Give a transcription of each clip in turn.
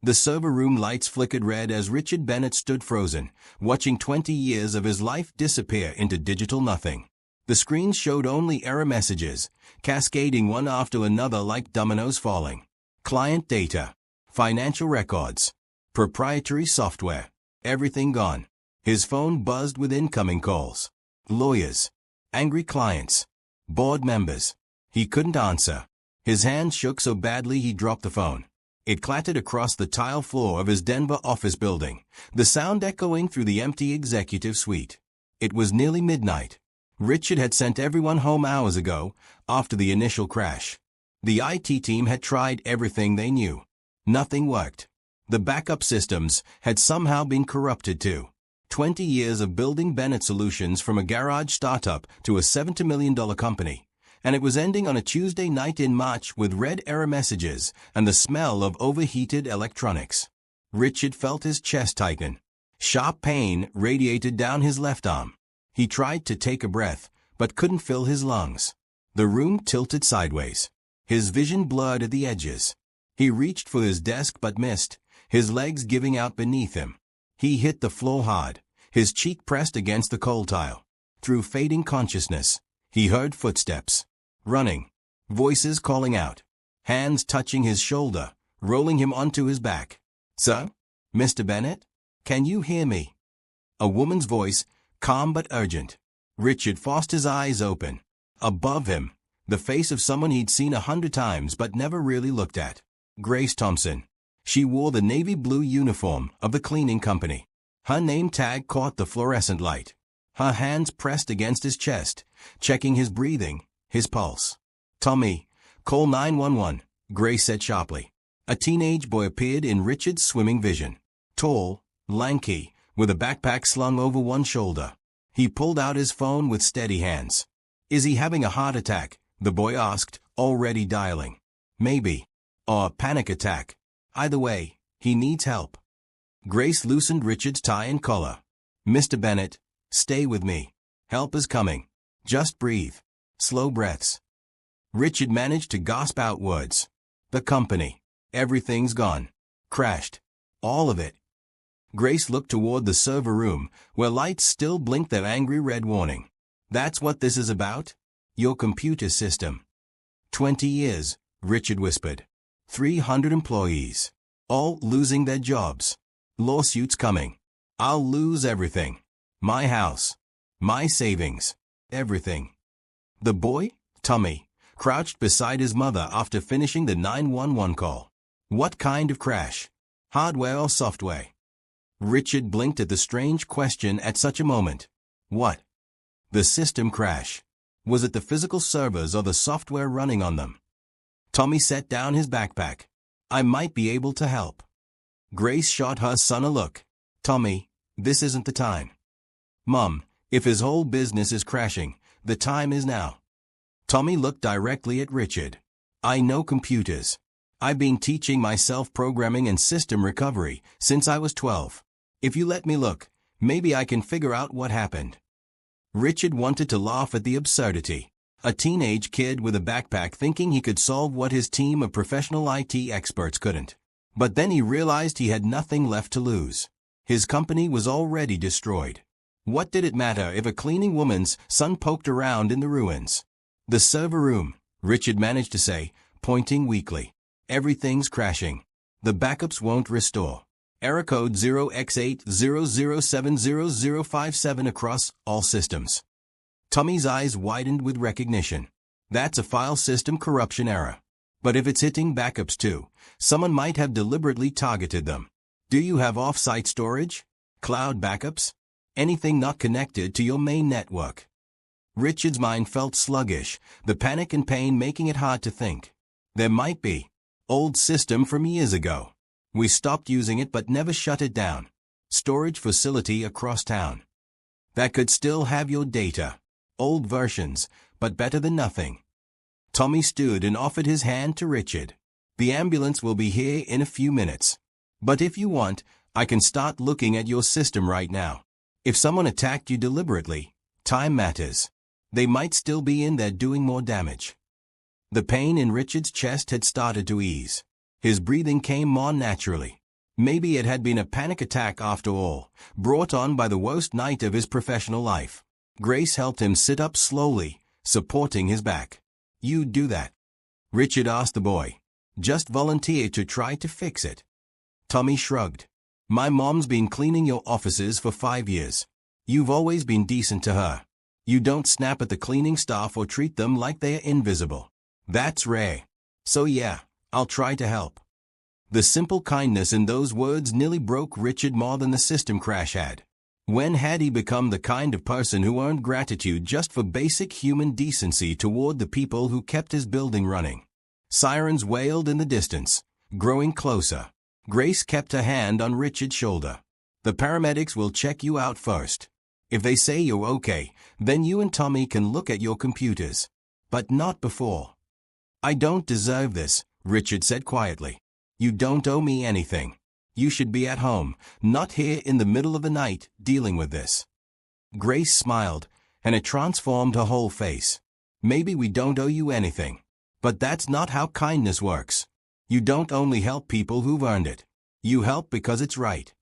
The server room lights flickered red as Richard Bennett stood frozen, watching 20 years of his life disappear into digital nothing. The screen showed only error messages, cascading one after another like dominoes falling. Client data, financial records, proprietary software, everything gone. His phone buzzed with incoming calls. Lawyers, angry clients, board members. He couldn't answer. His hand shook so badly he dropped the phone. It clattered across the tile floor of his Denver office building, the sound echoing through the empty executive suite. It was nearly midnight. Richard had sent everyone home hours ago, after the initial crash. The IT team had tried everything they knew. Nothing worked. The backup systems had somehow been corrupted too. 20 years of building Bennett Solutions from a garage startup to a $70 million company. And it was ending on a Tuesday night in March with red error messages and the smell of overheated electronics. Richard felt his chest tighten. Sharp pain radiated down his left arm. He tried to take a breath, but couldn't fill his lungs. The room tilted sideways. His vision blurred at the edges. He reached for his desk but missed, his legs giving out beneath him. He hit the floor hard, his cheek pressed against the cold tile. Through fading consciousness, he heard footsteps. Running. Voices calling out. Hands touching his shoulder, rolling him onto his back. "Sir? Mr. Bennett? Can you hear me?" A woman's voice, calm but urgent. Richard forced his eyes open. Above him, the face of someone he'd seen 100 times but never really looked at. Grace Thompson. She wore the navy blue uniform of the cleaning company. Her name tag caught the fluorescent light. Her hands pressed against his chest, checking his breathing, his pulse. "Tommy, call 911, Grace said sharply. A teenage boy appeared in Richard's swimming vision. Tall, lanky, with a backpack slung over one shoulder. He pulled out his phone with steady hands. "Is he having a heart attack?" the boy asked, already dialing. "Maybe. Or a panic attack. Either way, he needs help." Grace loosened Richard's tie and collar. "Mr. Bennett, stay with me. Help is coming. Just breathe. Slow breaths." Richard managed to gasp out words. "The company. Everything's gone. Crashed. All of it." Grace looked toward the server room, where lights still blinked their angry red warning. "That's what this is about? Your computer system." 20 years, Richard whispered. 300 employees. All losing their jobs. Lawsuits coming. I'll lose everything. My house. My savings. Everything. The boy, Tommy, crouched beside his mother after finishing the 911 call. What kind of crash? Hardware or software? Richard blinked at the strange question at such a moment. What? The system crash. Was it the physical servers or the software running on them? Tommy set down his backpack. "I might be able to help." Grace shot her son a look. "Tommy, this isn't the time." "Mom, if his whole business is crashing, the time is now." Tommy looked directly at Richard. "I know computers. I've been teaching myself programming and system recovery since I was 12. If you let me look, maybe I can figure out what happened." Richard wanted to laugh at the absurdity. A teenage kid with a backpack thinking he could solve what his team of professional IT experts couldn't. But then he realized he had nothing left to lose. His company was already destroyed. What did it matter if a cleaning woman's son poked around in the ruins? "The server room," Richard managed to say, pointing weakly. "Everything's crashing. The backups won't restore. Error code 0x800700057 across all systems." Tommy's eyes widened with recognition. That's a file system corruption error. But if it's hitting backups too, someone might have deliberately targeted them. Do you have off-site storage? Cloud backups? Anything not connected to your main network? Richard's mind felt sluggish, the panic and pain making it hard to think. There might be. Old system from years ago. We stopped using it but never shut it down. Storage facility across town. That could still have your data. Old versions, but better than nothing. Tommy stood and offered his hand to Richard. "The ambulance will be here in a few minutes. But if you want, I can start looking at your system right now. If someone attacked you deliberately, time matters. They might still be in there doing more damage." The pain in Richard's chest had started to ease. His breathing came more naturally. Maybe it had been a panic attack after all, brought on by the worst night of his professional life. Grace helped him sit up slowly, supporting his back. "You do that?" Richard asked the boy. "Just volunteer to try to fix it." Tommy shrugged. "My mom's been cleaning your offices for 5 years. You've always been decent to her. You don't snap at the cleaning staff or treat them like they're invisible. That's rare. So yeah, I'll try to help." The simple kindness in those words nearly broke Richard more than the system crash had. When had he become the kind of person who earned gratitude just for basic human decency toward the people who kept his building running? Sirens wailed in the distance, growing closer. Grace kept her hand on Richard's shoulder. "The paramedics will check you out first. If they say you're okay, then you and Tommy can look at your computers. But not before." "I don't deserve this," Richard said quietly. "You don't owe me anything. You should be at home, not here in the middle of the night, dealing with this." Grace smiled, and it transformed her whole face. "Maybe we don't owe you anything. But that's not how kindness works. You don't only help people who've earned it. You help because it's right."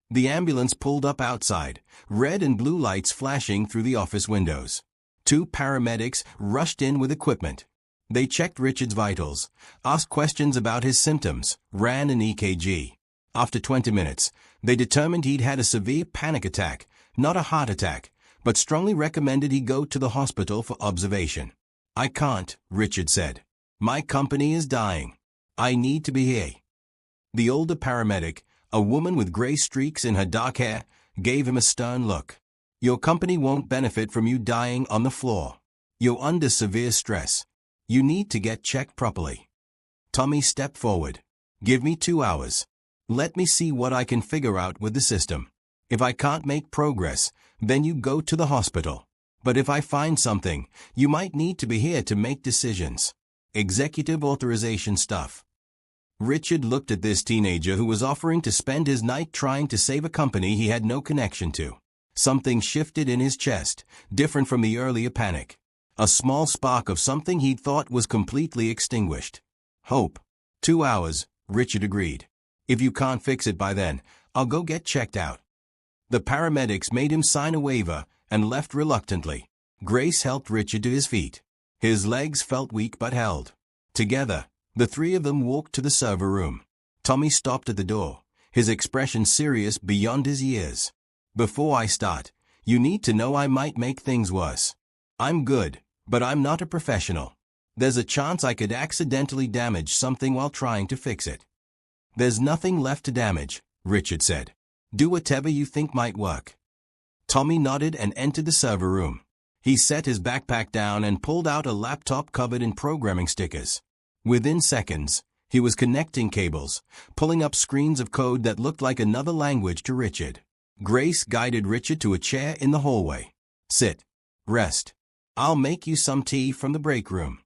The ambulance pulled up outside, red and blue lights flashing through the office windows. 2 paramedics rushed in with equipment. They checked Richard's vitals, asked questions about his symptoms, ran an EKG. After 20 minutes, they determined he'd had a severe panic attack, not a heart attack, but strongly recommended he go to the hospital for observation. "I can't," Richard said. "My company is dying. I need to be here." The older paramedic, a woman with gray streaks in her dark hair, gave him a stern look. "Your company won't benefit from you dying on the floor. You're under severe stress. You need to get checked properly." Tommy stepped forward. "Give me 2 hours. Let me see what I can figure out with the system. If I can't make progress, then you go to the hospital. But if I find something, you might need to be here to make decisions. Executive authorization stuff." Richard looked at this teenager who was offering to spend his night trying to save a company he had no connection to. Something shifted in his chest, different from the earlier panic. A small spark of something he'd thought was completely extinguished. "Hope." 2 hours, Richard agreed. "If you can't fix it by then, I'll go get checked out." The paramedics made him sign a waiver and left reluctantly. Grace helped Richard to his feet. His legs felt weak but held. Together, the 3 of them walked to the server room. Tommy stopped at the door, his expression serious beyond his years. "Before I start, you need to know I might make things worse. I'm good, but I'm not a professional. There's a chance I could accidentally damage something while trying to fix it." "There's nothing left to damage," Richard said. "Do whatever you think might work." Tommy nodded and entered the server room. He set his backpack down and pulled out a laptop covered in programming stickers. Within seconds, he was connecting cables, pulling up screens of code that looked like another language to Richard. Grace guided Richard to a chair in the hallway. "Sit. Rest. I'll make you some tea from the break room."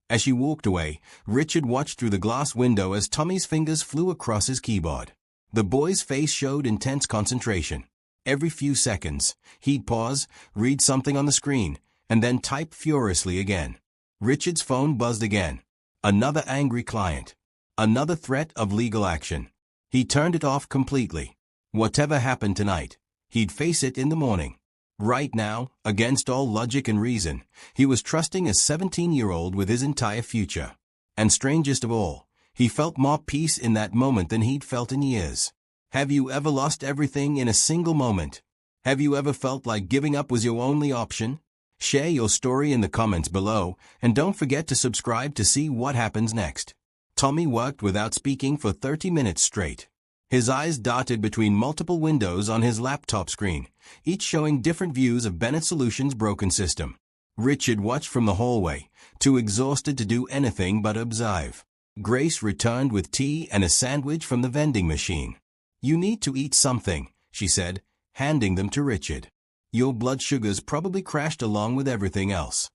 As she walked away, Richard watched through the glass window as Tommy's fingers flew across his keyboard. The boy's face showed intense concentration. Every few seconds, he'd pause, read something on the screen, and then type furiously again. Richard's phone buzzed again. Another angry client. Another threat of legal action. He turned it off completely. Whatever happened tonight, he'd face it in the morning. Right now, against all logic and reason, he was trusting a 17-year-old with his entire future. And strangest of all, he felt more peace in that moment than he'd felt in years. Have you ever lost everything in a single moment? Have you ever felt like giving up was your only option? Share your story in the comments below, and don't forget to subscribe to see what happens next. Tommy worked without speaking for 30 minutes straight. His eyes darted between multiple windows on his laptop screen, each showing different views of Bennett Solutions' broken system. Richard watched from the hallway, too exhausted to do anything but observe. Grace returned with tea and a sandwich from the vending machine. "You need to eat something," she said, handing them to Richard. "Your blood sugars probably crashed along with everything else."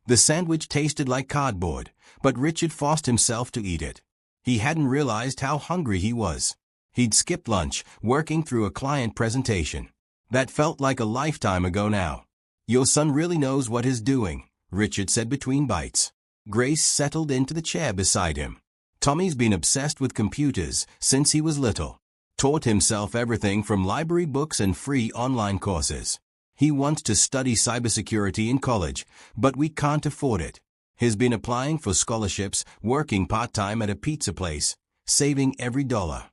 The sandwich tasted like cardboard, but Richard forced himself to eat it. He hadn't realized how hungry he was. He'd skipped lunch, working through a client presentation. That felt like a lifetime ago now. "Your son really knows what he's doing," Richard said between bites. Grace settled into the chair beside him. Tommy's been obsessed with computers since he was little. Taught himself everything from library books and free online courses. He wants to study cybersecurity in college, but we can't afford it. He's been applying for scholarships, working part-time at a pizza place, saving every dollar.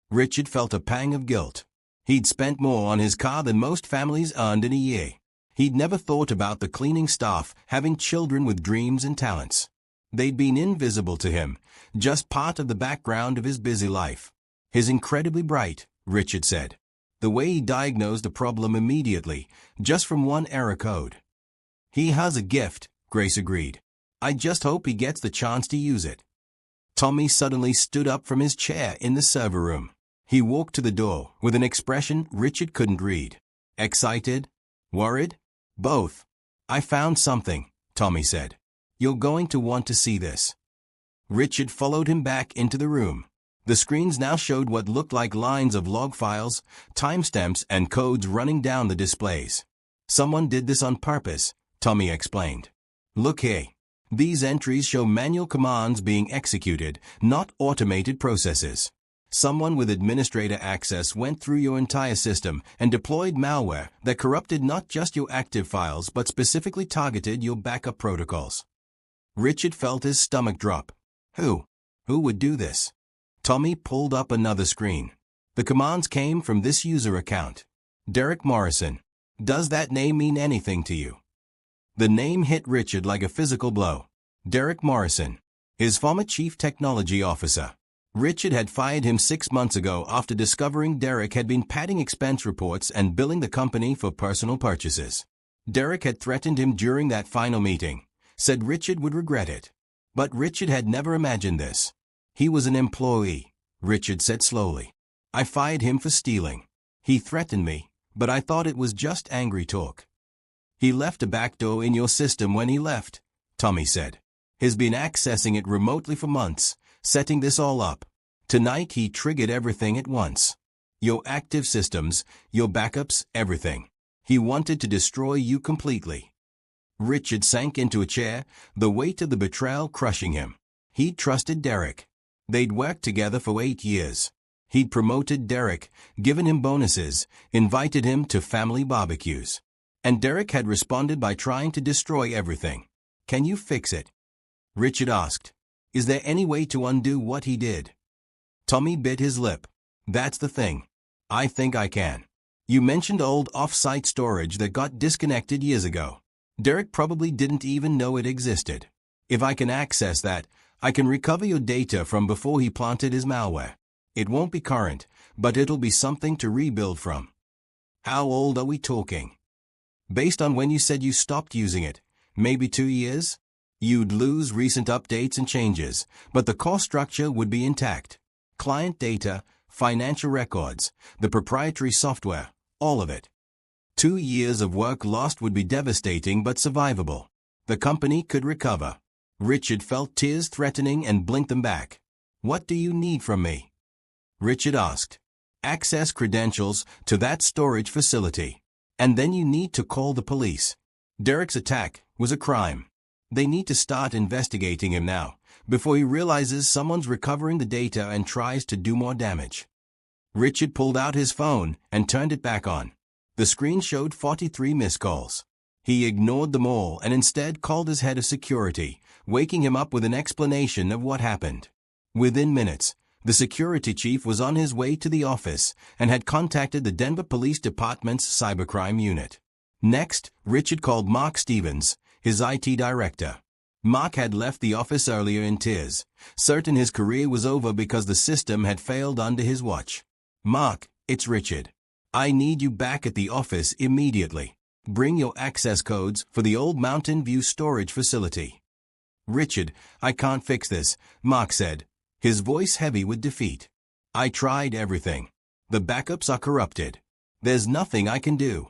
Richard felt a pang of guilt. He'd spent more on his car than most families earned in a year. He'd never thought about the cleaning staff having children with dreams and talents. They'd been invisible to him, just part of the background of his busy life. He's incredibly bright, Richard said. The way he diagnosed a problem immediately, just from one error code. He has a gift, Grace agreed. I just hope he gets the chance to use it. Tommy suddenly stood up from his chair in the server room. He walked to the door with an expression Richard couldn't read. Excited? Worried? Both. I found something, Tommy said. You're going to want to see this. Richard followed him back into the room. The screens now showed what looked like lines of log files, timestamps, and codes running down the displays. Someone did this on purpose, Tommy explained. Look here. These entries show manual commands being executed, not automated processes. Someone with administrator access went through your entire system and deployed malware that corrupted not just your active files but specifically targeted your backup protocols. Richard felt his stomach drop. Who? Who would do this? Tommy pulled up another screen. The commands came from this user account. Derek Morrison. Does that name mean anything to you? The name hit Richard like a physical blow. Derek Morrison. His former chief technology officer. Richard had fired him 6 months ago after discovering Derek had been padding expense reports and billing the company for personal purchases. Derek had threatened him during that final meeting, said Richard would regret it. But Richard had never imagined this. He was an employee, Richard said slowly. I fired him for stealing. He threatened me, but I thought it was just angry talk. He left a backdoor in your system when he left, Tommy said. He's been accessing it remotely for months, setting this all up. Tonight he triggered everything at once. Your active systems, your backups, everything. He wanted to destroy you completely. Richard sank into a chair, the weight of the betrayal crushing him. He'd trusted Derek. They'd worked together for 8 years. He'd promoted Derek, given him bonuses, invited him to family barbecues. And Derek had responded by trying to destroy everything. Can you fix it? Richard asked. Is there any way to undo what he did? Tommy bit his lip. That's the thing. I think I can. You mentioned old off-site storage that got disconnected years ago. Derek probably didn't even know it existed. If I can access that, I can recover your data from before he planted his malware. It won't be current, but it'll be something to rebuild from. How old are we talking? Based on when you said you stopped using it, maybe 2 years? You'd lose recent updates and changes, but the core structure would be intact. Client data, financial records, the proprietary software, all of it. 2 years of work lost would be devastating but survivable. The company could recover. Richard felt tears threatening and blinked them back. What do you need from me? Richard asked. Access credentials to that storage facility. And then you need to call the police. Derek's attack was a crime. They need to start investigating him now, before he realizes someone's recovering the data and tries to do more damage. Richard pulled out his phone and turned it back on. The screen showed 43 missed calls. He ignored them all and instead called his head of security, waking him up with an explanation of what happened. Within minutes, the security chief was on his way to the office and had contacted the Denver Police Department's cybercrime unit. Next, Richard called Mark Stevens, his IT director. Mark had left the office earlier in tears, certain his career was over because the system had failed under his watch. Mark, it's Richard. I need you back at the office immediately. Bring your access codes for the old Mountain View storage facility. Richard, I can't fix this, Mark said, his voice heavy with defeat. I tried everything. The backups are corrupted. There's nothing I can do.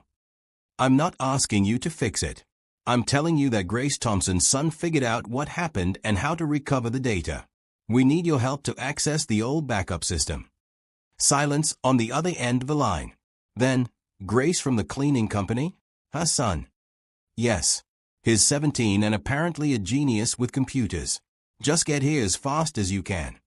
I'm not asking you to fix it. I'm telling you that Grace Thompson's son figured out what happened and how to recover the data. We need your help to access the old backup system. Silence on the other end of the line. Then, Grace from the cleaning company? Her son. Yes. He's 17 and apparently a genius with computers. Just get here as fast as you can.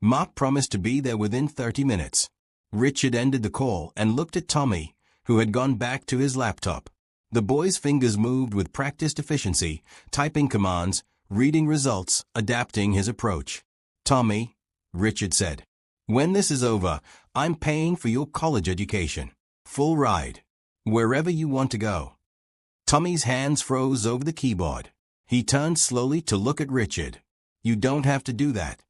Mark promised to be there within 30 minutes. Richard ended the call and looked at Tommy, who had gone back to his laptop. The boy's fingers moved with practiced efficiency, typing commands, reading results, adapting his approach. "Tommy," Richard said, "when this is over, I'm paying for your college education. Full ride. Wherever you want to go." Tommy's hands froze over the keyboard. He turned slowly to look at Richard. "You don't have to do that."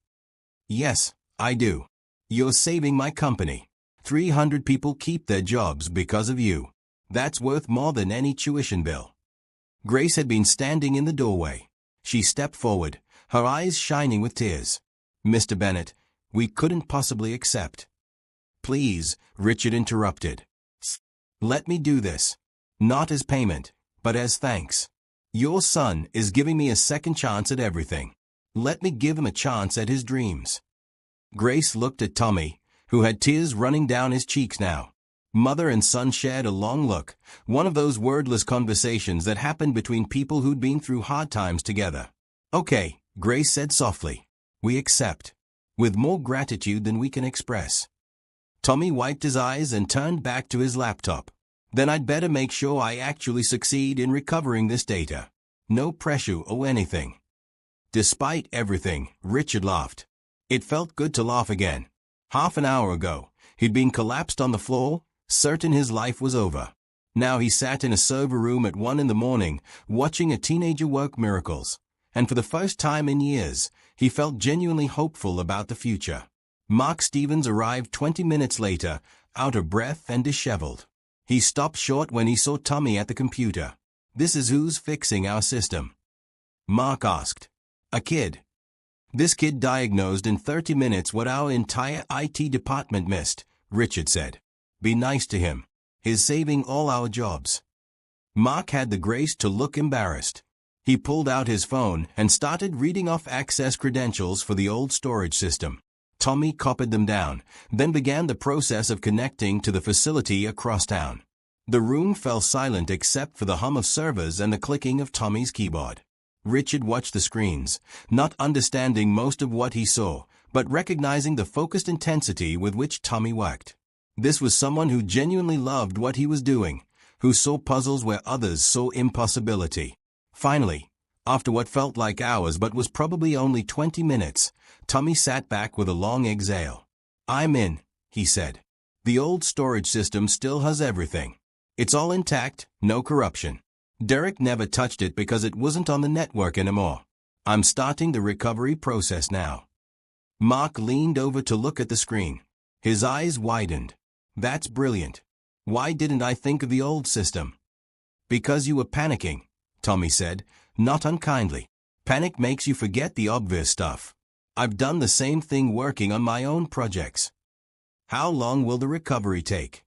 "Yes, I do. You're saving my company. 300 people keep their jobs because of you. That's worth more than any tuition bill." Grace had been standing in the doorway. She stepped forward, her eyes shining with tears. "Mr. Bennett, we couldn't possibly accept." "Please," Richard interrupted. "Let me do this. Not as payment, but as thanks. Your son is giving me a second chance at everything. Let me give him a chance at his dreams." Grace looked at Tommy, who had tears running down his cheeks now. Mother and son shared a long look, one of those wordless conversations that happened between people who'd been through hard times together. "Okay," Grace said softly. "We accept. With more gratitude than we can express." Tommy wiped his eyes and turned back to his laptop. "Then I'd better make sure I actually succeed in recovering this data. No pressure or anything." Despite everything, Richard laughed. It felt good to laugh again. Half an hour ago, he'd been collapsed on the floor, certain his life was over. Now he sat in a server room at 1 in the morning, watching a teenager work miracles. And for the first time in years, he felt genuinely hopeful about the future. Mark Stevens arrived 20 minutes later, out of breath and disheveled. He stopped short when he saw Tommy at the computer. "This is who's fixing our system?" Mark asked. "A kid. This kid diagnosed in 30 minutes what our entire IT department missed," Richard said. "Be nice to him. He's saving all our jobs." Mark had the grace to look embarrassed. He pulled out his phone and started reading off access credentials for the old storage system. Tommy copied them down, then began the process of connecting to the facility across town. The room fell silent except for the hum of servers and the clicking of Tommy's keyboard. Richard watched the screens, not understanding most of what he saw, but recognizing the focused intensity with which Tommy worked. This was someone who genuinely loved what he was doing, who saw puzzles where others saw impossibility. Finally, after what felt like hours but was probably only 20 minutes, Tommy sat back with a long exhale. "I'm in," he said. "The old storage system still has everything. It's all intact, no corruption. Derek never touched it because it wasn't on the network anymore. I'm starting the recovery process now." Mark leaned over to look at the screen. His eyes widened. "That's brilliant. Why didn't I think of the old system?" "Because you were panicking," Tommy said, not unkindly. "Panic makes you forget the obvious stuff. I've done the same thing working on my own projects." "How long will the recovery take?"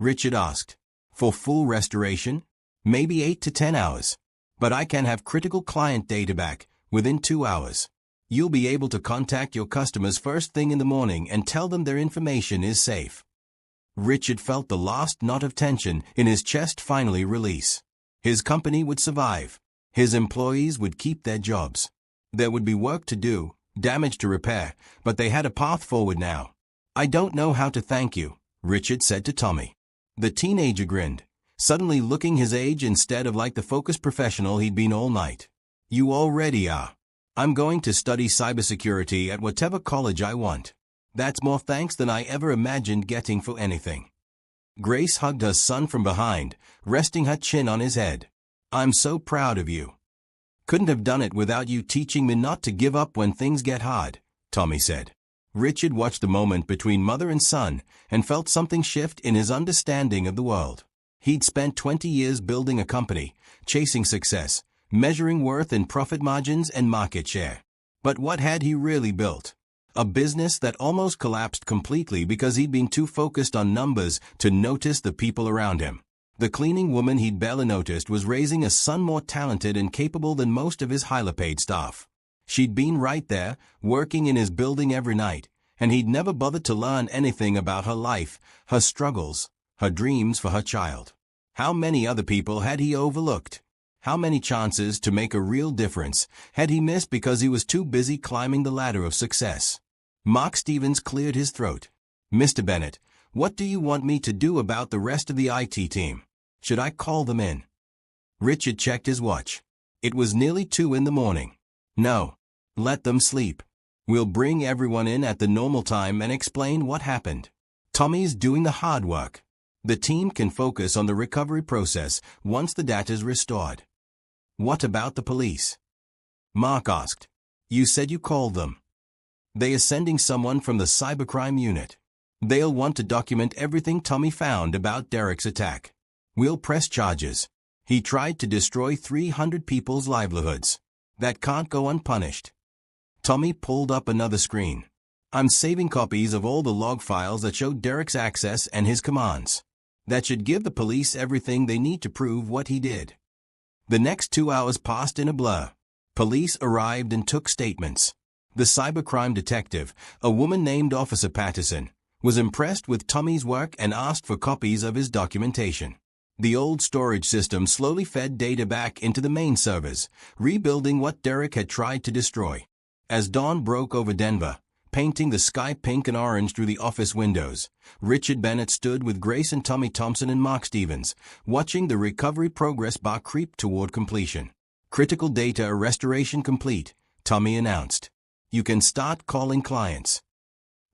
Richard asked. "For full restoration? Maybe 8 to 10 hours. But I can have critical client data back within 2 hours. You'll be able to contact your customers first thing in the morning and tell them their information is safe." Richard felt the last knot of tension in his chest finally release. His company would survive. His employees would keep their jobs. There would be work to do, damage to repair, but they had a path forward now. "I don't know how to thank you," Richard said to Tommy. The teenager grinned, suddenly looking his age instead of like the focused professional he'd been all night. "You already are. I'm going to study cybersecurity at whatever college I want. That's more thanks than I ever imagined getting for anything." Grace hugged her son from behind, resting her chin on his head. "I'm so proud of you." "Couldn't have done it without you teaching me not to give up when things get hard," Tommy said. Richard watched the moment between mother and son and felt something shift in his understanding of the world. He'd spent 20 years building a company, chasing success, measuring worth in profit margins and market share. But what had he really built? A business that almost collapsed completely because he'd been too focused on numbers to notice the people around him. The cleaning woman he'd barely noticed was raising a son more talented and capable than most of his highly paid staff. She'd been right there, working in his building every night, and he'd never bothered to learn anything about her life, her struggles, her dreams for her child. How many other people had he overlooked? How many chances to make a real difference had he missed because he was too busy climbing the ladder of success? Mark Stevens cleared his throat. Mr. Bennett, what do you want me to do about the rest of the IT team? Should I call them in? Richard checked his watch. It was nearly 2 in the morning. No. Let them sleep. We'll bring everyone in at the normal time and explain what happened. Tommy's doing the hard work. The team can focus on the recovery process once the data's restored. What about the police? Mark asked. You said you called them. They are sending someone from the cybercrime unit. They'll want to document everything Tommy found about Derek's attack. We'll press charges. He tried to destroy 300 people's livelihoods. That can't go unpunished. Tommy pulled up another screen. I'm saving copies of all the log files that show Derek's access and his commands. That should give the police everything they need to prove what he did. The next 2 hours passed in a blur. Police arrived and took statements. The cybercrime detective, a woman named Officer Patterson, was impressed with Tommy's work and asked for copies of his documentation. The old storage system slowly fed data back into the main servers, rebuilding what Derek had tried to destroy. As dawn broke over Denver, painting the sky pink and orange through the office windows, Richard Bennett stood with Grace and Tommy Thompson and Mark Stevens, watching the recovery progress bar creep toward completion. Critical data restoration complete, Tommy announced. You can start calling clients.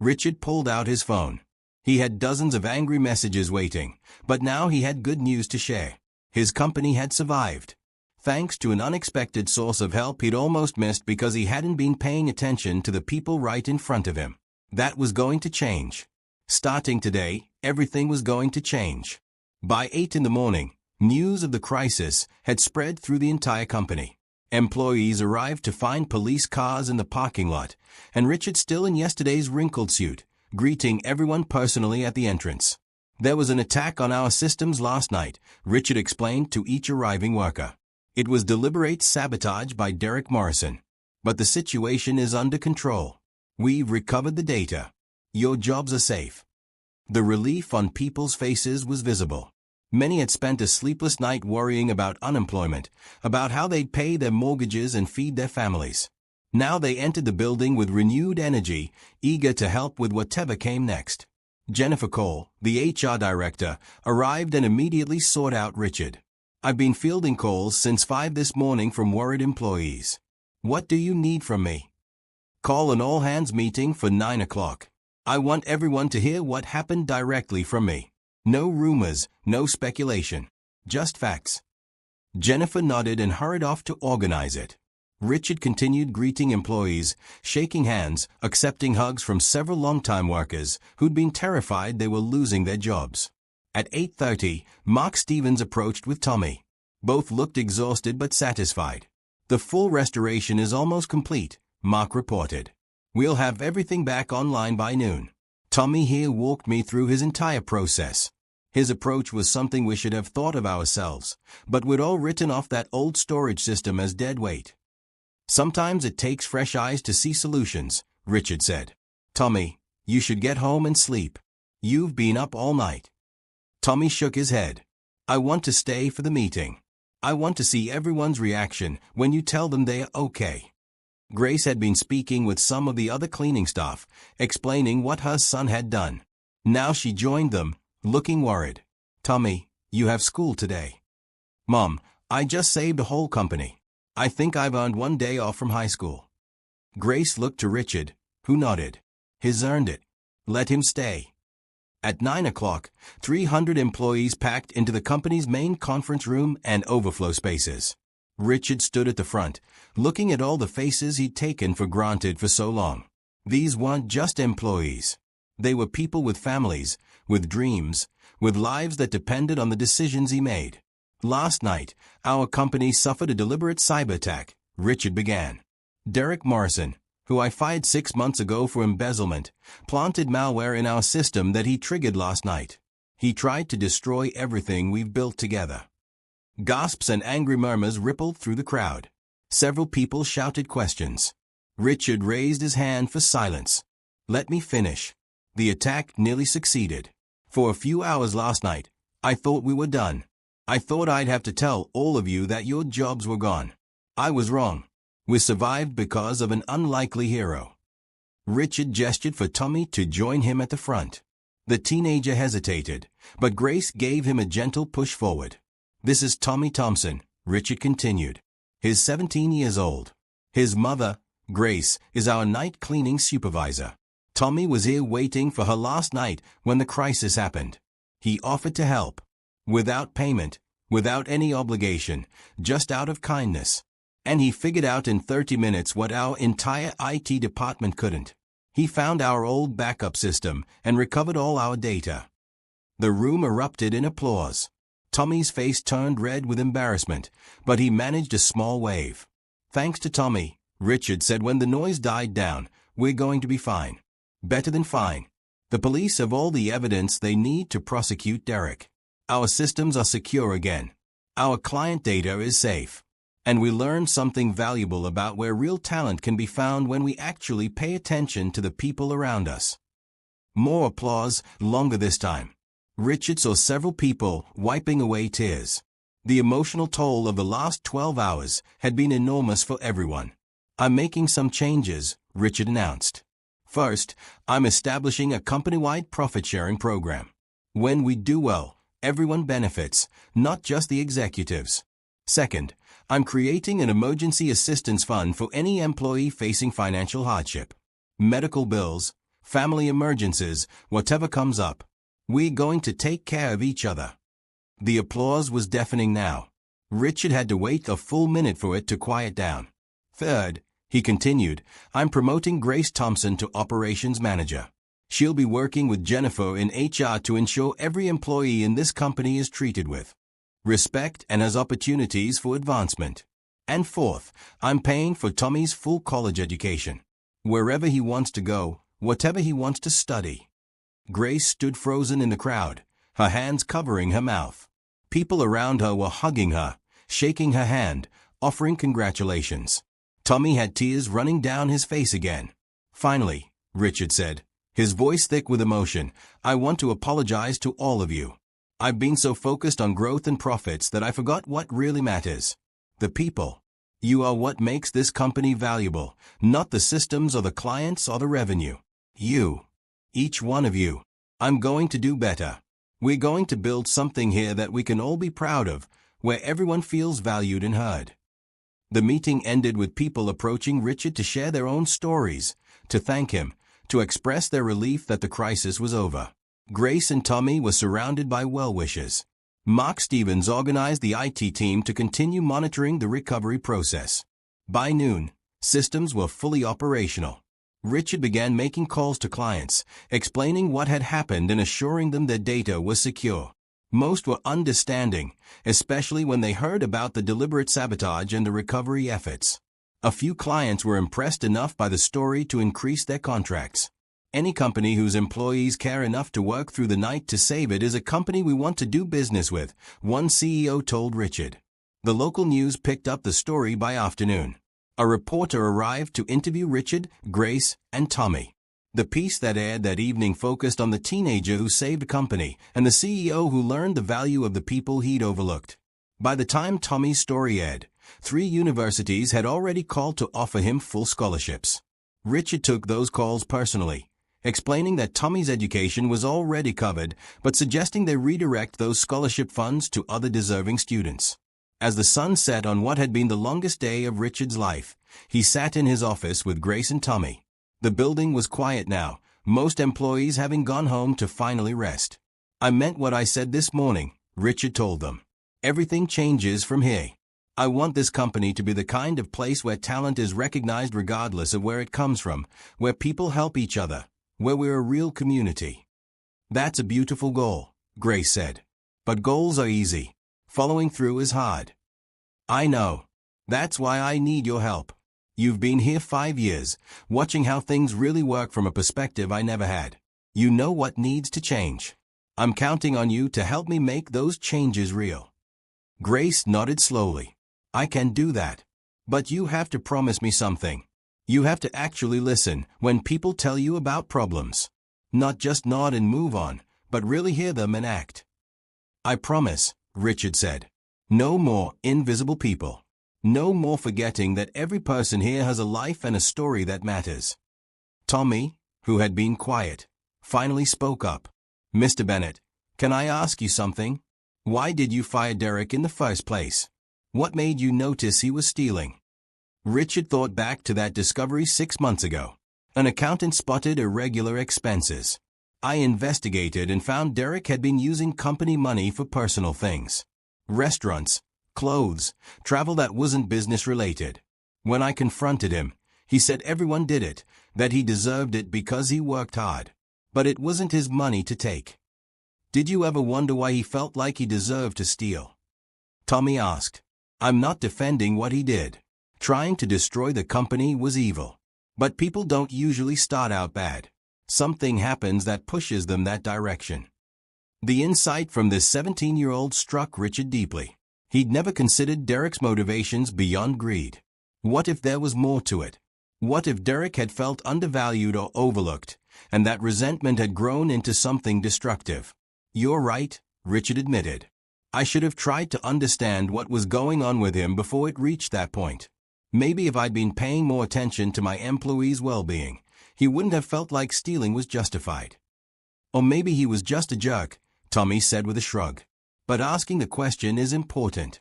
Richard pulled out his phone. He had dozens of angry messages waiting, but now he had good news to share. His company had survived. Thanks to an unexpected source of help he'd almost missed because he hadn't been paying attention to the people right in front of him. That was going to change. Starting today, everything was going to change. By 8 in the morning, news of the crisis had spread through the entire company. Employees arrived to find police cars in the parking lot, and Richard still in yesterday's wrinkled suit, greeting everyone personally at the entrance. There was an attack on our systems last night, Richard explained to each arriving worker. It was deliberate sabotage by Derek Morrison. But the situation is under control. We've recovered the data. Your jobs are safe. The relief on people's faces was visible. Many had spent a sleepless night worrying about unemployment, about how they'd pay their mortgages and feed their families. Now they entered the building with renewed energy, eager to help with whatever came next. Jennifer Cole, the HR director, arrived and immediately sought out Richard. I've been fielding calls since 5 this morning from worried employees. What do you need from me? Call an all-hands meeting for 9 o'clock. I want everyone to hear what happened directly from me. No rumors, no speculation. Just facts. Jennifer nodded and hurried off to organize it. Richard continued greeting employees, shaking hands, accepting hugs from several longtime workers who'd been terrified they were losing their jobs. At 8:30, Mark Stevens approached with Tommy. Both looked exhausted but satisfied. The full restoration is almost complete, Mark reported. We'll have everything back online by noon. Tommy here walked me through his entire process. His approach was something we should have thought of ourselves, but we'd all written off that old storage system as dead weight. Sometimes it takes fresh eyes to see solutions, Richard said. Tommy, you should get home and sleep. You've been up all night. Tommy shook his head. I want to stay for the meeting. I want to see everyone's reaction when you tell them they are okay. Grace had been speaking with some of the other cleaning staff, explaining what her son had done. Now she joined them, looking worried. Tommy, you have school today. Mom, I just saved a whole company. I think I've earned 1 day off from high school. Grace looked to Richard, who nodded. He's earned it. Let him stay. At 9 o'clock, 300 employees packed into the company's main conference room and overflow spaces. Richard stood at the front, looking at all the faces he'd taken for granted for so long. These weren't just employees. They were people with families, with dreams, with lives that depended on the decisions he made. Last night, our company suffered a deliberate cyber attack, Richard began. Derek Morrison, who I fired 6 months ago for embezzlement, planted malware in our system that he triggered last night. He tried to destroy everything we've built together. Gasps and angry murmurs rippled through the crowd. Several people shouted questions. Richard raised his hand for silence. Let me finish. The attack nearly succeeded. For a few hours last night, I thought we were done. I thought I'd have to tell all of you that your jobs were gone. I was wrong. We survived because of an unlikely hero." Richard gestured for Tommy to join him at the front. The teenager hesitated, but Grace gave him a gentle push forward. "This is Tommy Thompson," Richard continued. "He's 17 years old. His mother, Grace, is our night cleaning supervisor. Tommy was here waiting for her last night when the crisis happened. He offered to help. Without payment, without any obligation, just out of kindness. And he figured out in 30 minutes what our entire IT department couldn't. He found our old backup system and recovered all our data." The room erupted in applause. Tommy's face turned red with embarrassment, but he managed a small wave. "Thanks to Tommy," Richard said when the noise died down, "we're going to be fine. Better than fine. The police have all the evidence they need to prosecute Derek. Our systems are secure again. Our client data is safe. And we learned something valuable about where real talent can be found when we actually pay attention to the people around us." More applause, longer this time. Richard saw several people wiping away tears. The emotional toll of the last 12 hours had been enormous for everyone. "I'm making some changes," Richard announced. "First, I'm establishing a company-wide profit-sharing program. When we do well, everyone benefits, not just the executives. Second, I'm creating an emergency assistance fund for any employee facing financial hardship. Medical bills, family emergencies, whatever comes up. We're going to take care of each other." The applause was deafening now. Richard had to wait a full minute for it to quiet down. "Third," he continued, "I'm promoting Grace Thompson to operations manager. She'll be working with Jennifer in HR to ensure every employee in this company is treated with respect and has opportunities for advancement. And fourth, I'm paying for Tommy's full college education. Wherever he wants to go, whatever he wants to study." Grace stood frozen in the crowd, her hands covering her mouth. People around her were hugging her, shaking her hand, offering congratulations. Tommy had tears running down his face again. "Finally," Richard said, his voice thick with emotion, "I want to apologize to all of you. I've been so focused on growth and profits that I forgot what really matters. The people. You are what makes this company valuable, not the systems or the clients or the revenue. You. Each one of you. I'm going to do better. We're going to build something here that we can all be proud of, where everyone feels valued and heard." The meeting ended with people approaching Richard to share their own stories, to thank him, to express their relief that the crisis was over. Grace and Tommy were surrounded by well-wishers. Mark Stevens organized the IT team to continue monitoring the recovery process. By noon, systems were fully operational. Richard began making calls to clients, explaining what had happened and assuring them their data was secure. Most were understanding, especially when they heard about the deliberate sabotage and the recovery efforts. A few clients were impressed enough by the story to increase their contracts. "Any company whose employees care enough to work through the night to save it is a company we want to do business with," one CEO told Richard. The local news picked up the story by afternoon. A reporter arrived to interview Richard, Grace, and Tommy. The piece that aired that evening focused on the teenager who saved a company and the CEO who learned the value of the people he'd overlooked. By the time Tommy's story aired, 3 universities had already called to offer him full scholarships. Richard took those calls personally, explaining that Tommy's education was already covered, but suggesting they redirect those scholarship funds to other deserving students. As the sun set on what had been the longest day of Richard's life, he sat in his office with Grace and Tommy. The building was quiet now, most employees having gone home to finally rest. "I meant what I said this morning," Richard told them. "Everything changes from here. I want this company to be the kind of place where talent is recognized regardless of where it comes from, where people help each other, where we're a real community." "That's a beautiful goal," Grace said. "But goals are easy. Following through is hard." "I know. That's why I need your help. You've been here 5 years, watching how things really work from a perspective I never had. You know what needs to change. I'm counting on you to help me make those changes real." Grace nodded slowly. "I can do that. But you have to promise me something. You have to actually listen when people tell you about problems. Not just nod and move on, but really hear them and act." "I promise," Richard said. No more invisible people. No more forgetting that every person here has a life and a story that matters. Tommy, who had been quiet, finally spoke up. Mr. Bennett, can I ask you something? Why did you fire Derek in the first place? What made you notice he was stealing? Richard thought back to that discovery 6 months ago. An accountant spotted irregular expenses. I investigated and found Derek had been using company money for personal things. Restaurants, clothes, travel that wasn't business related. When I confronted him, he said everyone did it, that he deserved it because he worked hard. But it wasn't his money to take. Did you ever wonder why he felt like he deserved to steal? Tommy asked. I'm not defending what he did. Trying to destroy the company was evil. But people don't usually start out bad. Something happens that pushes them that direction. The insight from this 17-year-old struck Richard deeply. He'd never considered Derek's motivations beyond greed. What if there was more to it? What if Derek had felt undervalued or overlooked, and that resentment had grown into something destructive? You're right, Richard admitted. I should have tried to understand what was going on with him before it reached that point. Maybe if I'd been paying more attention to my employees' well-being, he wouldn't have felt like stealing was justified. Or maybe he was just a jerk, Tommy said with a shrug. But asking the question is important.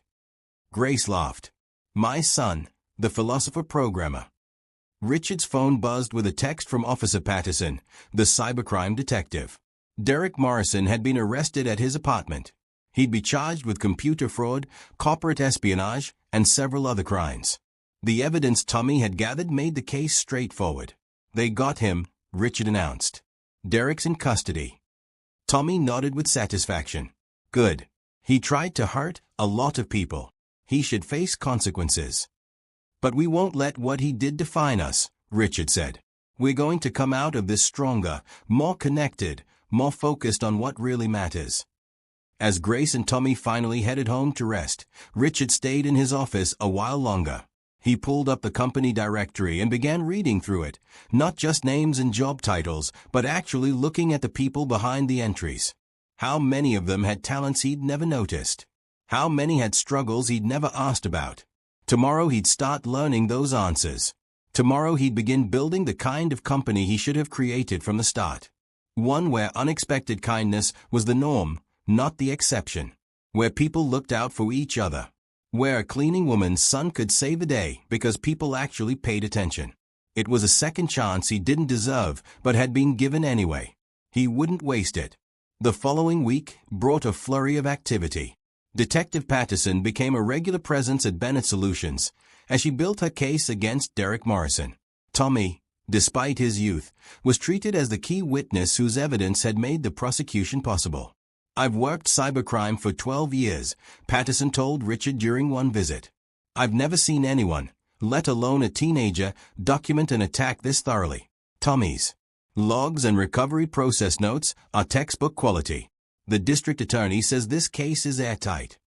Grace laughed. My son, the philosopher programmer. Richard's phone buzzed with a text from Officer Patterson, the cybercrime detective. Derek Morrison had been arrested at his apartment. He'd be charged with computer fraud, corporate espionage, and several other crimes. The evidence Tommy had gathered made the case straightforward. They got him, Richard announced. Derek's in custody. Tommy nodded with satisfaction. Good. He tried to hurt a lot of people. He should face consequences. But we won't let what he did define us, Richard said. We're going to come out of this stronger, more connected, more focused on what really matters. As Grace and Tommy finally headed home to rest, Richard stayed in his office a while longer. He pulled up the company directory and began reading through it, not just names and job titles, but actually looking at the people behind the entries. How many of them had talents he'd never noticed? How many had struggles he'd never asked about? Tomorrow he'd start learning those answers. Tomorrow he'd begin building the kind of company he should have created from the start. One where unexpected kindness was the norm, not the exception. Where people looked out for each other. Where a cleaning woman's son could save the day because people actually paid attention. It was a second chance he didn't deserve but had been given anyway. He wouldn't waste it. The following week brought a flurry of activity. Detective Patterson became a regular presence at Bennett Solutions as she built her case against Derek Morrison. Tommy, despite his youth, was treated as the key witness whose evidence had made the prosecution possible. I've worked cybercrime for 12 years, Patterson told Richard during one visit. I've never seen anyone, let alone a teenager, document an attack this thoroughly. Tommy's logs and recovery process notes are textbook quality. The district attorney says this case is airtight.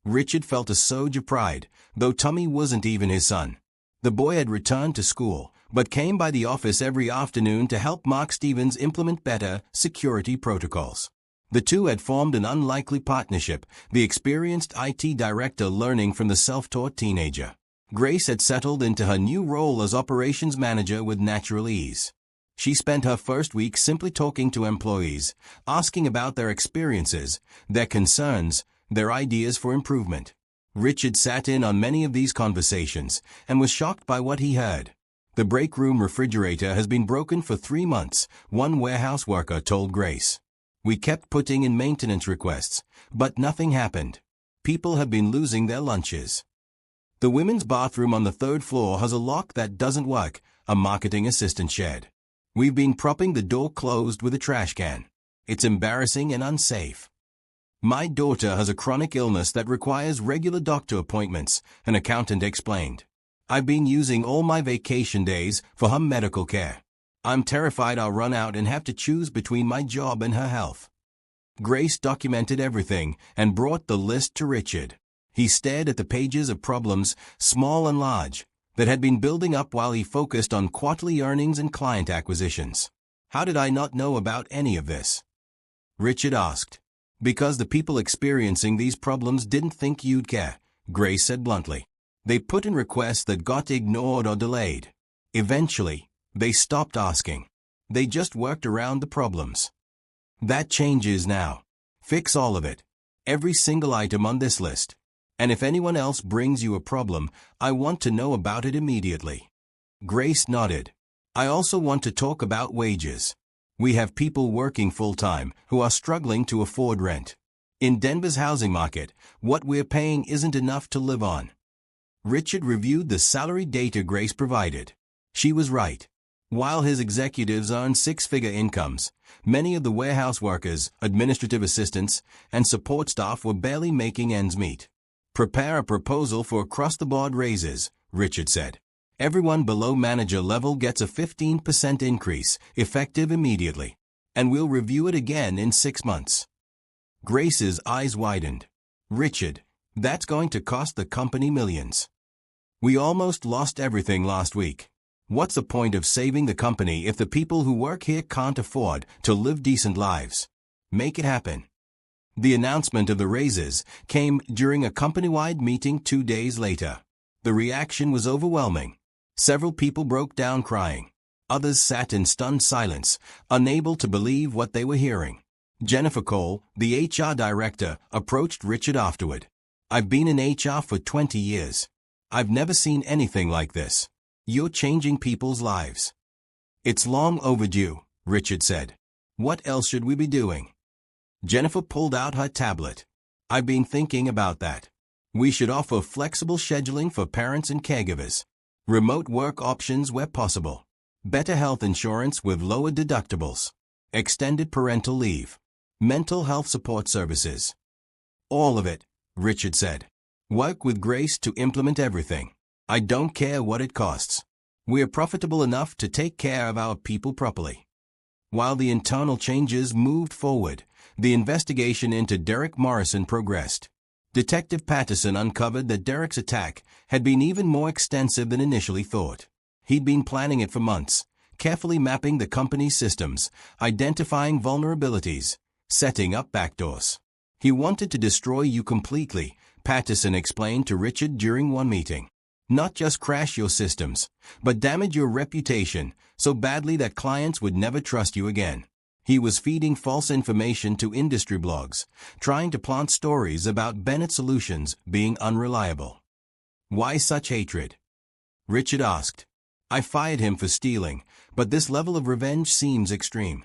Richard felt a surge of pride, though Tommy wasn't even his son. The boy had returned to school, but came by the office every afternoon to help Mark Stevens implement better security protocols. The two had formed an unlikely partnership, the experienced IT director learning from the self-taught teenager. Grace had settled into her new role as operations manager with natural ease. She spent her first week simply talking to employees, asking about their experiences, their concerns, their ideas for improvement. Richard sat in on many of these conversations and was shocked by what he heard. The break room refrigerator has been broken for 3 months, one warehouse worker told Grace. We kept putting in maintenance requests, but nothing happened. People have been losing their lunches. The women's bathroom on the 3rd floor has a lock that doesn't work, a marketing assistant shared. We've been propping the door closed with a trash can. It's embarrassing and unsafe. My daughter has a chronic illness that requires regular doctor appointments, an accountant explained. I've been using all my vacation days for her medical care. I'm terrified I'll run out and have to choose between my job and her health. Grace documented everything and brought the list to Richard. He stared at the pages of problems, small and large, that had been building up while he focused on quarterly earnings and client acquisitions. How did I not know about any of this? Richard asked. Because the people experiencing these problems didn't think you'd care, Grace said bluntly. They put in requests that got ignored or delayed. Eventually, they stopped asking. They just worked around the problems. That changes now. Fix all of it. Every single item on this list. And if anyone else brings you a problem, I want to know about it immediately. Grace nodded. I also want to talk about wages. We have people working full-time who are struggling to afford rent. In Denver's housing market, what we're paying isn't enough to live on. Richard reviewed the salary data Grace provided. She was right. While his executives earned six-figure incomes, many of the warehouse workers, administrative assistants, and support staff were barely making ends meet. Prepare a proposal for across-the-board raises, Richard said. Everyone below manager level gets a 15% increase, effective immediately. And we'll review it again in 6 months. Grace's eyes widened. Richard, that's going to cost the company millions. We almost lost everything last week. What's the point of saving the company if the people who work here can't afford to live decent lives? Make it happen. The announcement of the raises came during a company-wide meeting 2 days later. The reaction was overwhelming. Several people broke down crying. Others sat in stunned silence, unable to believe what they were hearing. Jennifer Cole, the HR director, approached Richard afterward. I've been in HR for 20 years. I've never seen anything like this. You're changing people's lives. It's long overdue, Richard said. What else should we be doing? Jennifer pulled out her tablet. I've been thinking about that. We should offer flexible scheduling for parents and caregivers. Remote work options where possible. Better health insurance with lower deductibles. Extended parental leave. Mental health support services. All of it, Richard said. Work with Grace to implement everything. I don't care what it costs. We're profitable enough to take care of our people properly. While the internal changes moved forward, the investigation into Derek Morrison progressed. Detective Patterson uncovered that Derek's attack had been even more extensive than initially thought. He'd been planning it for months, carefully mapping the company's systems, identifying vulnerabilities, setting up backdoors. He wanted to destroy you completely, Patterson explained to Richard during one meeting. Not just crash your systems, but damage your reputation so badly that clients would never trust you again. He was feeding false information to industry blogs, trying to plant stories about Bennett Solutions being unreliable. Why such hatred? Richard asked. I fired him for stealing, but this level of revenge seems extreme.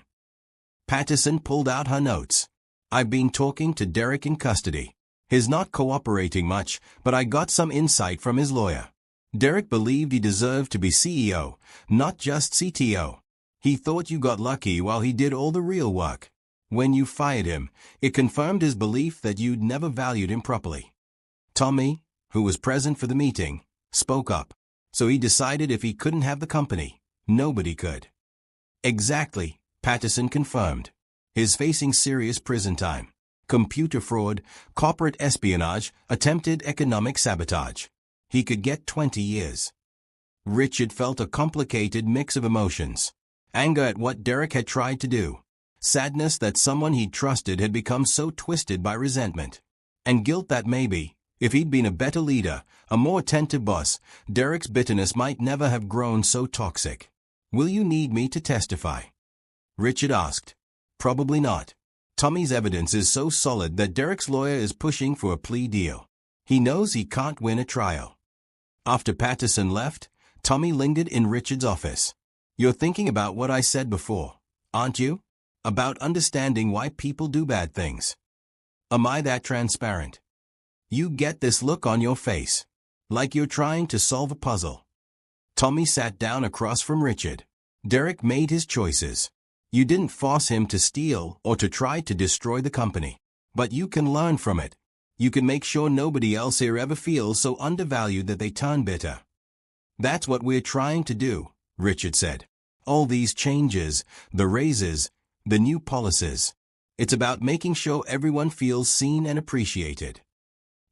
Patterson pulled out her notes. I've been talking to Derek in custody. He's not cooperating much, but I got some insight from his lawyer. Derek believed he deserved to be CEO, not just CTO. He thought you got lucky while he did all the real work. When you fired him, it confirmed his belief that you'd never valued him properly. Tommy, who was present for the meeting, spoke up. So he decided if he couldn't have the company, nobody could. Exactly, Patterson confirmed. He's facing serious prison time. Computer fraud, corporate espionage, attempted economic sabotage. He could get 20 years. Richard felt a complicated mix of emotions. Anger at what Derek had tried to do. Sadness that someone he trusted had become so twisted by resentment. And guilt that maybe, if he'd been a better leader, a more attentive boss, Derek's bitterness might never have grown so toxic. Will you need me to testify? Richard asked. Probably not. Tommy's evidence is so solid that Derek's lawyer is pushing for a plea deal. He knows he can't win a trial. After Patterson left, Tommy lingered in Richard's office. You're thinking about what I said before, aren't you? About understanding why people do bad things. Am I that transparent? You get this look on your face, like you're trying to solve a puzzle. Tommy sat down across from Richard. Derek made his choices. You didn't force him to steal or to try to destroy the company. But you can learn from it. You can make sure nobody else here ever feels so undervalued that they turn bitter. That's what we're trying to do, Richard said. All these changes, the raises, the new policies. It's about making sure everyone feels seen and appreciated.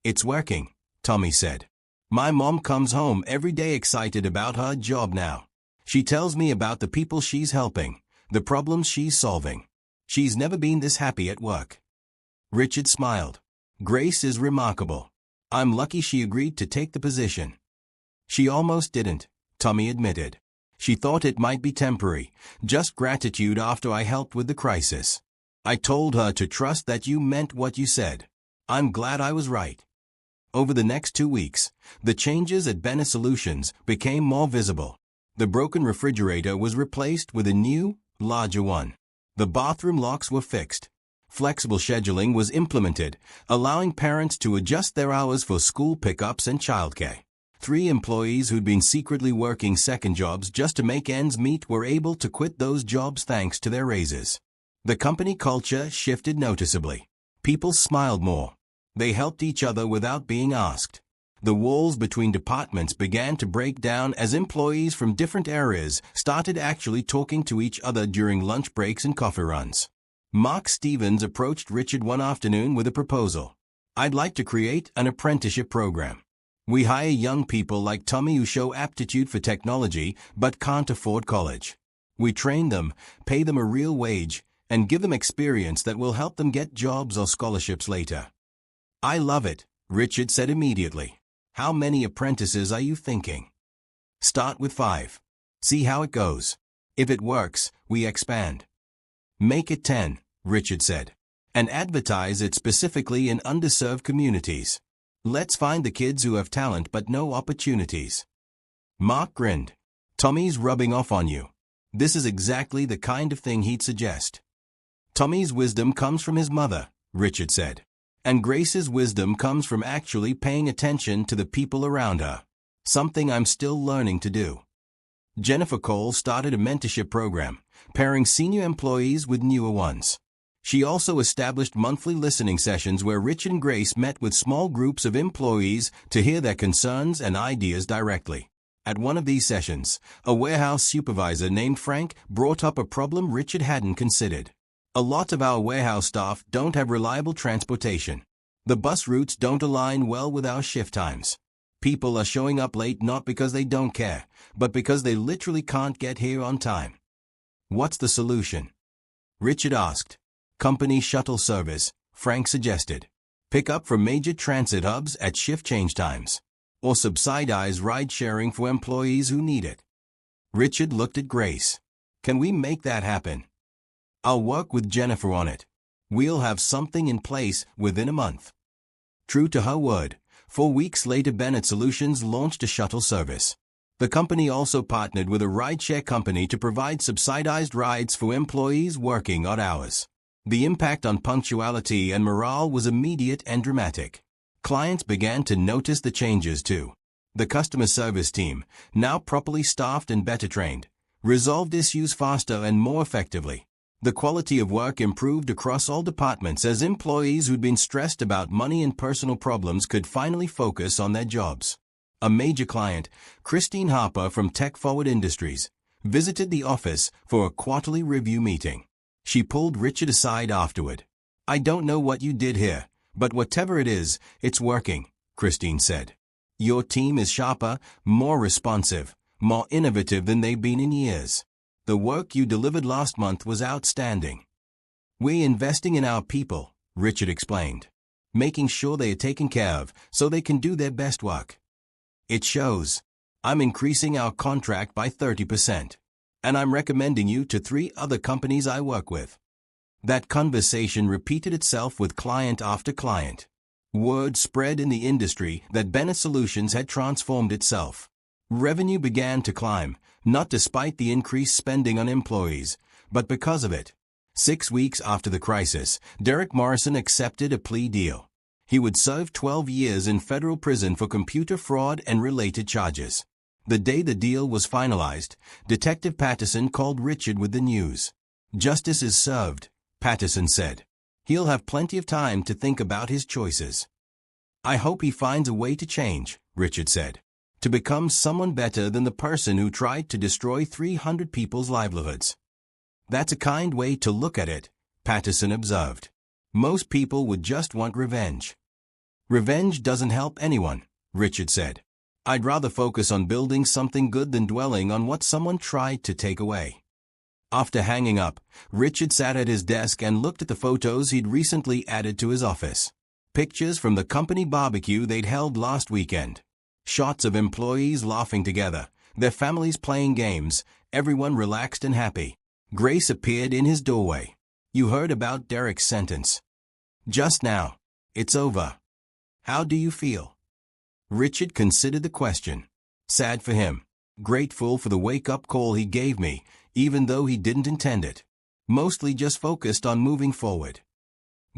It's working, Tommy said. My mom comes home every day excited about her job now. She tells me about the people she's helping, the problems she's solving. She's never been this happy at work. Richard smiled. Grace is remarkable. I'm lucky she agreed to take the position. She almost didn't, Tommy admitted. She thought it might be temporary, just gratitude after I helped with the crisis. I told her to trust that you meant what you said. I'm glad I was right. Over the next 2 weeks, the changes at Bennett Solutions became more visible. The broken refrigerator was replaced with a new, larger one. The bathroom locks were fixed. Flexible scheduling was implemented, allowing parents to adjust their hours for school pickups and childcare. 3 employees who'd been secretly working second jobs just to make ends meet were able to quit those jobs thanks to their raises. The company culture shifted noticeably. People smiled more. They helped each other without being asked. The walls between departments began to break down as employees from different areas started actually talking to each other during lunch breaks and coffee runs. Mark Stevens approached Richard one afternoon with a proposal. I'd like to create an apprenticeship program. We hire young people like Tommy who show aptitude for technology but can't afford college. We train them, pay them a real wage, and give them experience that will help them get jobs or scholarships later. I love it, Richard said immediately. How many apprentices are you thinking? Start with 5. See how it goes. If it works, we expand. Make it 10, Richard said. And advertise it specifically in underserved communities. Let's find the kids who have talent but no opportunities. Mark grinned. Tommy's rubbing off on you. This is exactly the kind of thing he'd suggest. Tommy's wisdom comes from his mother, Richard said. And Grace's wisdom comes from actually paying attention to the people around her. Something I'm still learning to do. Jennifer Cole started a mentorship program, pairing senior employees with newer ones. She also established monthly listening sessions where Richard and Grace met with small groups of employees to hear their concerns and ideas directly. At one of these sessions, a warehouse supervisor named Frank brought up a problem Richard hadn't considered. A lot of our warehouse staff don't have reliable transportation. The bus routes don't align well with our shift times. People are showing up late not because they don't care, but because they literally can't get here on time. What's the solution? Richard asked. Company shuttle service, Frank suggested. Pick up from major transit hubs at shift change times. Or subsidize ride-sharing for employees who need it. Richard looked at Grace. Can we make that happen? I'll work with Jennifer on it. We'll have something in place within a month. True to her word, 4 weeks later Bennett Solutions launched a shuttle service. The company also partnered with a rideshare company to provide subsidized rides for employees working odd hours. The impact on punctuality and morale was immediate and dramatic. Clients began to notice the changes too. The customer service team, now properly staffed and better trained, resolved issues faster and more effectively. The quality of work improved across all departments as employees who'd been stressed about money and personal problems could finally focus on their jobs. A major client, Christine Harper from Tech Forward Industries, visited the office for a quarterly review meeting. She pulled Richard aside afterward. I don't know what you did here, but whatever it is, it's working, Christine said. Your team is sharper, more responsive, more innovative than they've been in years. The work you delivered last month was outstanding. We're investing in our people, Richard explained, making sure they are taken care of so they can do their best work. It shows. I'm increasing our contract by 30%. And I'm recommending you to 3 other companies I work with. That conversation repeated itself with client after client. Word spread in the industry that Bennett Solutions had transformed itself. Revenue began to climb, not despite the increased spending on employees, but because of it. 6 weeks after the crisis, Derek Morrison accepted a plea deal. He would serve 12 years in federal prison for computer fraud and related charges. The day the deal was finalized, Detective Patterson called Richard with the news. Justice is served, Patterson said. He'll have plenty of time to think about his choices. I hope he finds a way to change, Richard said. To become someone better than the person who tried to destroy 300 people's livelihoods. That's a kind way to look at it, Patterson observed. Most people would just want revenge. Revenge doesn't help anyone, Richard said. I'd rather focus on building something good than dwelling on what someone tried to take away. After hanging up, Richard sat at his desk and looked at the photos he'd recently added to his office. Pictures from the company barbecue they'd held last weekend. Shots of employees laughing together, their families playing games, everyone relaxed and happy. Grace appeared in his doorway. "You heard about Derek's sentence." "Just now. It's over. How do you feel?" Richard considered the question. Sad for him. Grateful for the wake-up call he gave me, even though he didn't intend it. Mostly just focused on moving forward.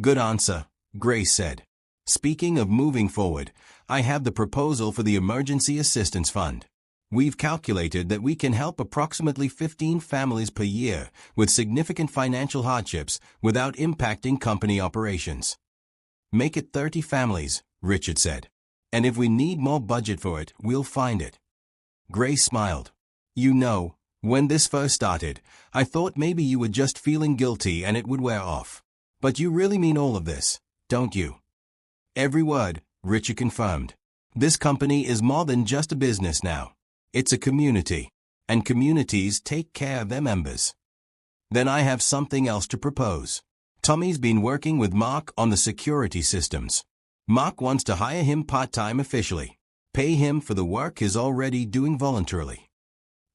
"Good answer," Grace said. "Speaking of moving forward, I have the proposal for the Emergency Assistance Fund. We've calculated that we can help approximately 15 families per year with significant financial hardships without impacting company operations." "Make it 30 families," Richard said. "And if we need more budget for it, we'll find it." Grace smiled. "You know, when this first started, I thought maybe you were just feeling guilty and it would wear off. But you really mean all of this, don't you?" "Every word," Richard confirmed. "This company is more than just a business now. It's a community, and communities take care of their members." "Then I have something else to propose. Tommy's been working with Mark on the security systems. Mark wants to hire him part-time officially. Pay him for the work he's already doing voluntarily."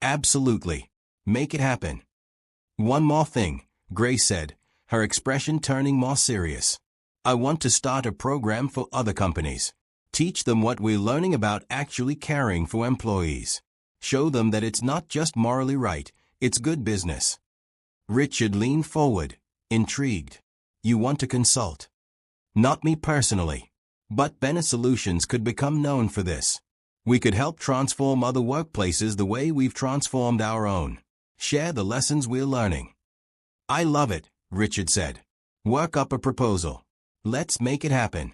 "Absolutely. Make it happen." "One more thing," Grace said, her expression turning more serious. "I want to start a program for other companies. Teach them what we're learning about actually caring for employees. Show them that it's not just morally right, it's good business." Richard leaned forward, intrigued. "You want to consult?" "Not me personally. But Bennett Solutions could become known for this. We could help transform other workplaces the way we've transformed our own. Share the lessons we're learning." "I love it," Richard said. "Work up a proposal. Let's make it happen."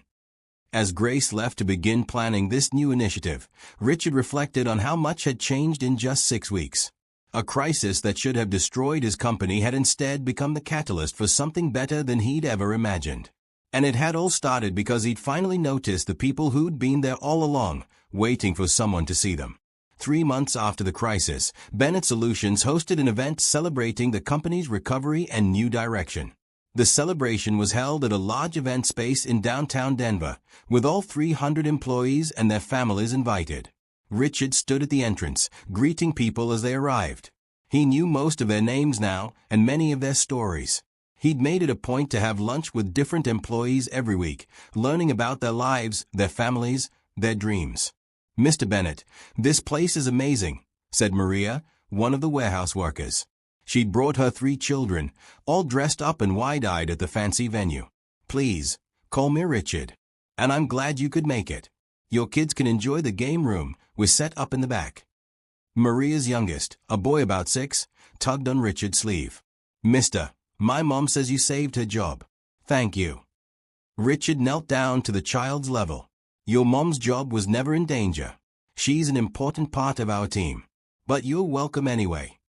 As Grace left to begin planning this new initiative, Richard reflected on how much had changed in just 6 weeks. A crisis that should have destroyed his company had instead become the catalyst for something better than he'd ever imagined. And it had all started because he'd finally noticed the people who'd been there all along, waiting for someone to see them. 3 months after the crisis, Bennett Solutions hosted an event celebrating the company's recovery and new direction. The celebration was held at a large event space in downtown Denver, with all 300 employees and their families invited. Richard stood at the entrance, greeting people as they arrived. He knew most of their names now, and many of their stories. He'd made it a point to have lunch with different employees every week, learning about their lives, their families, their dreams. "Mr. Bennett, this place is amazing," said Maria, one of the warehouse workers. She'd brought her 3 children, all dressed up and wide-eyed at the fancy venue. "Please, call me Richard. And I'm glad you could make it. Your kids can enjoy the game room, we're set up in the back." Maria's youngest, a boy about 6, tugged on Richard's sleeve. "Mister, my mom says you saved her job." "Thank you." Richard knelt down to the child's level. "Your mom's job was never in danger. She's an important part of our team. But you're welcome anyway."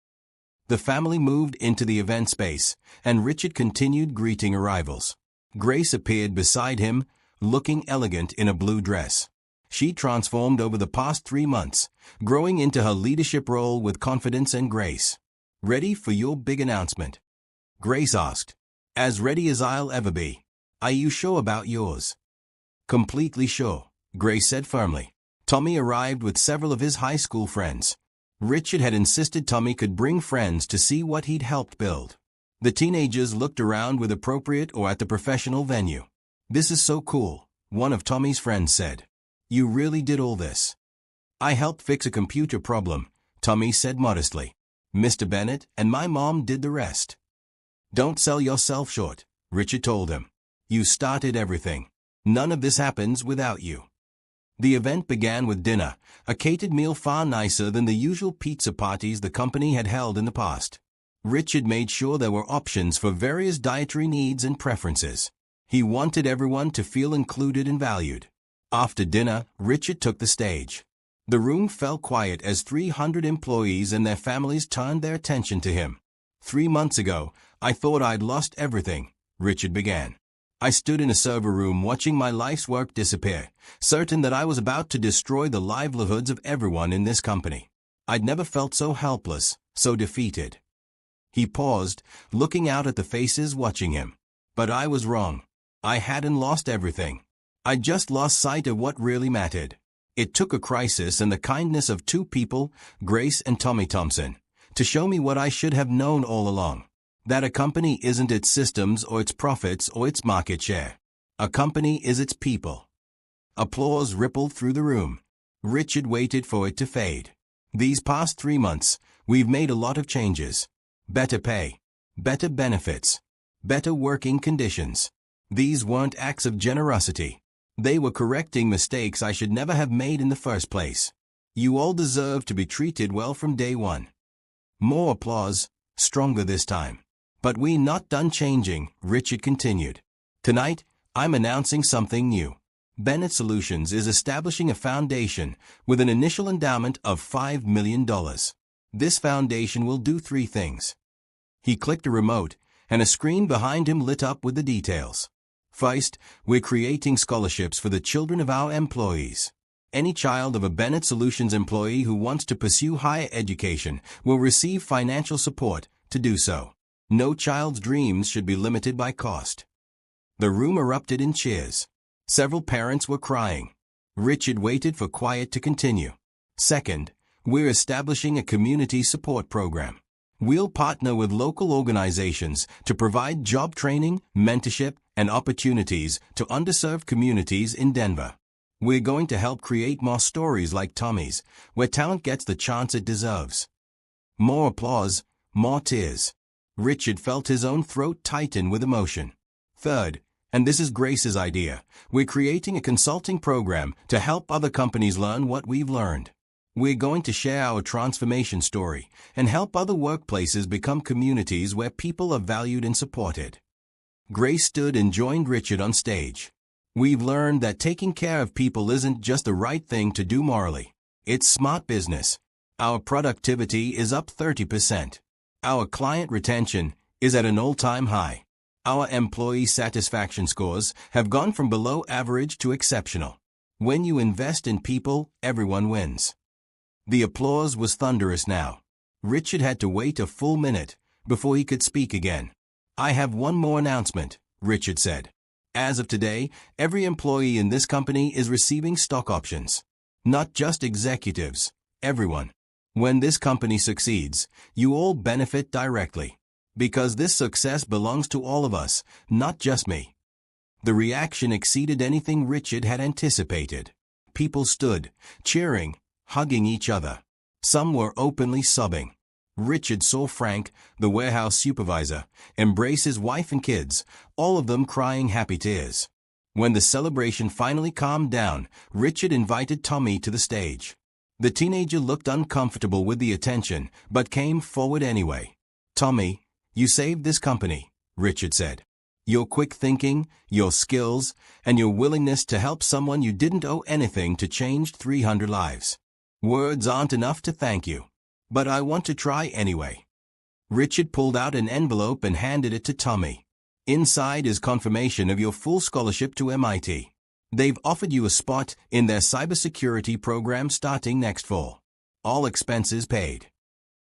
The family moved into the event space, and Richard continued greeting arrivals. Grace appeared beside him, looking elegant in a blue dress. She transformed over the past 3 months, growing into her leadership role with confidence and grace. "Ready for your big announcement?" Grace asked. "As ready as I'll ever be. Are you sure about yours?" "Completely sure," Grace said firmly. Tommy arrived with several of his high school friends. Richard had insisted Tommy could bring friends to see what he'd helped build. The teenagers looked around with appropriate or at the professional venue. "This is so cool," one of Tommy's friends said. "You really did all this." "I helped fix a computer problem," Tommy said modestly. "Mr. Bennett and my mom did the rest." "Don't sell yourself short," Richard told him. "You started everything. None of this happens without you." The event began with dinner, a catered meal far nicer than the usual pizza parties the company had held in the past. Richard made sure there were options for various dietary needs and preferences. He wanted everyone to feel included and valued. After dinner, Richard took the stage. The room fell quiet as 300 employees and their families turned their attention to him. 3 months ago, I thought I'd lost everything, Richard began. I stood in a server room watching my life's work disappear, certain that I was about to destroy the livelihoods of everyone in this company. I'd never felt so helpless, so defeated. He paused, looking out at the faces watching him. But I was wrong. I hadn't lost everything. I just lost sight of what really mattered. It took a crisis and the kindness of two people, Grace and Tommy Thompson, to show me what I should have known all along. That a company isn't its systems or its profits or its market share. A company is its people. Applause rippled through the room. Richard waited for it to fade. These past 3 months, we've made a lot of changes. Better pay. Better benefits. Better working conditions. These weren't acts of generosity. They were correcting mistakes I should never have made in the first place. You all deserve to be treated well from day one. More applause, stronger this time. But we're not done changing, Richard continued. Tonight, I'm announcing something new. Bennett Solutions is establishing a foundation with an initial endowment of $5 million. This foundation will do 3 things. He clicked a remote, and a screen behind him lit up with the details. First, we're creating scholarships for the children of our employees. Any child of a Bennett Solutions employee who wants to pursue higher education will receive financial support to do so. No child's dreams should be limited by cost. The room erupted in cheers. Several parents were crying. Richard waited for quiet to continue. Second, we're establishing a community support program. We'll partner with local organizations to provide job training, mentorship, and opportunities to underserved communities in Denver. We're going to help create more stories like Tommy's, where talent gets the chance it deserves. More applause, more tears. Richard felt his own throat tighten with emotion. Third, and this is Grace's idea, we're creating a consulting program to help other companies learn what we've learned. We're going to share our transformation story and help other workplaces become communities where people are valued and supported. Grace stood and joined Richard on stage. We've learned that taking care of people isn't just the right thing to do morally. It's smart business. Our productivity is up 30%. Our client retention is at an all-time high. Our employee satisfaction scores have gone from below average to exceptional. When you invest in people, everyone wins. The applause was thunderous now. Richard had to wait a full minute before he could speak again. I have one more announcement, Richard said. As of today, every employee in this company is receiving stock options. Not just executives, everyone. When this company succeeds, you all benefit directly. Because this success belongs to all of us, not just me. The reaction exceeded anything Richard had anticipated. People stood, cheering, hugging each other. Some were openly sobbing. Richard saw Frank, the warehouse supervisor, embrace his wife and kids, all of them crying happy tears. When the celebration finally calmed down, Richard invited Tommy to the stage. The teenager looked uncomfortable with the attention, but came forward anyway. Tommy, you saved this company, Richard said. Your quick thinking, your skills, and your willingness to help someone you didn't owe anything to changed 300 lives. Words aren't enough to thank you. But I want to try anyway. Richard pulled out an envelope and handed it to Tommy. Inside is confirmation of your full scholarship to MIT. They've offered you a spot in their cybersecurity program starting next fall. All expenses paid.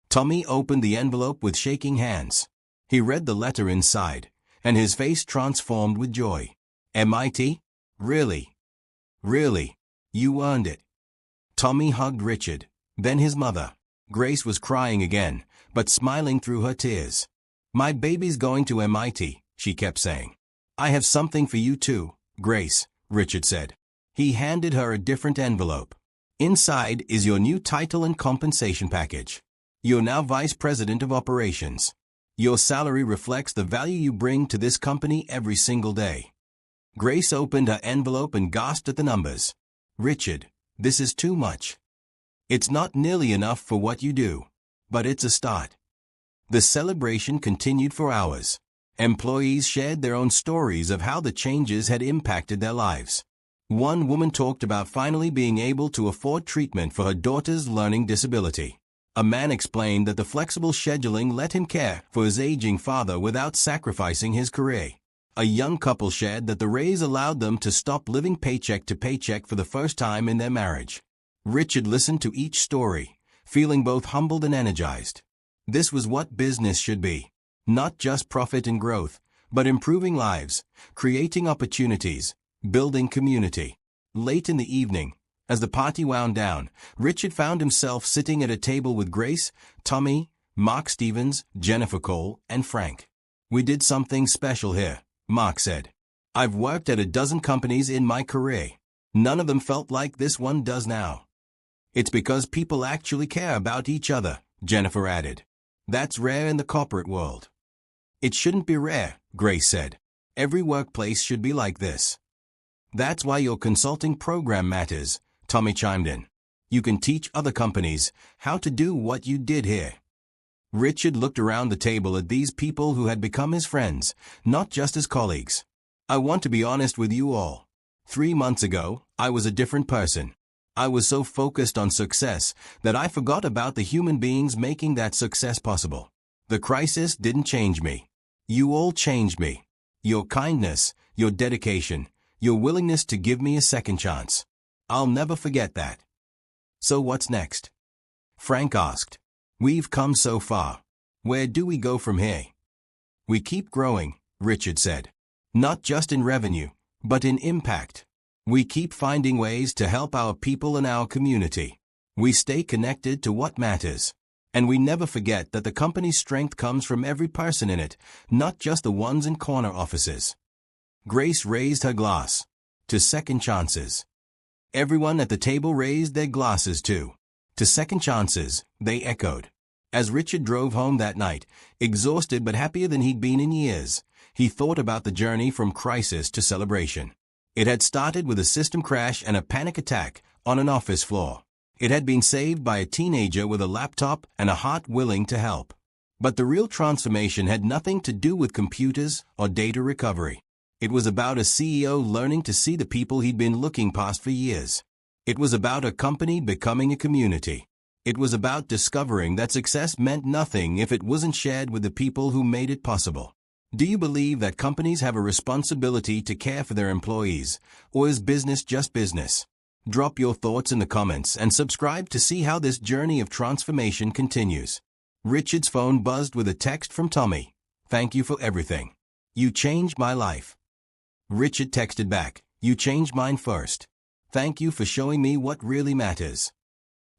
Tommy opened the envelope with shaking hands. He read the letter inside, and his face transformed with joy. MIT? Really? Really? You earned it. Tommy hugged Richard, then his mother. Grace was crying again, but smiling through her tears. My baby's going to MIT, she kept saying. I have something for you too, Grace, Richard said. He handed her a different envelope. Inside is your new title and compensation package. You're now Vice President of Operations. Your salary reflects the value you bring to this company every single day. Grace opened her envelope and gasped at the numbers. Richard, this is too much. It's not nearly enough for what you do, but it's a start. The celebration continued for hours. Employees shared their own stories of how the changes had impacted their lives. One woman talked about finally being able to afford treatment for her daughter's learning disability. A man explained that the flexible scheduling let him care for his aging father without sacrificing his career. A young couple shared that the raise allowed them to stop living paycheck to paycheck for the first time in their marriage. Richard listened to each story, feeling both humbled and energized. This was what business should be. Not just profit and growth, but improving lives, creating opportunities, building community. Late in the evening, as the party wound down, Richard found himself sitting at a table with Grace, Tommy, Mark Stevens, Jennifer Cole, and Frank. "We did something special here," Mark said. "I've worked at a dozen companies in my career. None of them felt like this one does now." "It's because people actually care about each other," Jennifer added. "That's rare in the corporate world." "It shouldn't be rare," Grace said. "Every workplace should be like this." "That's why your consulting program matters," Tommy chimed in. "You can teach other companies how to do what you did here." Richard looked around the table at these people who had become his friends, not just his colleagues. "I want to be honest with you all. 3 months ago, I was a different person. I was so focused on success that I forgot about the human beings making that success possible. The crisis didn't change me. You all changed me. Your kindness, your dedication, your willingness to give me a second chance. I'll never forget that." "So what's next?" Frank asked. "We've come so far. Where do we go from here?" "We keep growing," Richard said. "Not just in revenue, but in impact. We keep finding ways to help our people and our community. We stay connected to what matters. And we never forget that the company's strength comes from every person in it, not just the ones in corner offices." Grace raised her glass. "To second chances." Everyone at the table raised their glasses too. "To second chances," they echoed. As Richard drove home that night, exhausted but happier than he'd been in years, he thought about the journey from crisis to celebration. It had started with a system crash and a panic attack on an office floor. It had been saved by a teenager with a laptop and a heart willing to help. But the real transformation had nothing to do with computers or data recovery. It was about a CEO learning to see the people he'd been looking past for years. It was about a company becoming a community. It was about discovering that success meant nothing if it wasn't shared with the people who made it possible. Do you believe that companies have a responsibility to care for their employees, or is business just business? Drop your thoughts in the comments and subscribe to see how this journey of transformation continues. Richard's phone buzzed with a text from Tommy. "Thank you for everything. You changed my life." Richard texted back, "You changed mine first. Thank you for showing me what really matters."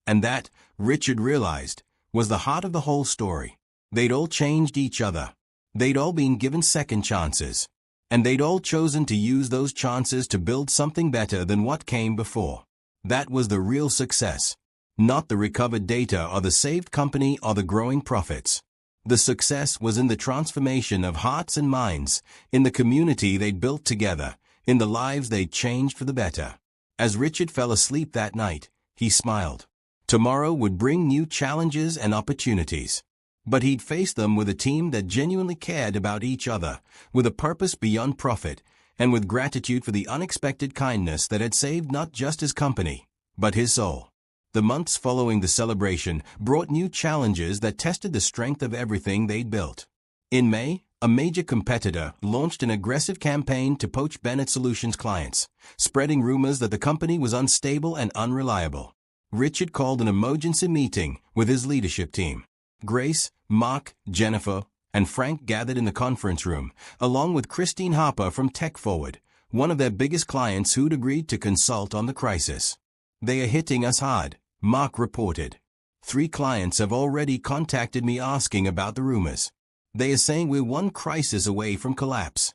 And that, Richard realized, was the heart of the whole story. They'd all changed each other. They'd all been given second chances. And they'd all chosen to use those chances to build something better than what came before. That was the real success. Not the recovered data or the saved company or the growing profits. The success was in the transformation of hearts and minds, in the community they'd built together, in the lives they'd changed for the better. As Richard fell asleep that night, he smiled. Tomorrow would bring new challenges and opportunities. But he'd face them with a team that genuinely cared about each other, with a purpose beyond profit, and with gratitude for the unexpected kindness that had saved not just his company, but his soul. The months following the celebration brought new challenges that tested the strength of everything they'd built. In May, a major competitor launched an aggressive campaign to poach Bennett Solutions clients, spreading rumors that the company was unstable and unreliable. Richard called an emergency meeting with his leadership team. Grace, Mark, Jennifer, and Frank gathered in the conference room, along with Christine Harper from Tech Forward, one of their biggest clients who'd agreed to consult on the crisis. "They are hitting us hard," Mark reported. 3 clients have already contacted me asking about the rumors. They are saying we're one crisis away from collapse.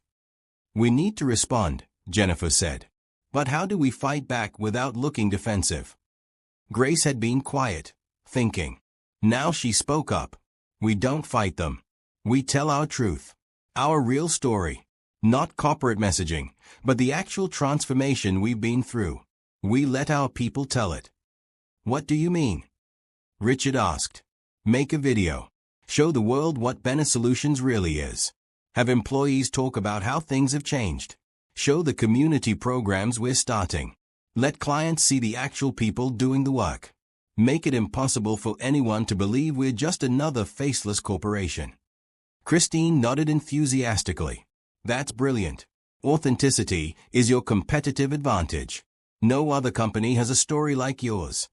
"We need to respond," Jennifer said. "But how do we fight back without looking defensive?" Grace had been quiet, thinking. Now she spoke up. "We don't fight them. We tell our truth. Our real story. Not corporate messaging, but the actual transformation we've been through. We let our people tell it." "What do you mean?" Richard asked. "Make a video. Show the world what Bennett Solutions really is. Have employees talk about how things have changed. Show the community programs we're starting. Let clients see the actual people doing the work. Make it impossible for anyone to believe we're just another faceless corporation." Christine nodded enthusiastically. "That's brilliant. Authenticity is your competitive advantage. No other company has a story like yours."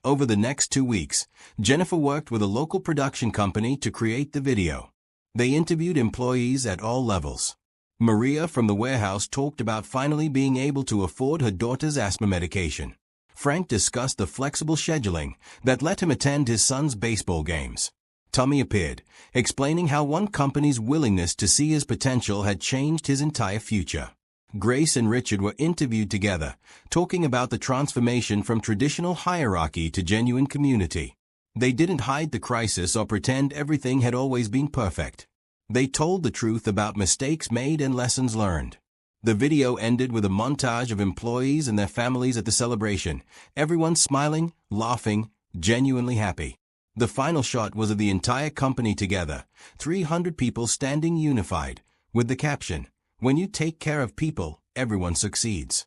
Over the next 2 weeks, Jennifer worked with a local production company to create the video. They interviewed employees at all levels. Maria from the warehouse talked about finally being able to afford her daughter's asthma medication. Frank discussed the flexible scheduling that let him attend his son's baseball games. Tommy appeared, explaining how one company's willingness to see his potential had changed his entire future. Grace and Richard were interviewed together, talking about the transformation from traditional hierarchy to genuine community. They didn't hide the crisis or pretend everything had always been perfect. They told the truth about mistakes made and lessons learned. The video ended with a montage of employees and their families at the celebration, everyone smiling, laughing, genuinely happy. The final shot was of the entire company together, 300 people standing unified, with the caption, "When you take care of people, everyone succeeds."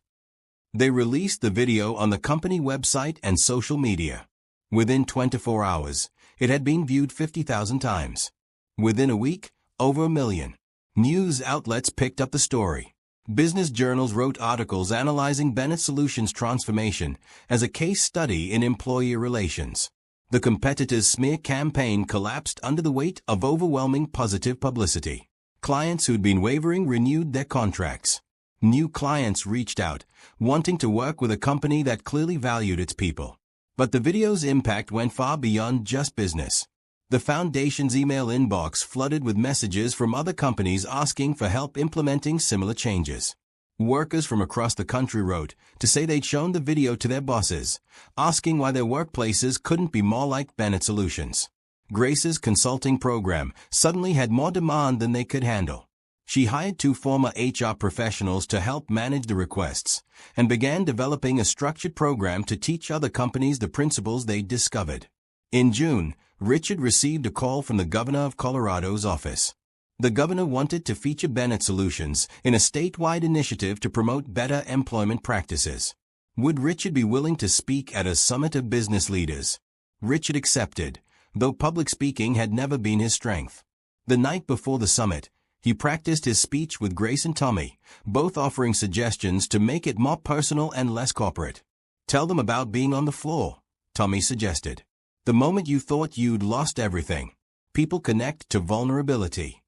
They released the video on the company website and social media. Within 24 hours, it had been viewed 50,000 times. Within a week, over 1 million. News outlets picked up the story. Business journals wrote articles analyzing Bennett Solutions' transformation as a case study in employee relations. The competitor's smear campaign collapsed under the weight of overwhelming positive publicity. Clients who'd been wavering renewed their contracts. New clients reached out, wanting to work with a company that clearly valued its people. But the video's impact went far beyond just business. The foundation's email inbox flooded with messages from other companies asking for help implementing similar changes. Workers from across the country wrote to say they'd shown the video to their bosses, asking why their workplaces couldn't be more like Bennett Solutions. Grace's consulting program suddenly had more demand than they could handle. She hired 2 former HR professionals to help manage the requests and began developing a structured program to teach other companies the principles they'd discovered. In June, Richard received a call from the governor of Colorado's office. The governor wanted to feature Bennett Solutions in a statewide initiative to promote better employment practices. Would Richard be willing to speak at a summit of business leaders? Richard accepted, though public speaking had never been his strength. The night before the summit, he practiced his speech with Grace and Tommy, both offering suggestions to make it more personal and less corporate. "Tell them about being on the floor," Tommy suggested. "The moment you thought you'd lost everything. People connect to vulnerability."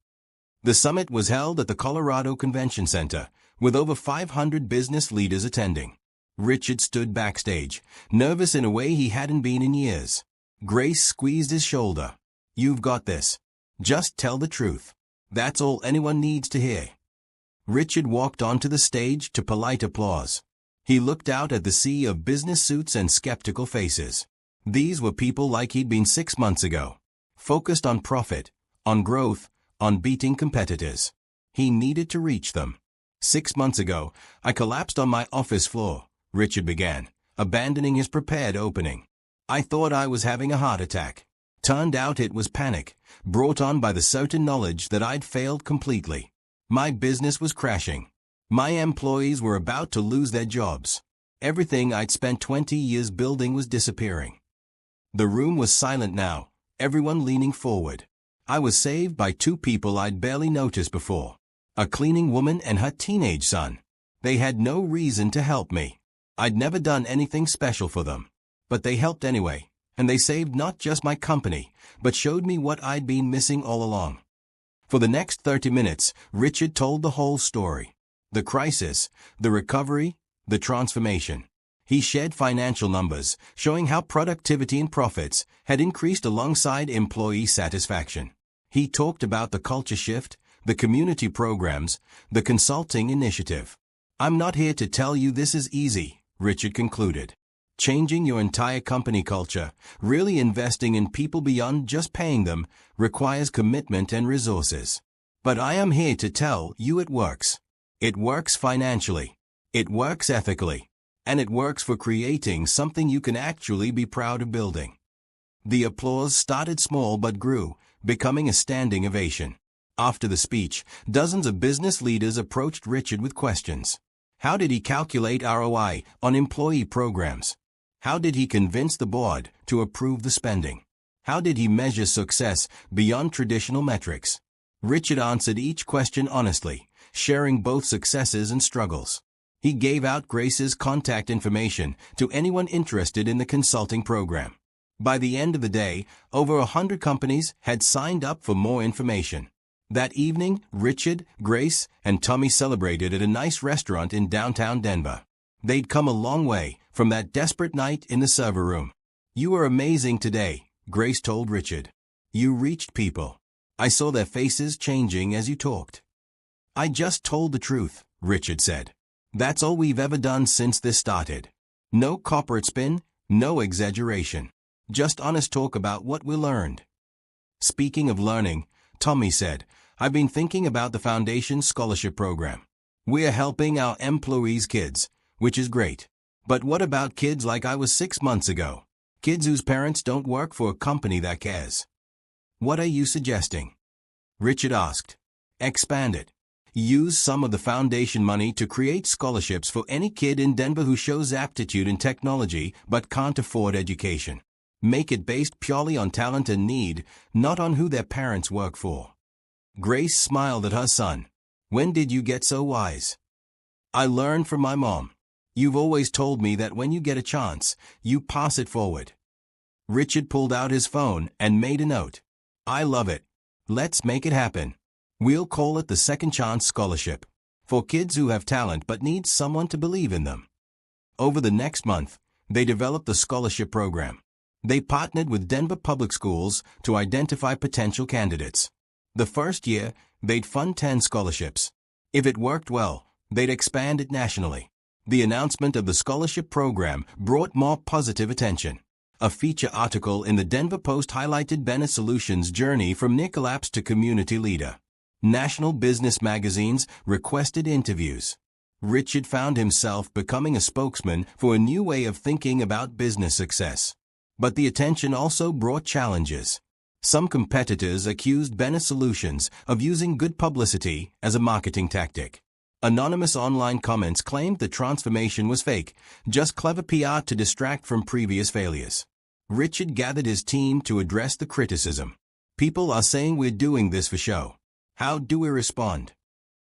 The summit was held at the Colorado Convention Center, with over 500 business leaders attending. Richard stood backstage, nervous in a way he hadn't been in years. Grace squeezed his shoulder. "You've got this. Just tell the truth. That's all anyone needs to hear." Richard walked onto the stage to polite applause. He looked out at the sea of business suits and skeptical faces. These were people like he'd been 6 months ago, focused on profit, on growth, on beating competitors. He needed to reach them. 6 months ago, I collapsed on my office floor, Richard began, abandoning his prepared opening. I thought I was having a heart attack. Turned out it was panic, brought on by the certain knowledge that I'd failed completely. My business was crashing. My employees were about to lose their jobs. Everything I'd spent 20 years building was disappearing. The room was silent now, everyone leaning forward. I was saved by 2 people I'd barely noticed before. A cleaning woman and her teenage son. They had no reason to help me. I'd never done anything special for them. But they helped anyway, and they saved not just my company, but showed me what I'd been missing all along. For the next 30 minutes, Richard told the whole story. The crisis, the recovery, the transformation. He shared financial numbers, showing how productivity and profits had increased alongside employee satisfaction. He talked about the culture shift, the community programs, the consulting initiative. "I'm not here to tell you this is easy," Richard concluded. Changing your entire company culture, really investing in people beyond just paying them, requires commitment and resources. But I am here to tell you it works. It works financially. It works ethically. And it works for creating something you can actually be proud of building. The applause started small but grew, becoming a standing ovation. After the speech, dozens of business leaders approached Richard with questions. How did he calculate ROI on employee programs? How did he convince the board to approve the spending? How did he measure success beyond traditional metrics? Richard answered each question honestly, sharing both successes and struggles. He gave out Grace's contact information to anyone interested in the consulting program. By the end of the day, over 100 companies had signed up for more information. That evening, Richard, Grace, and Tommy celebrated at a nice restaurant in downtown Denver. They'd come a long way from that desperate night in the server room. "You were amazing today," Grace told Richard. "You reached people. I saw their faces changing as you talked." "I just told the truth," Richard said. "That's all we've ever done since this started. No corporate spin, no exaggeration. Just honest talk about what we learned." Speaking of learning, Tommy said, "I've been thinking about the Foundation Scholarship Program. We're helping our employees' kids, which is great. But what about kids like I was 6 months ago? Kids whose parents don't work for a company that cares." "What are you suggesting?" Richard asked. "Expand it. Use some of the foundation money to create scholarships for any kid in Denver who shows aptitude in technology but can't afford education. Make it based purely on talent and need, not on who their parents work for." Grace smiled at her son. "When did you get so wise?" "I learned from my mom. You've always told me that when you get a chance, you pass it forward." Richard pulled out his phone and made a note. "I love it. Let's make it happen. We'll call it the Second Chance Scholarship, for kids who have talent but need someone to believe in them." Over the next month, they developed the scholarship program. They partnered with Denver Public Schools to identify potential candidates. The first year, they'd fund 10 scholarships. If it worked well, they'd expand it nationally. The announcement of the scholarship program brought more positive attention. A feature article in the Denver Post highlighted Bennett Solutions' journey from Nicolaps to community leader. National business magazines requested interviews. Richard found himself becoming a spokesman for a new way of thinking about business success. But the attention also brought challenges. Some competitors accused Bennett Solutions of using good publicity as a marketing tactic. Anonymous online comments claimed the transformation was fake, just clever PR to distract from previous failures. Richard gathered his team to address the criticism. "People are saying we're doing this for show. How do we respond?"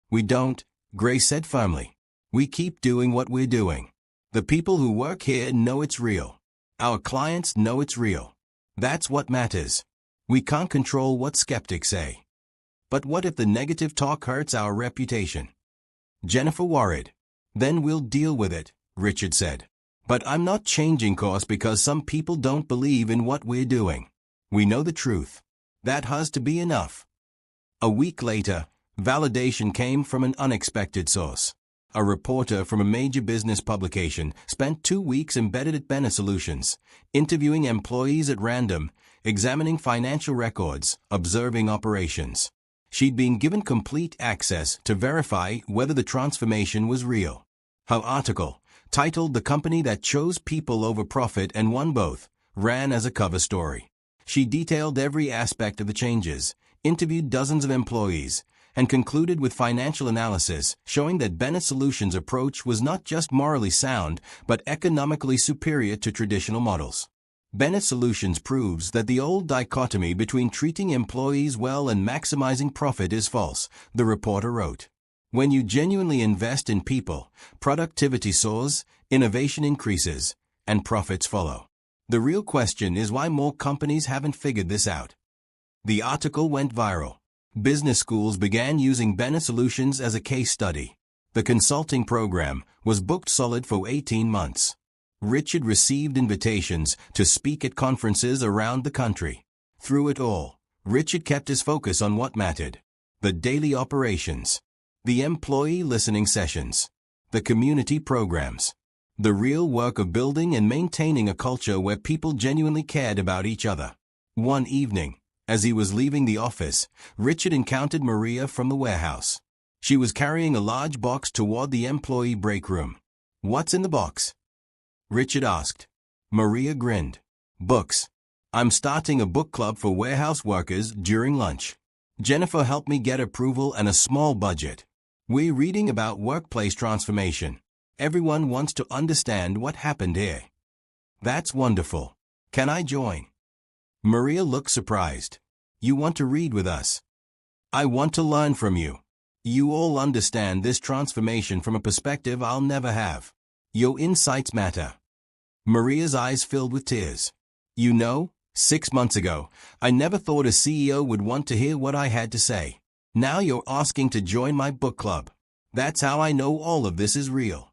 "We don't," Grace said firmly. "We keep doing what we're doing. The people who work here know it's real. Our clients know it's real. That's what matters. We can't control what skeptics say." "But what if the negative talk hurts our reputation?" Jennifer worried. "Then we'll deal with it," Richard said. "But I'm not changing course because some people don't believe in what we're doing. We know the truth. That has to be enough." A week later, validation came from an unexpected source. A reporter from a major business publication spent 2 weeks embedded at Bennett Solutions, interviewing employees at random, examining financial records, observing operations. She'd been given complete access to verify whether the transformation was real. Her article, titled "The Company That Chose People Over Profit and Won Both," ran as a cover story. She detailed every aspect of the changes, interviewed dozens of employees, and concluded with financial analysis showing that Bennett Solutions' approach was not just morally sound, but economically superior to traditional models. Bennett Solutions proves that the old dichotomy between treating employees well and maximizing profit is false, the reporter wrote. When you genuinely invest in people, productivity soars, innovation increases, and profits follow. The real question is why more companies haven't figured this out. The article went viral. Business schools began using Bennett Solutions as a case study. The consulting program was booked solid for 18 months. Richard received invitations to speak at conferences around the country. Through it all, Richard kept his focus on what mattered: the daily operations, the employee listening sessions, the community programs, the real work of building and maintaining a culture where people genuinely cared about each other. One evening, as he was leaving the office, Richard encountered Maria from the warehouse. She was carrying a large box toward the employee break room. "What's in the box?" Richard asked. Maria grinned. "Books. I'm starting a book club for warehouse workers during lunch. Jennifer helped me get approval and a small budget. We're reading about workplace transformation. Everyone wants to understand what happened here." "That's wonderful. Can I join?" Maria looked surprised. "You want to read with us?" "I want to learn from you. You all understand this transformation from a perspective I'll never have. Your insights matter. Maria's eyes filled with tears. You know, 6 months ago, I never thought a CEO would want to hear what I had to say. Now you're asking to join my book club. That's how I know all of this is real.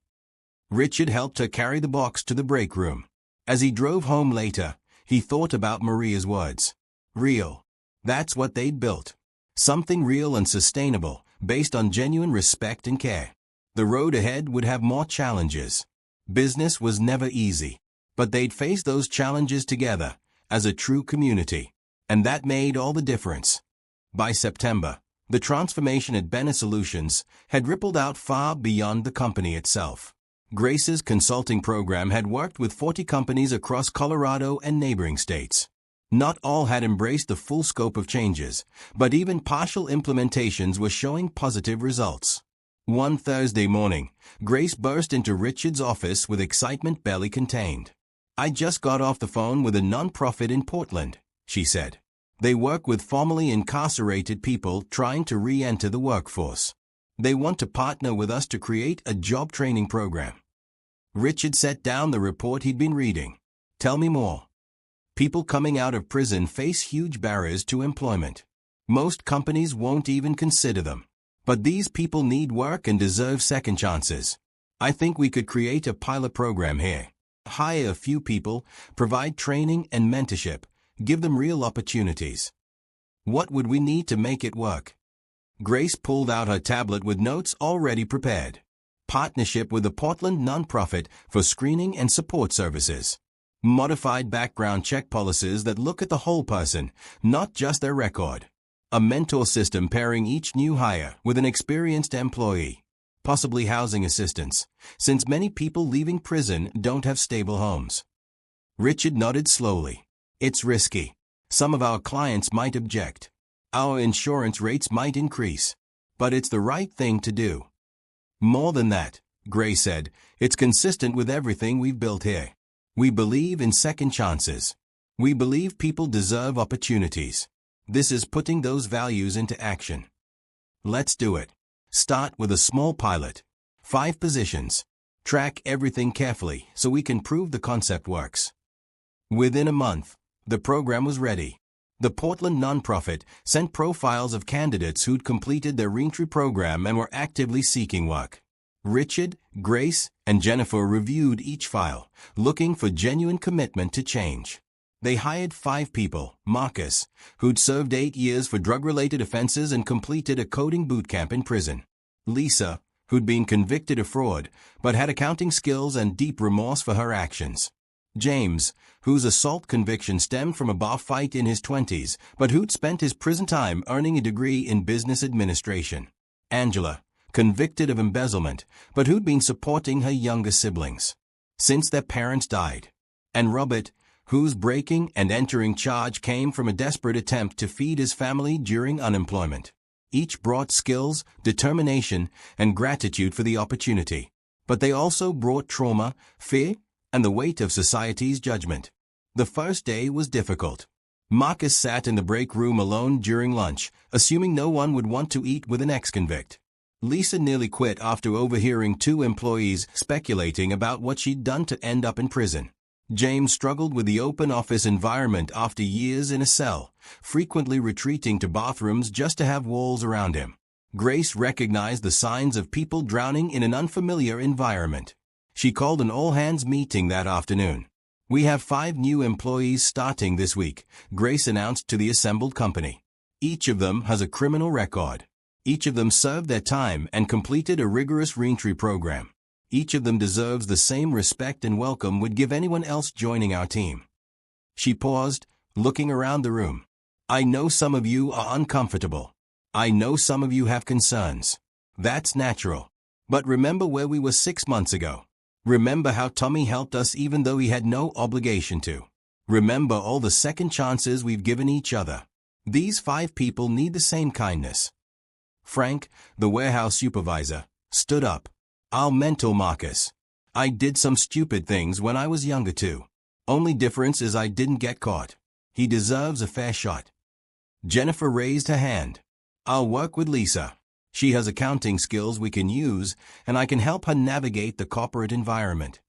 Richard helped her carry the box to the break room. As he drove home later, he thought about Maria's words. Real. That's what they'd built. Something real and sustainable, based on genuine respect and care. The road ahead would have more challenges. Business was never easy, but they'd face those challenges together, as a true community. And that made all the difference. By September, the transformation at Bennett Solutions had rippled out far beyond the company itself. Grace's consulting program had worked with 40 companies across Colorado and neighboring states. Not all had embraced the full scope of changes, but even partial implementations were showing positive results. One Thursday morning, Grace burst into Richard's office with excitement barely contained. I just got off the phone with a nonprofit in Portland, she said. They work with formerly incarcerated people trying to re-enter the workforce. They want to partner with us to create a job training program. Richard set down the report he'd been reading. Tell me more. People coming out of prison face huge barriers to employment. Most companies won't even consider them. But these people need work and deserve second chances. I think we could create a pilot program here. Hire a few people, provide training and mentorship, give them real opportunities. What would we need to make it work? Grace pulled out her tablet with notes already prepared. Partnership with a Portland nonprofit for screening and support services. Modified background check policies that look at the whole person, not just their record. A mentor system pairing each new hire with an experienced employee. Possibly housing assistance, since many people leaving prison don't have stable homes. Richard nodded slowly. It's risky. Some of our clients might object. Our insurance rates might increase. But it's the right thing to do. More than that, Gray said, it's consistent with everything we've built here. We believe in second chances. We believe people deserve opportunities. This is putting those values into action. Let's do it. Start with a small pilot. 5 positions. Track everything carefully so we can prove the concept works. Within a month, the program was ready. The Portland nonprofit sent profiles of candidates who'd completed their reentry program and were actively seeking work. Richard, Grace, and Jennifer reviewed each file, looking for genuine commitment to change. They hired 5 people, Marcus, who'd served 8 years for drug-related offenses and completed a coding boot camp in prison. Lisa, who'd been convicted of fraud, but had accounting skills and deep remorse for her actions. James, whose assault conviction stemmed from a bar fight in his 20s, but who'd spent his prison time earning a degree in business administration. Angela, convicted of embezzlement, but who'd been supporting her younger siblings since their parents died. And Robert, whose breaking and entering charge came from a desperate attempt to feed his family during unemployment. Each brought skills, determination, and gratitude for the opportunity. But they also brought trauma, fear, and the weight of society's judgment. The first day was difficult. Marcus sat in the break room alone during lunch, assuming no one would want to eat with an ex-convict. Lisa nearly quit after overhearing 2 employees speculating about what she'd done to end up in prison. James struggled with the open office environment after years in a cell, frequently retreating to bathrooms just to have walls around him. Grace recognized the signs of people drowning in an unfamiliar environment. She called an all-hands meeting that afternoon. We have 5 new employees starting this week, Grace announced to the assembled company. Each of them has a criminal record. Each of them served their time and completed a rigorous reentry program. Each of them deserves the same respect and welcome we'd give anyone else joining our team. She paused, looking around the room. I know some of you are uncomfortable. I know some of you have concerns. That's natural. But remember where we were 6 months ago. Remember how Tommy helped us even though he had no obligation to. Remember all the second chances we've given each other. These 5 people need the same kindness. Frank, the warehouse supervisor, stood up. I'll mentor Marcus. I did some stupid things when I was younger too. Only difference is I didn't get caught. He deserves a fair shot. Jennifer raised her hand. I'll work with Lisa. She has accounting skills we can use, and I can help her navigate the corporate environment.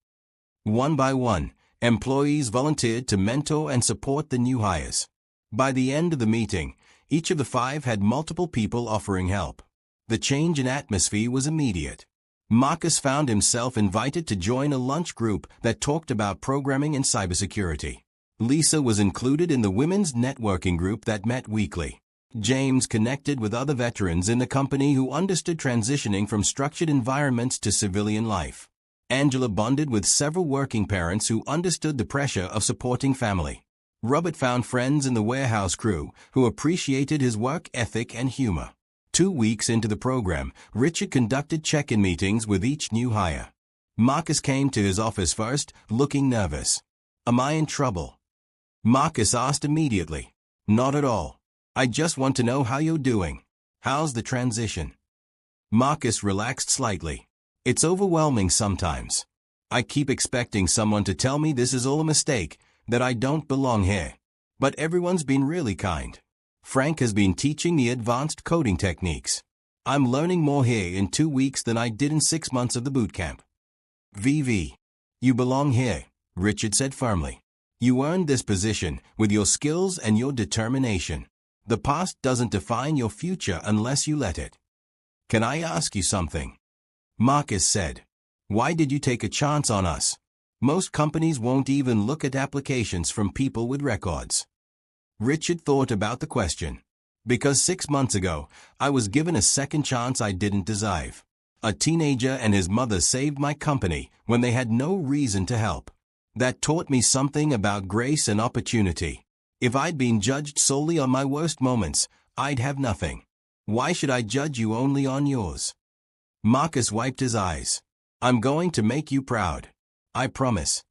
One by one, employees volunteered to mentor and support the new hires. By the end of the meeting, each of the 5 had multiple people offering help. The change in atmosphere was immediate. Marcus found himself invited to join a lunch group that talked about programming and cybersecurity. Lisa was included in the women's networking group that met weekly. James connected with other veterans in the company who understood transitioning from structured environments to civilian life. Angela bonded with several working parents who understood the pressure of supporting family. Robert found friends in the warehouse crew who appreciated his work ethic and humor. 2 weeks into the program, Richard conducted check-in meetings with each new hire. Marcus came to his office first, looking nervous. "Am I in trouble?" Marcus asked immediately. "Not at all. I just want to know how you're doing. How's the transition?" Marcus relaxed slightly. "It's overwhelming sometimes. I keep expecting someone to tell me this is all a mistake, that I don't belong here. But everyone's been really kind. Frank has been teaching me advanced coding techniques. I'm learning more here in 2 weeks than I did in 6 months of the boot camp." "VV, you belong here," Richard said firmly. "You earned this position with your skills and your determination. The past doesn't define your future unless you let it." "Can I ask you something?" Marcus said. "Why did you take a chance on us? Most companies won't even look at applications from people with records." Richard thought about the question. "Because 6 months ago, I was given a second chance I didn't deserve. A teenager and his mother saved my company when they had no reason to help. That taught me something about grace and opportunity. If I'd been judged solely on my worst moments, I'd have nothing. Why should I judge you only on yours?" Marcus wiped his eyes. "I'm going to make you proud. I promise."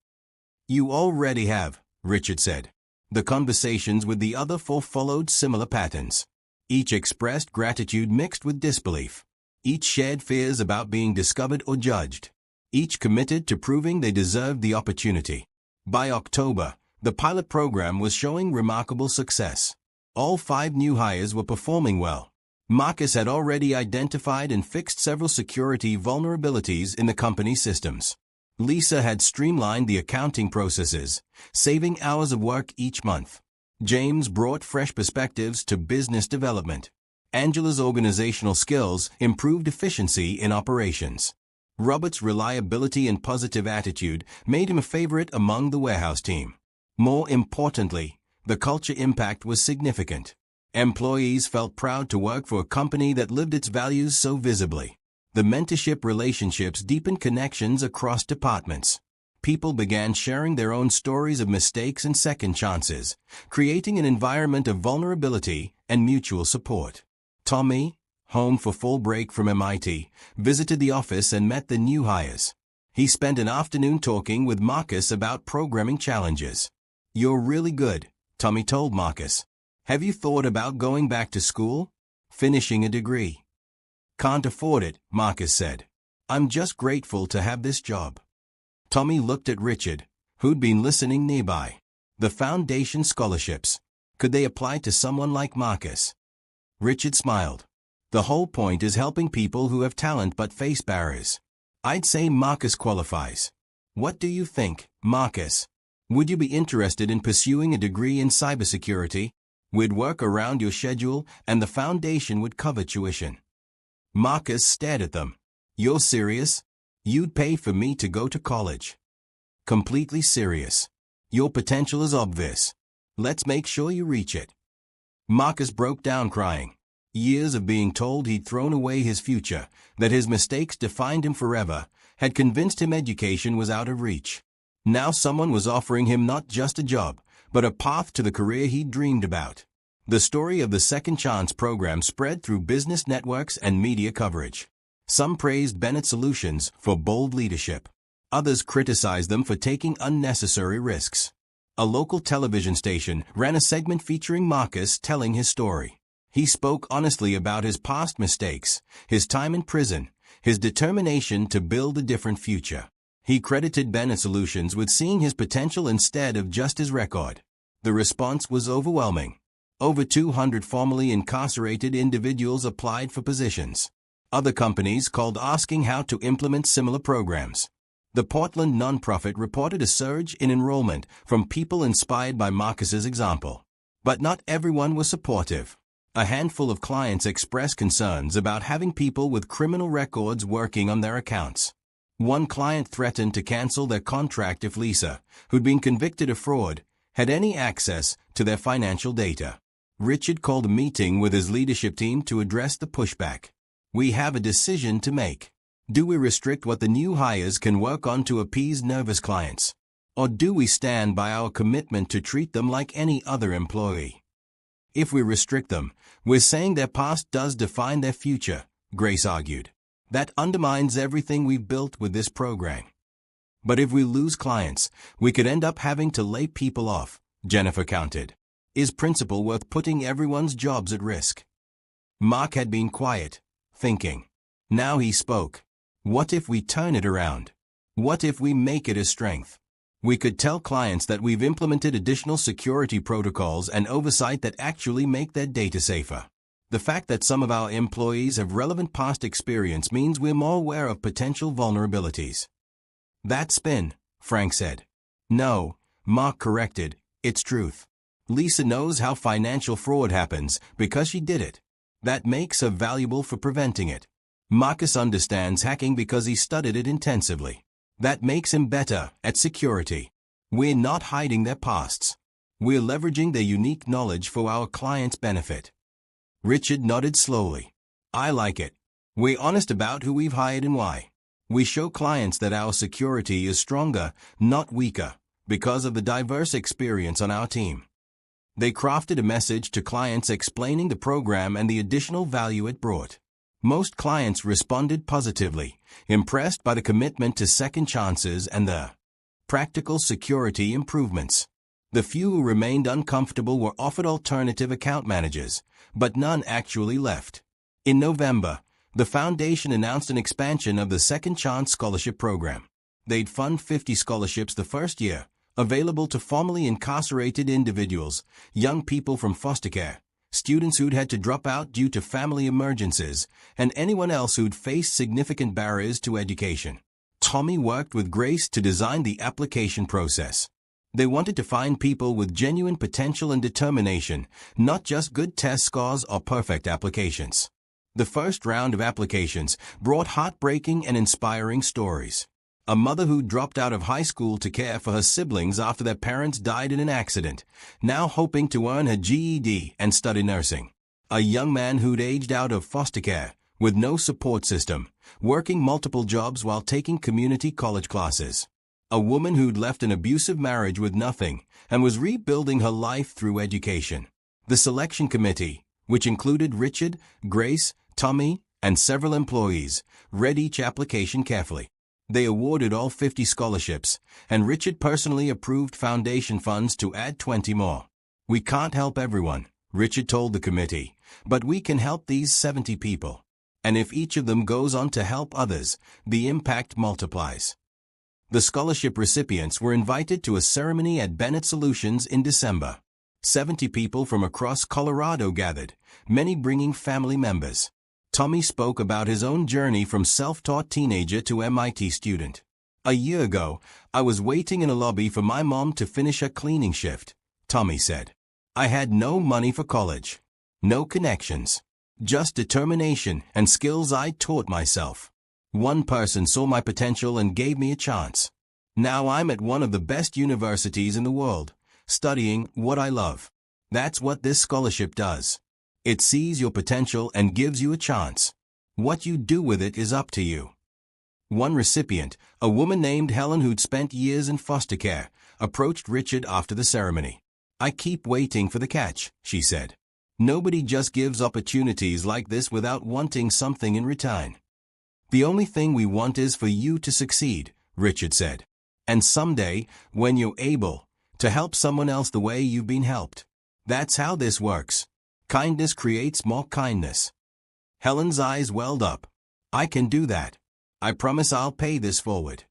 "You already have," Richard said. The conversations with the other 4 followed similar patterns. Each expressed gratitude mixed with disbelief. Each shared fears about being discovered or judged. Each committed to proving they deserved the opportunity. By October, the pilot program was showing remarkable success. All 5 new hires were performing well. Marcus had already identified and fixed several security vulnerabilities in the company systems. Lisa had streamlined the accounting processes, saving hours of work each month. James brought fresh perspectives to business development. Angela's organizational skills improved efficiency in operations. Robert's reliability and positive attitude made him a favorite among the warehouse team. More importantly, the culture impact was significant. Employees felt proud to work for a company that lived its values so visibly. The mentorship relationships deepened connections across departments. People began sharing their own stories of mistakes and second chances, creating an environment of vulnerability and mutual support. Tommy, home for fall break from MIT, visited the office and met the new hires. He spent an afternoon talking with Marcus about programming challenges. "You're really good," Tommy told Marcus. "Have you thought about going back to school? Finishing a degree?" "Can't afford it," Marcus said. "I'm just grateful to have this job." Tommy looked at Richard, who'd been listening nearby. "The foundation scholarships. Could they apply to someone like Marcus?" Richard smiled. "The whole point is helping people who have talent but face barriers. I'd say Marcus qualifies. What do you think, Marcus? Would you be interested in pursuing a degree in cybersecurity? We'd work around your schedule and the foundation would cover tuition." Marcus stared at them. "You're serious? You'd pay for me to go to college?" "Completely serious. Your potential is obvious. Let's make sure you reach it." Marcus broke down crying. Years of being told he'd thrown away his future, that his mistakes defined him forever, had convinced him education was out of reach. Now someone was offering him not just a job, but a path to the career he'd dreamed about. The story of the Second Chance program spread through business networks and media coverage. Some praised Bennett Solutions for bold leadership. Others criticized them for taking unnecessary risks. A local television station ran a segment featuring Marcus telling his story. He spoke honestly about his past mistakes, his time in prison, his determination to build a different future. He credited Bennett Solutions with seeing his potential instead of just his record. The response was overwhelming. Over 200 formerly incarcerated individuals applied for positions. Other companies called asking how to implement similar programs. The Portland nonprofit reported a surge in enrollment from people inspired by Marcus's example. But not everyone was supportive. A handful of clients expressed concerns about having people with criminal records working on their accounts. One client threatened to cancel their contract if Lisa, who'd been convicted of fraud, had any access to their financial data. Richard called a meeting with his leadership team to address the pushback. We have a decision to make. Do we restrict what the new hires can work on to appease nervous clients? Or do we stand by our commitment to treat them like any other employee? If we restrict them, we're saying their past does define their future, Grace argued. That undermines everything we've built with this program. But if we lose clients, we could end up having to lay people off, Jennifer countered. Is principle worth putting everyone's jobs at risk? Mark had been quiet, thinking. Now he spoke. What if we turn it around? What if we make it a strength? We could tell clients that we've implemented additional security protocols and oversight that actually make their data safer. The fact that some of our employees have relevant past experience means we're more aware of potential vulnerabilities. That's spin, Frank said. No, Mark corrected, it's truth. Lisa knows how financial fraud happens because she did it. That makes her valuable for preventing it. Marcus understands hacking because he studied it intensively. That makes him better at security. We're not hiding their pasts. We're leveraging their unique knowledge for our clients' benefit. Richard nodded slowly. I like it. We're honest about who we've hired and why. We show clients that our security is stronger, not weaker, because of the diverse experience on our team. They crafted a message to clients explaining the program and the additional value it brought. Most clients responded positively, impressed by the commitment to second chances and the practical security improvements. The few who remained uncomfortable were offered alternative account managers, but none actually left. In November, the foundation announced an expansion of the Second Chance Scholarship Program. They'd fund 50 scholarships the first year, available to formerly incarcerated individuals, young people from foster care, students who'd had to drop out due to family emergencies, and anyone else who'd faced significant barriers to education. Tommy worked with Grace to design the application process. They wanted to find people with genuine potential and determination, not just good test scores or perfect applications. The first round of applications brought heartbreaking and inspiring stories. A mother who dropped out of high school to care for her siblings after their parents died in an accident, now hoping to earn her GED and study nursing. A young man who'd aged out of foster care, with no support system, working multiple jobs while taking community college classes. A woman who'd left an abusive marriage with nothing and was rebuilding her life through education. The selection committee, which included Richard, Grace, Tommy, and several employees, read each application carefully. They awarded all 50 scholarships, and Richard personally approved foundation funds to add 20 more. We can't help everyone, Richard told the committee, but we can help these 70 people. And if each of them goes on to help others, the impact multiplies. The scholarship recipients were invited to a ceremony at Bennett Solutions in December. 70 people from across Colorado gathered, many bringing family members. Tommy spoke about his own journey from self-taught teenager to MIT student. A year ago, I was waiting in a lobby for my mom to finish a cleaning shift, Tommy said. I had no money for college, no connections, just determination and skills I taught myself. One person saw my potential and gave me a chance. Now I'm at one of the best universities in the world, studying what I love. That's what this scholarship does. It sees your potential and gives you a chance. What you do with it is up to you. One recipient, a woman named Helen who'd spent years in foster care, approached Richard after the ceremony. I keep waiting for the catch, she said. Nobody just gives opportunities like this without wanting something in return. The only thing we want is for you to succeed, Richard said. And someday, when you're able, to help someone else the way you've been helped. That's how this works. Kindness creates more kindness. Helen's eyes welled up. I can do that. I promise I'll pay this forward.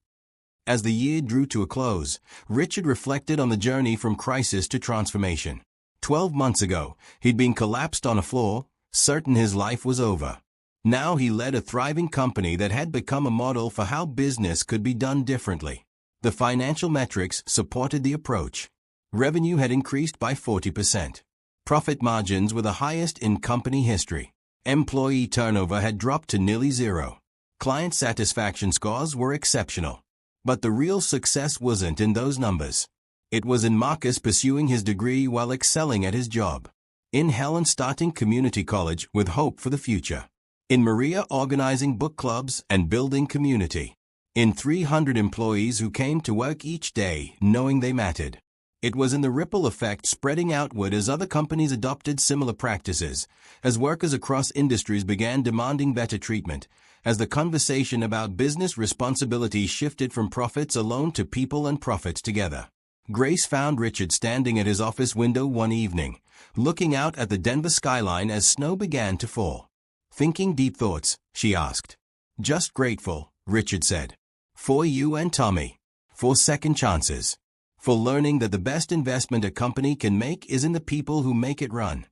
As the year drew to a close, Richard reflected on the journey from crisis to transformation. 12 months ago, he'd been collapsed on a floor, certain his life was over. Now he led a thriving company that had become a model for how business could be done differently. The financial metrics supported the approach. Revenue had increased by 40%. Profit margins were the highest in company history. Employee turnover had dropped to nearly zero. Client satisfaction scores were exceptional. But the real success wasn't in those numbers. It was in Marcus pursuing his degree while excelling at his job. In Helen starting community college with hope for the future. In Maria organizing book clubs and building community. In 300 employees who came to work each day knowing they mattered. It was in the ripple effect spreading outward as other companies adopted similar practices, as workers across industries began demanding better treatment, as the conversation about business responsibility shifted from profits alone to people and profits together. Grace found Richard standing at his office window one evening, looking out at the Denver skyline as snow began to fall. Thinking deep thoughts, she asked. Just grateful, Richard said. For you and Tommy. For second chances. For learning that the best investment a company can make is in the people who make it run.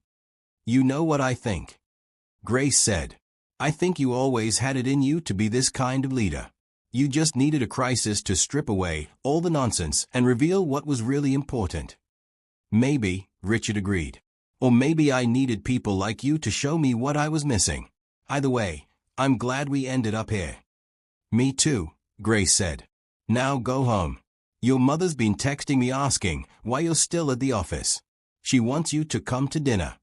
You know what I think. Grace said. I think you always had it in you to be this kind of leader. You just needed a crisis to strip away all the nonsense and reveal what was really important. Maybe, Richard agreed. Or maybe I needed people like you to show me what I was missing. Either way, I'm glad we ended up here. Me too, Grace said. Now go home. Your mother's been texting me asking why you're still at the office. She wants you to come to dinner.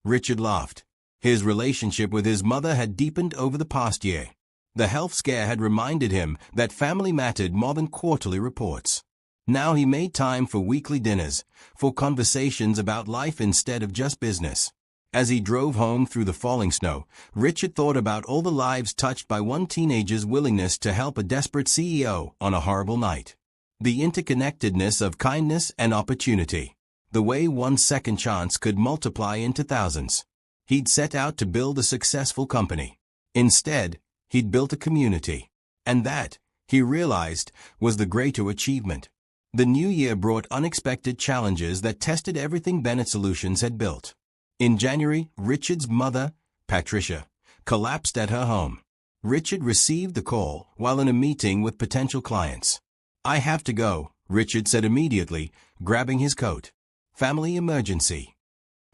Richard laughed. His relationship with his mother had deepened over the past year. The health scare had reminded him that family mattered more than quarterly reports. Now he made time for weekly dinners, for conversations about life instead of just business. As he drove home through the falling snow, Richard thought about all the lives touched by one teenager's willingness to help a desperate CEO on a horrible night. The interconnectedness of kindness and opportunity. The way one second chance could multiply into thousands. He'd set out to build a successful company. Instead, he'd built a community. And that, he realized, was the greater achievement. The new year brought unexpected challenges that tested everything Bennett Solutions had built. In January, Richard's mother, Patricia, collapsed at her home. Richard received the call while in a meeting with potential clients. I have to go, Richard said immediately, grabbing his coat. Family emergency.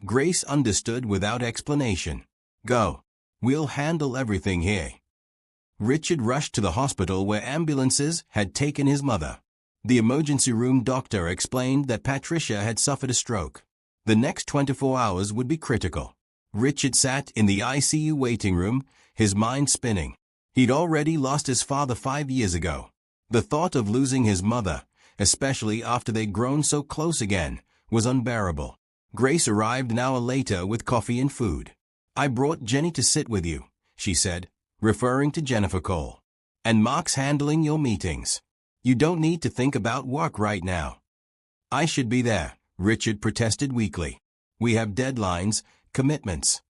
Grace understood without explanation. Go. We'll handle everything here. Richard rushed to the hospital where ambulances had taken his mother. The emergency room doctor explained that Patricia had suffered a stroke. The next 24 hours would be critical. Richard sat in the ICU waiting room, his mind spinning. He'd already lost his father 5 years ago. The thought of losing his mother, especially after they'd grown so close again, was unbearable. Grace arrived an hour later with coffee and food. I brought Jenny to sit with you, she said, referring to Jennifer Cole. And Mark's handling your meetings. You don't need to think about work right now. I should be there, Richard protested weakly. We have deadlines, commitments.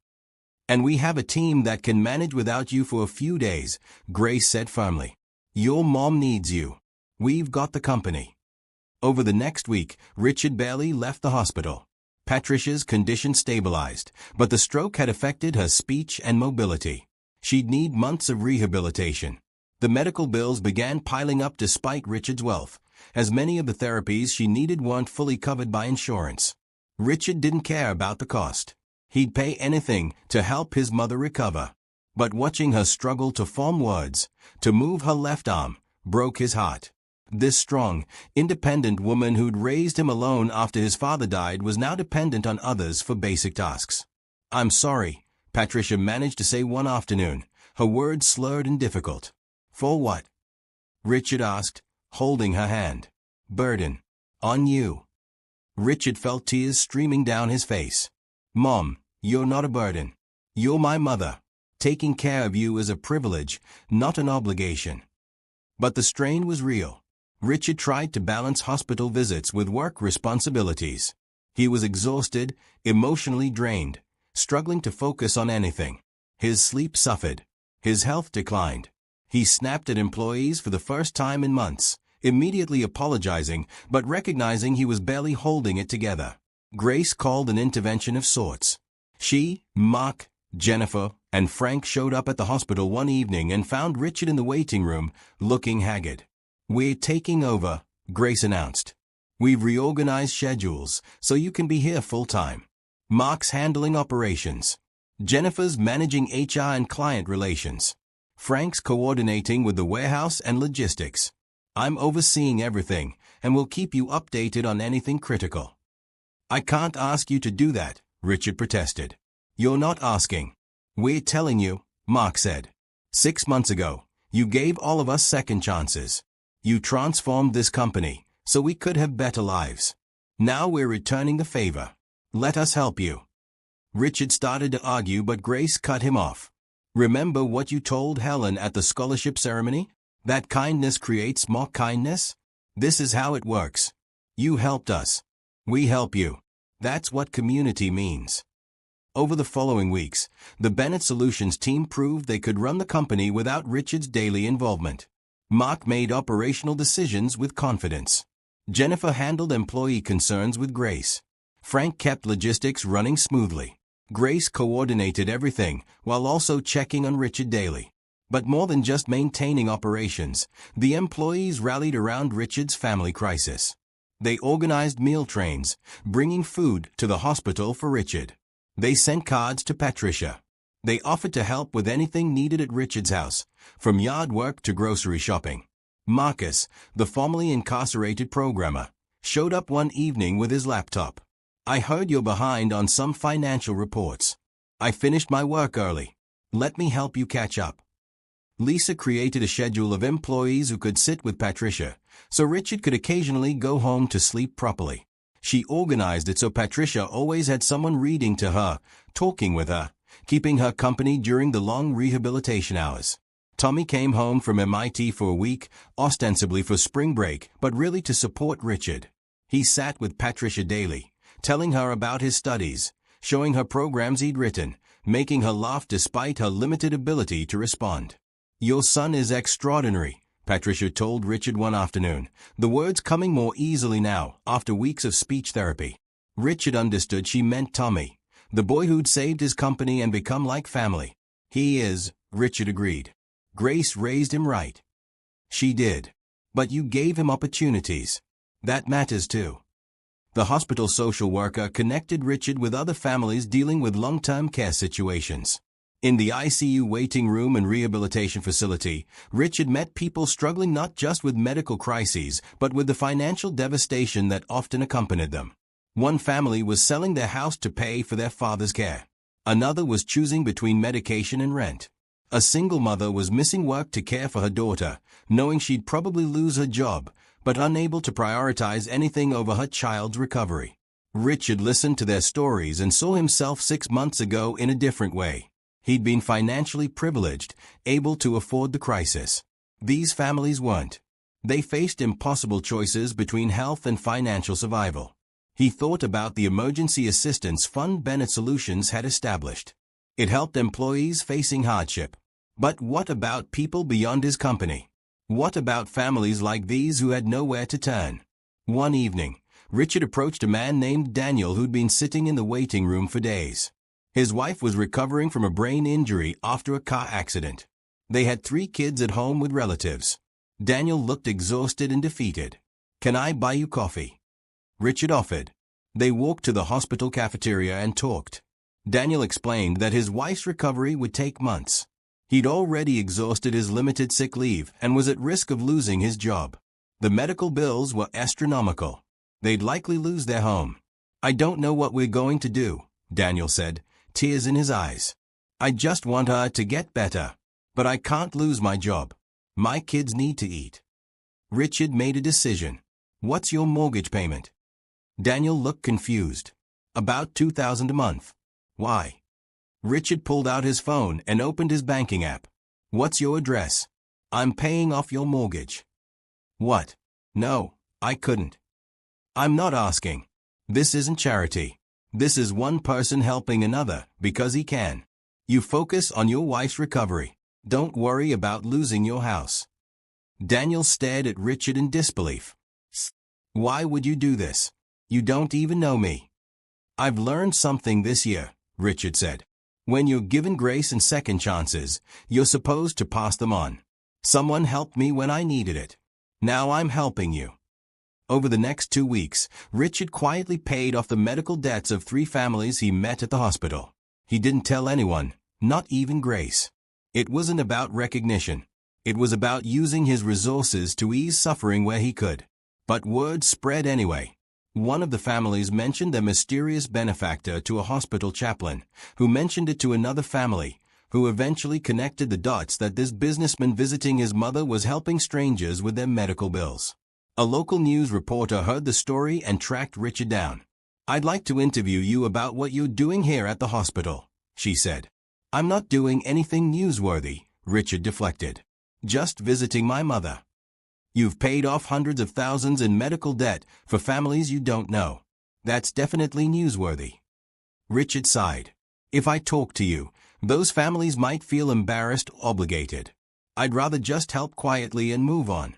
And we have a team that can manage without you for a few days, Grace said firmly. Your mom needs you. We've got the company. Over the next week, Richard barely left the hospital. Patricia's condition stabilized, but the stroke had affected her speech and mobility. She'd need months of rehabilitation. The medical bills began piling up despite Richard's wealth, as many of the therapies she needed weren't fully covered by insurance. Richard didn't care about the cost. He'd pay anything to help his mother recover. But watching her struggle to form words, to move her left arm, broke his heart. This strong, independent woman who'd raised him alone after his father died was now dependent on others for basic tasks. I'm sorry, Patricia managed to say one afternoon, her words slurred and difficult. For what? Richard asked, holding her hand. Burden. On you. Richard felt tears streaming down his face. Mom, you're not a burden. You're my mother. Taking care of you is a privilege, not an obligation. But the strain was real. Richard tried to balance hospital visits with work responsibilities. He was exhausted, emotionally drained, struggling to focus on anything. His sleep suffered. His health declined. He snapped at employees for the first time in months, immediately apologizing but recognizing he was barely holding it together. Grace called an intervention of sorts. She, Mark, Jennifer and Frank showed up at the hospital one evening and found Richard in the waiting room, looking haggard. "We're taking over," Grace announced. "We've reorganized schedules, so you can be here full-time. Mark's handling operations. Jennifer's managing HR and client relations. Frank's coordinating with the warehouse and logistics. I'm overseeing everything, and will keep you updated on anything critical." "I can't ask you to do that," Richard protested. "You're not asking. We're telling you," Mark said. "6 months ago, you gave all of us second chances. You transformed this company, so we could have better lives. Now we're returning the favor. Let us help you." Richard started to argue, but Grace cut him off. "Remember what you told Helen at the scholarship ceremony? That kindness creates more kindness? This is how it works. You helped us. We help you. That's what community means." Over the following weeks, the Bennett Solutions team proved they could run the company without Richard's daily involvement. Mark made operational decisions with confidence. Jennifer handled employee concerns with grace. Frank kept logistics running smoothly. Grace coordinated everything, while also checking on Richard daily. But more than just maintaining operations, the employees rallied around Richard's family crisis. They organized meal trains, bringing food to the hospital for Richard. They sent cards to Patricia. They offered to help with anything needed at Richard's house, from yard work to grocery shopping. Marcus, the formerly incarcerated programmer, showed up one evening with his laptop. "I heard you're behind on some financial reports. I finished my work early. Let me help you catch up." Lisa created a schedule of employees who could sit with Patricia, so Richard could occasionally go home to sleep properly. She organized it so Patricia always had someone reading to her, talking with her, keeping her company during the long rehabilitation hours. Tommy came home from MIT for a week, ostensibly for spring break, but really to support Richard. He sat with Patricia daily, telling her about his studies, showing her programs he'd written, making her laugh despite her limited ability to respond. "Your son is extraordinary," Patricia told Richard one afternoon, the words coming more easily now, after weeks of speech therapy. Richard understood she meant Tommy, the boy who'd saved his company and become like family. "He is," Richard agreed. "Grace raised him right." "She did. But you gave him opportunities. That matters too." The hospital social worker connected Richard with other families dealing with long-term care situations. In the ICU waiting room and rehabilitation facility, Richard met people struggling not just with medical crises, but with the financial devastation that often accompanied them. One family was selling their house to pay for their father's care. Another was choosing between medication and rent. A single mother was missing work to care for her daughter, knowing she'd probably lose her job, but unable to prioritize anything over her child's recovery. Richard listened to their stories and saw himself 6 months ago in a different way. He'd been financially privileged, able to afford the crisis. These families weren't. They faced impossible choices between health and financial survival. He thought about the emergency assistance fund Bennett Solutions had established. It helped employees facing hardship. But what about people beyond his company? What about families like these who had nowhere to turn? One evening, Richard approached a man named Daniel who'd been sitting in the waiting room for days. His wife was recovering from a brain injury after a car accident. They had 3 kids at home with relatives. Daniel looked exhausted and defeated. "Can I buy you coffee?" Richard offered. They walked to the hospital cafeteria and talked. Daniel explained that his wife's recovery would take months. He'd already exhausted his limited sick leave and was at risk of losing his job. The medical bills were astronomical. They'd likely lose their home. "I don't know what we're going to do," Daniel said, tears in his eyes. "I just want her to get better. But I can't lose my job. My kids need to eat." Richard made a decision. "What's your mortgage payment?" Daniel looked confused. "About $2,000 a month." "Why?" Richard pulled out his phone and opened his banking app. "What's your address?" "I'm paying off your mortgage." "What?" "No, I couldn't." "I'm not asking. This isn't charity. This is one person helping another because he can. You focus on your wife's recovery. Don't worry about losing your house." Daniel stared at Richard in disbelief. "Why would you do this? You don't even know me." "I've learned something this year," Richard said. When you're given grace and second chances, you're supposed to pass them on. Someone helped me when I needed it. Now I'm helping you. Over the next 2 weeks, Richard quietly paid off the medical debts of 3 families he met at the hospital. He didn't tell anyone, not even Grace. It wasn't about recognition. It was about using his resources to ease suffering where he could. But word spread anyway. One of the families mentioned their mysterious benefactor to a hospital chaplain, who mentioned it to another family, who eventually connected the dots that this businessman visiting his mother was helping strangers with their medical bills. A local news reporter heard the story and tracked Richard down. "I'd like to interview you about what you're doing here at the hospital," she said. "I'm not doing anything newsworthy," Richard deflected. "Just visiting my mother." "You've paid off hundreds of thousands in medical debt for families you don't know. That's definitely newsworthy." Richard sighed. "If I talk to you, those families might feel embarrassed or obligated. I'd rather just help quietly and move on."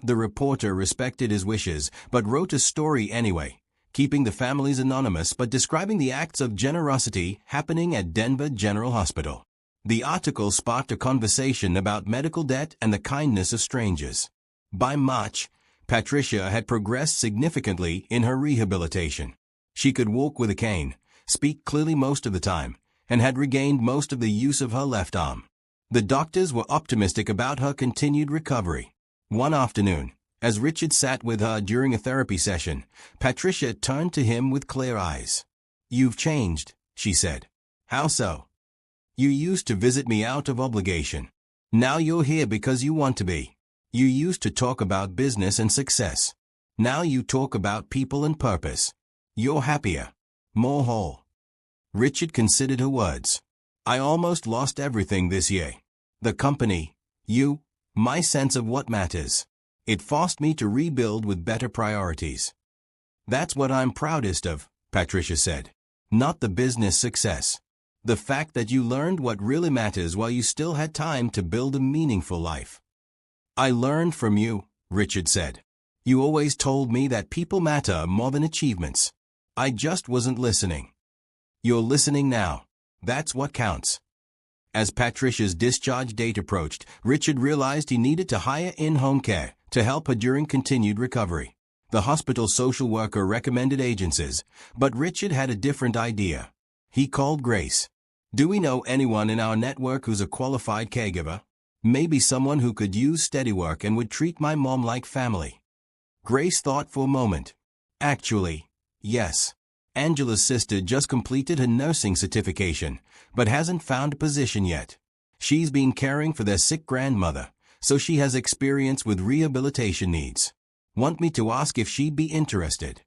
The reporter respected his wishes, but wrote a story anyway, keeping the families anonymous but describing the acts of generosity happening at Denver General Hospital. The article sparked a conversation about medical debt and the kindness of strangers. By March, Patricia had progressed significantly in her rehabilitation. She could walk with a cane, speak clearly most of the time, and had regained most of the use of her left arm. The doctors were optimistic about her continued recovery. One afternoon, as Richard sat with her during a therapy session, Patricia turned to him with clear eyes. "You've changed," she said. "How so?" "You used to visit me out of obligation. Now you're here because you want to be. You used to talk about business and success. Now you talk about people and purpose. You're happier, more whole." Richard considered her words. "I almost lost everything this year. The company, you, my sense of what matters. It forced me to rebuild with better priorities." "That's what I'm proudest of," Patricia said. "Not the business success. The fact that you learned what really matters while you still had time to build a meaningful life." "I learned from you," Richard said. "You always told me that people matter more than achievements. I just wasn't listening. You're listening now. That's what counts." As Patricia's discharge date approached, Richard realized he needed to hire in-home care to help her during continued recovery. The hospital social worker recommended agencies, but Richard had a different idea. He called Grace. "Do we know anyone in our network who's a qualified caregiver? Maybe someone who could use steady work and would treat my mom like family." Grace thought for a moment. "Actually, yes. Angela's sister just completed her nursing certification, but hasn't found a position yet. She's been caring for their sick grandmother, so she has experience with rehabilitation needs. Want me to ask if she'd be interested?"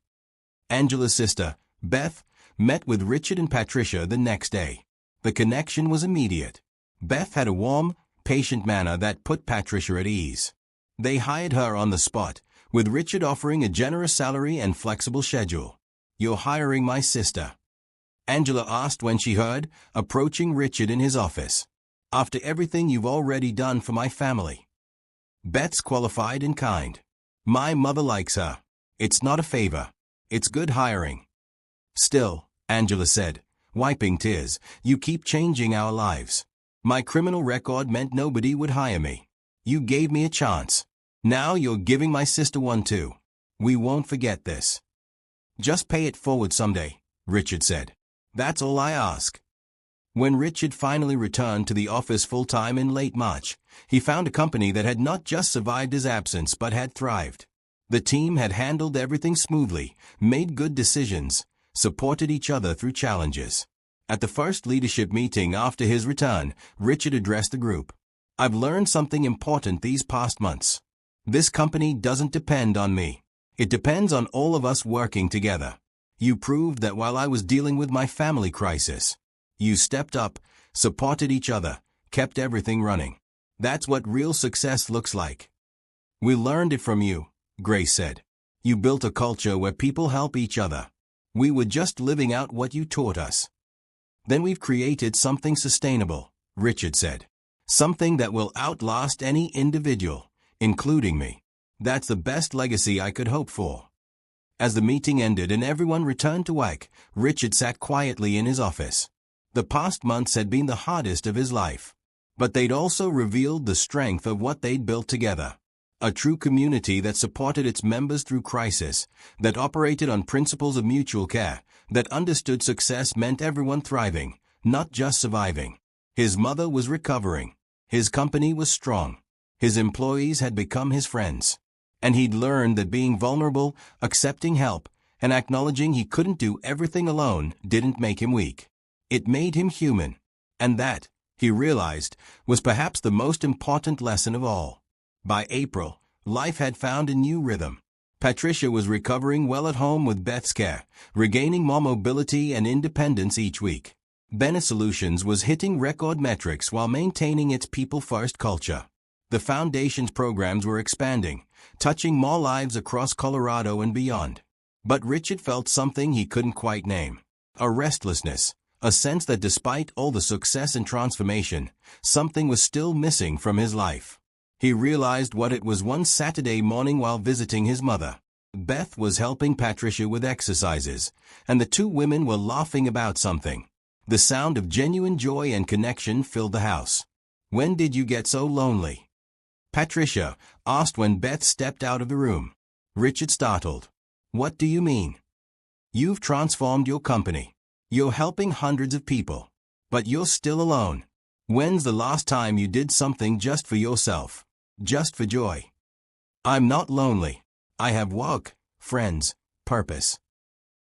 Angela's sister, Beth, met with Richard and Patricia the next day. The connection was immediate. Beth had a warm, patient manner that put Patricia at ease. They hired her on the spot, with Richard offering a generous salary and flexible schedule. "You're hiring my sister?" Angela asked when she heard, approaching Richard in his office. "After everything you've already done for my family." "Beth's qualified and kind. My mother likes her. It's not a favor. It's good hiring." "Still," Angela said, wiping tears, "you keep changing our lives. My criminal record meant nobody would hire me. You gave me a chance. Now you're giving my sister one too. We won't forget this." "Just pay it forward someday," Richard said. "That's all I ask." When Richard finally returned to the office full-time in late March, he found a company that had not just survived his absence but had thrived. The team had handled everything smoothly, made good decisions, supported each other through challenges. At the first leadership meeting after his return, Richard addressed the group. "I've learned something important these past months. This company doesn't depend on me. It depends on all of us working together. You proved that while I was dealing with my family crisis, you stepped up, supported each other, kept everything running. That's what real success looks like." "We learned it from you," Grace said. "You built a culture where people help each other. We were just living out what you taught us." "Then we've created something sustainable," Richard said. "Something that will outlast any individual, including me. That's the best legacy I could hope for." As the meeting ended and everyone returned to work, Richard sat quietly in his office. The past months had been the hardest of his life. But they'd also revealed the strength of what they'd built together. A true community that supported its members through crisis, that operated on principles of mutual care, that understood success meant everyone thriving, not just surviving. His mother was recovering. His company was strong. His employees had become his friends. And he'd learned that being vulnerable, accepting help, and acknowledging he couldn't do everything alone didn't make him weak. It made him human. And that, he realized, was perhaps the most important lesson of all. By April, life had found a new rhythm. Patricia was recovering well at home with Beth's care, regaining more mobility and independence each week. Bennett Solutions was hitting record metrics while maintaining its people-first culture. The Foundation's programs were expanding, touching more lives across Colorado and beyond. But Richard felt something he couldn't quite name. A restlessness, a sense that despite all the success and transformation, something was still missing from his life. He realized what it was one Saturday morning while visiting his mother. Beth was helping Patricia with exercises, and the two women were laughing about something. The sound of genuine joy and connection filled the house. "When did you get so lonely?" Patricia asked when Beth stepped out of the room. Richard startled. "What do you mean?" "You've transformed your company. You're helping hundreds of people. But you're still alone. When's the last time you did something just for yourself? Just for joy?" "I'm not lonely. I have work, friends, purpose."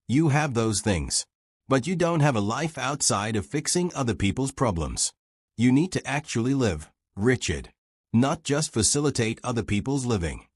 "You have those things. But you don't have a life outside of fixing other people's problems. You need to actually live, Richard. Not just facilitate other people's living."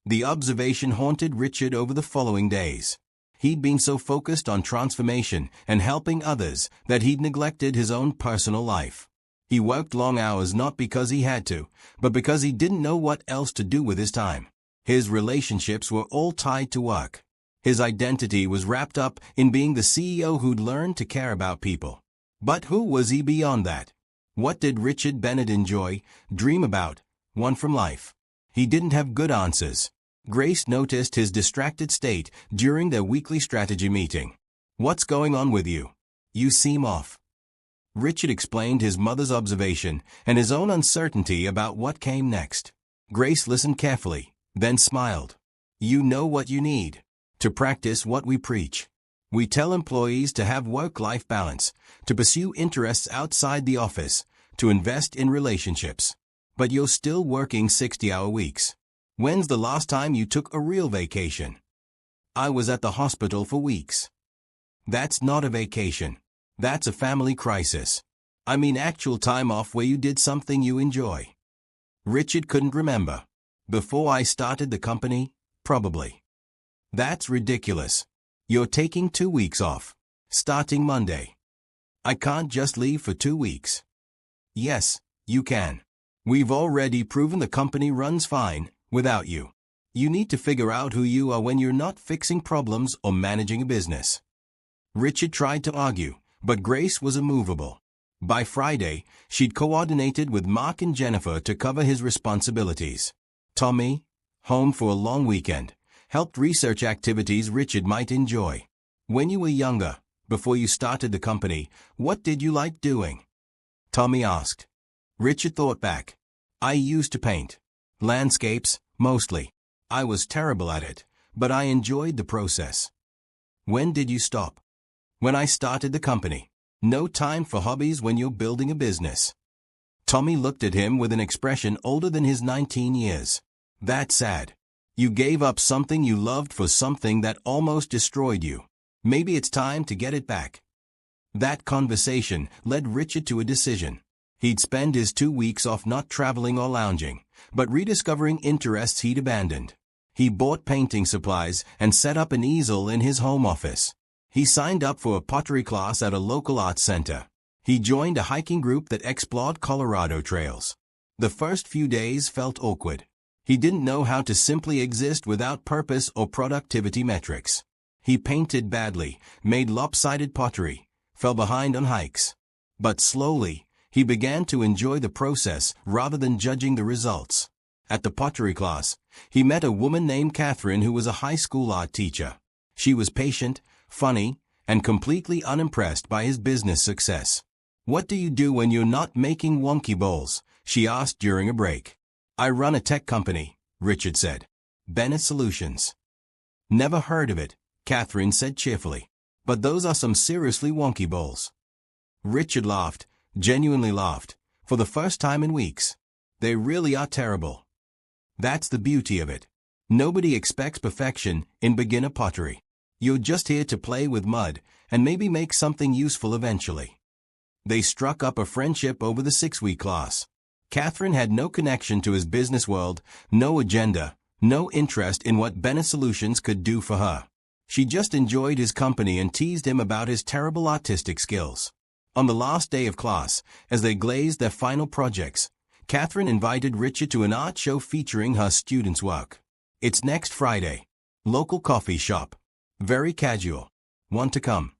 The observation haunted Richard over the following days. He'd been so focused on transformation and helping others that he'd neglected his own personal life. He worked long hours not because he had to, but because he didn't know what else to do with his time. His relationships were all tied to work. His identity was wrapped up in being the CEO who'd learned to care about people. But who was he beyond that? What did Richard Bennett enjoy, dream about, want from life? He didn't have good answers. Grace noticed his distracted state during their weekly strategy meeting. "What's going on with you? You seem off." Richard explained his mother's observation and his own uncertainty about what came next. Grace listened carefully, then smiled. "You know what you need. To practice what we preach. We tell employees to have work-life balance, to pursue interests outside the office, to invest in relationships. But you're still working 60-hour weeks. When's the last time you took a real vacation?" "I was at the hospital for weeks." "That's not a vacation. That's a family crisis. I mean actual time off where you did something you enjoy." Richard couldn't remember. "Before I started the company, probably." "That's ridiculous. You're taking 2 weeks off. Starting Monday." "I can't just leave for 2 weeks." "Yes, you can. We've already proven the company runs fine without you. You need to figure out who you are when you're not fixing problems or managing a business." Richard tried to argue, but Grace was immovable. By Friday, she'd coordinated with Mark and Jennifer to cover his responsibilities. Tommy, home for a long weekend, helped research activities Richard might enjoy. "When you were younger, before you started the company, what did you like doing?" Tommy asked. Richard thought back. "I used to paint. Landscapes, mostly. I was terrible at it, but I enjoyed the process." "When did you stop?" "When I started the company. No time for hobbies when you're building a business." Tommy looked at him with an expression older than his 19 years. "That's sad. You gave up something you loved for something that almost destroyed you. Maybe it's time to get it back." That conversation led Richard to a decision. He'd spend his 2 weeks off not traveling or lounging, but rediscovering interests he'd abandoned. He bought painting supplies and set up an easel in his home office. He signed up for a pottery class at a local arts center. He joined a hiking group that explored Colorado trails. The first few days felt awkward. He didn't know how to simply exist without purpose or productivity metrics. He painted badly, made lopsided pottery, fell behind on hikes. But slowly, he began to enjoy the process rather than judging the results. At the pottery class, he met a woman named Catherine who was a high school art teacher. She was patient, funny, and completely unimpressed by his business success. "What do you do when you're not making wonky bowls?" she asked during a break. "I run a tech company," Richard said. "Bennett Solutions." "Never heard of it," Catherine said cheerfully. "But those are some seriously wonky bowls." Richard laughed, genuinely laughed, for the first time in weeks. "They really are terrible. That's the beauty of it. Nobody expects perfection in beginner pottery. You're just here to play with mud and maybe make something useful eventually." They struck up a friendship over the 6-week class. Catherine had no connection to his business world, no agenda, no interest in what Bennett Solutions could do for her. She just enjoyed his company and teased him about his terrible artistic skills. On the last day of class, as they glazed their final projects, Catherine invited Richard to an art show featuring her students' work. "It's next Friday. Local coffee shop. Very casual. Want to come?"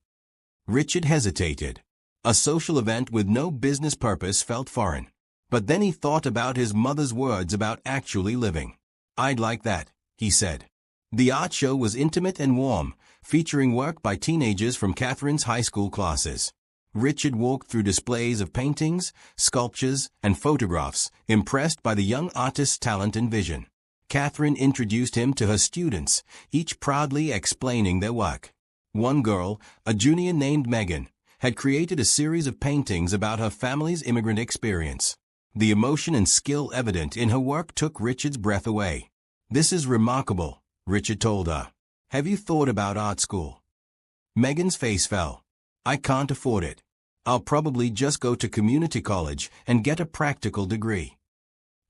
Richard hesitated. A social event with no business purpose felt foreign. But then he thought about his mother's words about actually living. "I'd like that," he said. The art show was intimate and warm, featuring work by teenagers from Catherine's high school classes. Richard walked through displays of paintings, sculptures, and photographs, impressed by the young artist's talent and vision. Catherine introduced him to her students, each proudly explaining their work. One girl, a junior named Megan, had created a series of paintings about her family's immigrant experience. The emotion and skill evident in her work took Richard's breath away. "This is remarkable," Richard told her. "Have you thought about art school?" Megan's face fell. "I can't afford it. I'll probably just go to community college and get a practical degree."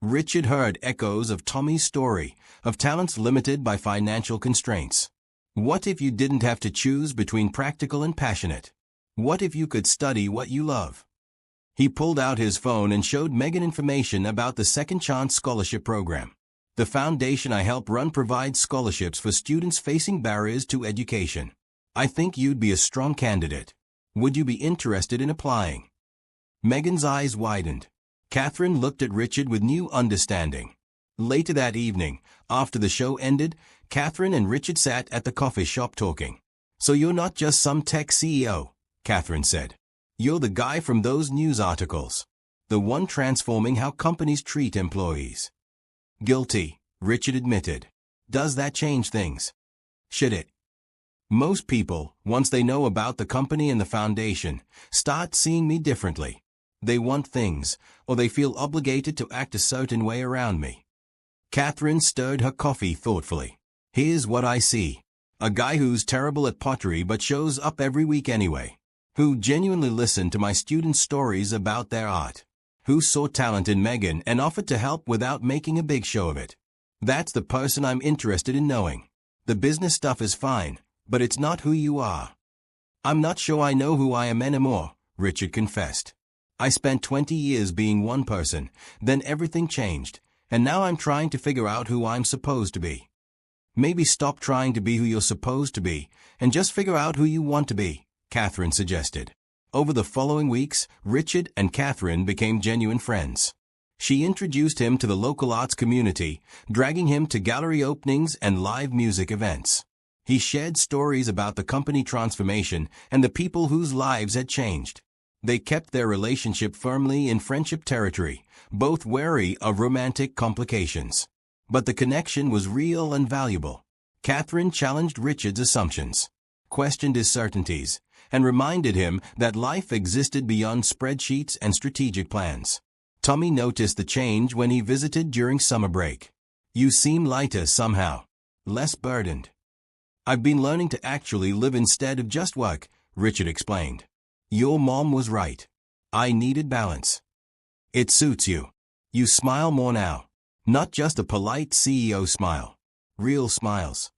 Richard heard echoes of Tommy's story, of talents limited by financial constraints. What if you didn't have to choose between practical and passionate? What if you could study what you love? He pulled out his phone and showed Megan information about the Second Chance Scholarship Program. "The foundation I help run provides scholarships for students facing barriers to education. I think you'd be a strong candidate. Would you be interested in applying?" Megan's eyes widened. Catherine looked at Richard with new understanding. Later that evening, after the show ended, Catherine and Richard sat at the coffee shop talking. "So you're not just some tech CEO," Catherine said. "You're the guy from those news articles. The one transforming how companies treat employees." "Guilty," Richard admitted. "Does that change things?" "Should it?" "Most people, once they know about the company and the foundation, start seeing me differently. They want things, or they feel obligated to act a certain way around me." Catherine stirred her coffee thoughtfully. "Here's what I see. A guy who's terrible at pottery but shows up every week anyway. Who genuinely listened to my students' stories about their art. Who saw talent in Megan and offered to help without making a big show of it. That's the person I'm interested in knowing. The business stuff is fine, but it's not who you are." "I'm not sure I know who I am anymore," Richard confessed. "I spent 20 years being one person, then everything changed, and now I'm trying to figure out who I'm supposed to be." "Maybe stop trying to be who you're supposed to be, and just figure out who you want to be," Catherine suggested. Over the following weeks, Richard and Catherine became genuine friends. She introduced him to the local arts community, dragging him to gallery openings and live music events. He shared stories about the company transformation and the people whose lives had changed. They kept their relationship firmly in friendship territory, both wary of romantic complications. But the connection was real and valuable. Catherine challenged Richard's assumptions, questioned his certainties, and reminded him that life existed beyond spreadsheets and strategic plans. Tommy noticed the change when he visited during summer break. "You seem lighter somehow. Less burdened." "I've been learning to actually live instead of just work," Richard explained. "Your mom was right. I needed balance." "It suits you. You smile more now. Not just a polite CEO smile. Real smiles."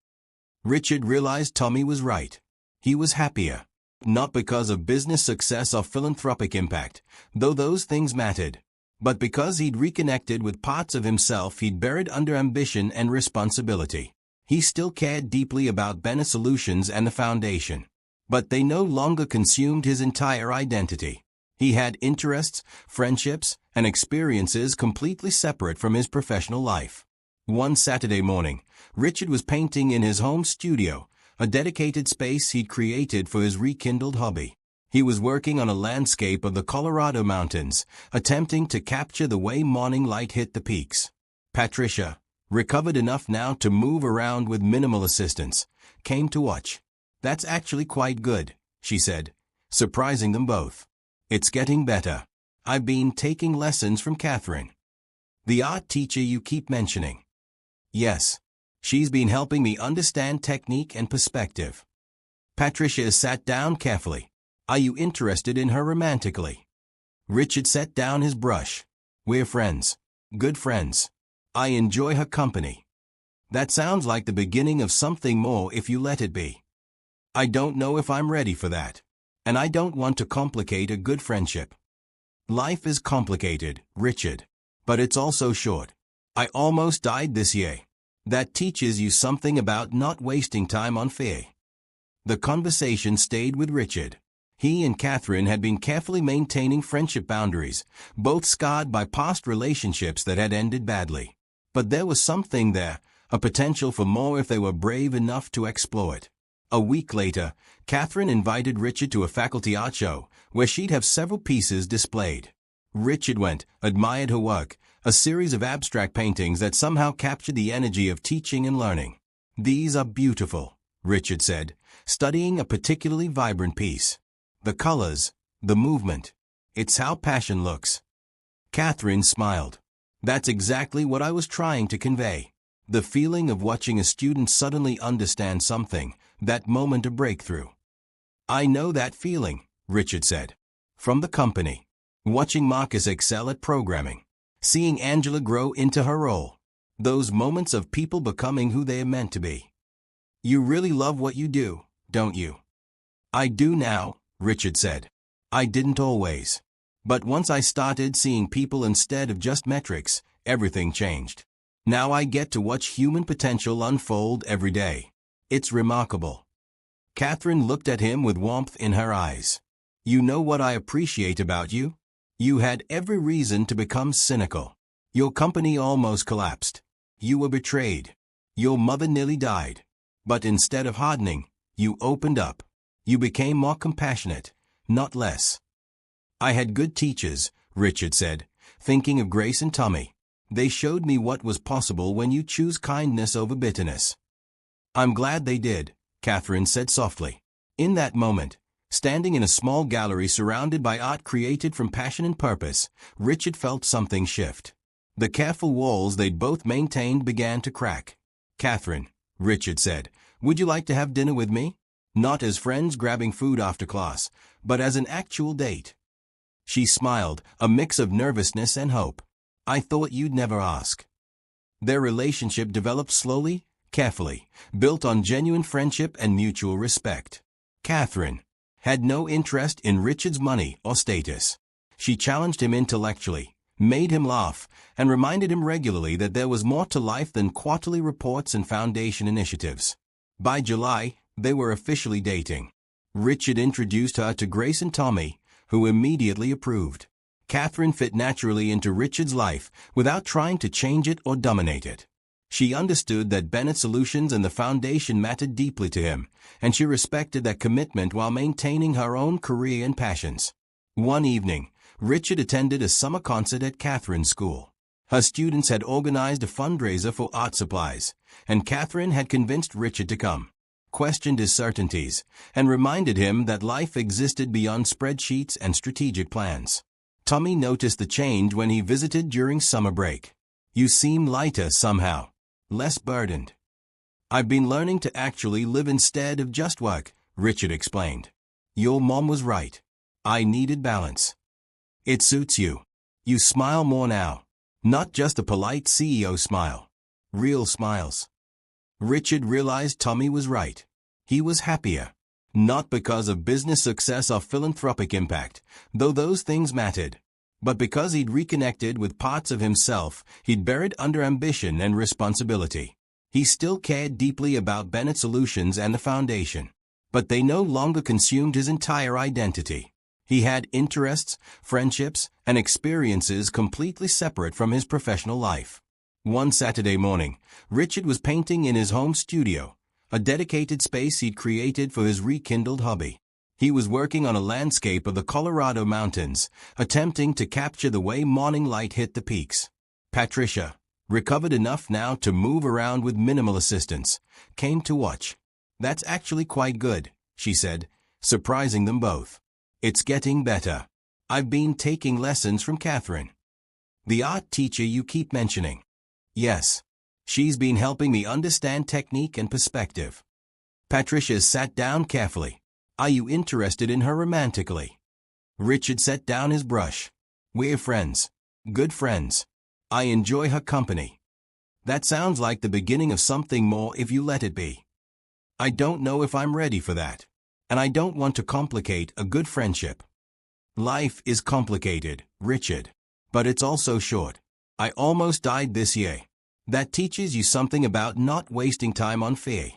Richard realized Tommy was right. He was happier. Not because of business success or philanthropic impact, though those things mattered, but because he'd reconnected with parts of himself he'd buried under ambition and responsibility. He still cared deeply about Bennett Solutions and the foundation, but they no longer consumed his entire identity. He had interests, friendships, and experiences completely separate from his professional life. One Saturday morning, Richard was painting in his home studio, a dedicated space he'd created for his rekindled hobby. He was working on a landscape of the Colorado mountains, attempting to capture the way morning light hit the peaks. Patricia, recovered enough now to move around with minimal assistance, came to watch. "That's actually quite good," she said, surprising them both. "It's getting better. I've been taking lessons from Catherine." "The art teacher you keep mentioning?" "Yes. She's been helping me understand technique and perspective." Patricia sat down carefully. "Are you interested in her romantically?" Richard set down his brush. "We're friends. Good friends. I enjoy her company." "That sounds like the beginning of something more if you let it be." "I don't know if I'm ready for that. And I don't want to complicate a good friendship." "Life is complicated, Richard. But it's also short. I almost died this year. That teaches you something about not wasting time on fear." The conversation stayed with Richard. He and Catherine had been carefully maintaining friendship boundaries, both scarred by past relationships that had ended badly. But there was something there, a potential for more if they were brave enough to explore it. A week later, Catherine invited Richard to a faculty art show, where she'd have several pieces displayed. Richard went, admired her work, a series of abstract paintings that somehow captured the energy of teaching and learning. "These are beautiful," Richard said, studying a particularly vibrant piece. "The colors, the movement. It's how passion looks." Catherine smiled. "That's exactly what I was trying to convey. The feeling of watching a student suddenly understand something, that moment of breakthrough." "I know that feeling," Richard said. "From the company. Watching Marcus excel at programming. Seeing Angela grow into her role. Those moments of people becoming who they are meant to be. You really love what you do, don't you?" "I do now," Richard said. "I didn't always. But once I started seeing people instead of just metrics, everything changed. Now I get to watch human potential unfold every day. It's remarkable." Catherine looked at him with warmth in her eyes. "You know what I appreciate about you? You had every reason to become cynical. Your company almost collapsed. You were betrayed. Your mother nearly died. But instead of hardening, you opened up. You became more compassionate, not less." "I had good teachers," Richard said, thinking of Grace and Tommy. "They showed me what was possible when you choose kindness over bitterness." "I'm glad they did," Catherine said softly. In that moment, standing in a small gallery surrounded by art created from passion and purpose, Richard felt something shift. The careful walls they'd both maintained began to crack. "Catherine," Richard said, "would you like to have dinner with me? Not as friends grabbing food after class, but as an actual date." She smiled, a mix of nervousness and hope. "I thought you'd never ask." Their relationship developed slowly, carefully, built on genuine friendship and mutual respect. Catherine had no interest in Richard's money or status. She challenged him intellectually, made him laugh, and reminded him regularly that there was more to life than quarterly reports and foundation initiatives. By July, they were officially dating. Richard introduced her to Grace and Tommy, who immediately approved. Catherine fit naturally into Richard's life without trying to change it or dominate it. She understood that Bennett Solutions and the foundation mattered deeply to him, and she respected that commitment while maintaining her own career and passions. One evening, Richard attended a summer concert at Catherine's school. Her students had organized a fundraiser for art supplies, and Catherine had convinced Richard to come, questioned his certainties, and reminded him that life existed beyond spreadsheets and strategic plans. Tommy noticed the change when he visited during summer break. "You seem lighter somehow. Less burdened." "I've been learning to actually live instead of just work," Richard explained. "Your mom was right. I needed balance." "It suits you. You smile more now. Not just a polite CEO smile. Real smiles." Richard realized Tommy was right. He was happier. Not because of business success or philanthropic impact, though those things mattered, but because he'd reconnected with parts of himself he'd buried under ambition and responsibility. He still cared deeply about Bennett Solutions and the foundation, but they no longer consumed his entire identity. He had interests, friendships, and experiences completely separate from his professional life. One Saturday morning, Richard was painting in his home studio, a dedicated space he'd created for his rekindled hobby. He was working on a landscape of the Colorado mountains, attempting to capture the way morning light hit the peaks. Patricia, recovered enough now to move around with minimal assistance, came to watch. "That's actually quite good," she said, surprising them both. "It's getting better. I've been taking lessons from Catherine." "The art teacher you keep mentioning?" "Yes. She's been helping me understand technique and perspective." Patricia sat down carefully. "Are you interested in her romantically?" Richard set down his brush. "We're friends. Good friends. I enjoy her company." "That sounds like the beginning of something more if you let it be." "I don't know if I'm ready for that. And I don't want to complicate a good friendship." "Life is complicated, Richard. But it's also short. I almost died this year. That teaches you something about not wasting time on fear."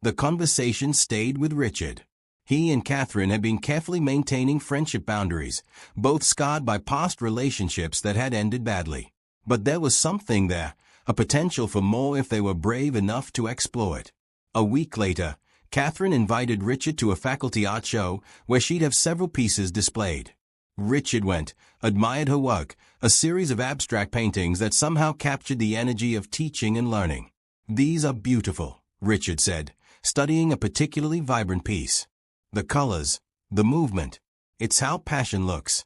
The conversation stayed with Richard. He and Catherine had been carefully maintaining friendship boundaries, both scarred by past relationships that had ended badly. But there was something there, a potential for more if they were brave enough to explore it. A week later, Catherine invited Richard to a faculty art show where she'd have several pieces displayed. Richard went, admired her work, a series of abstract paintings that somehow captured the energy of teaching and learning. "These are beautiful," Richard said, studying a particularly vibrant piece. "The colors, the movement, it's how passion looks."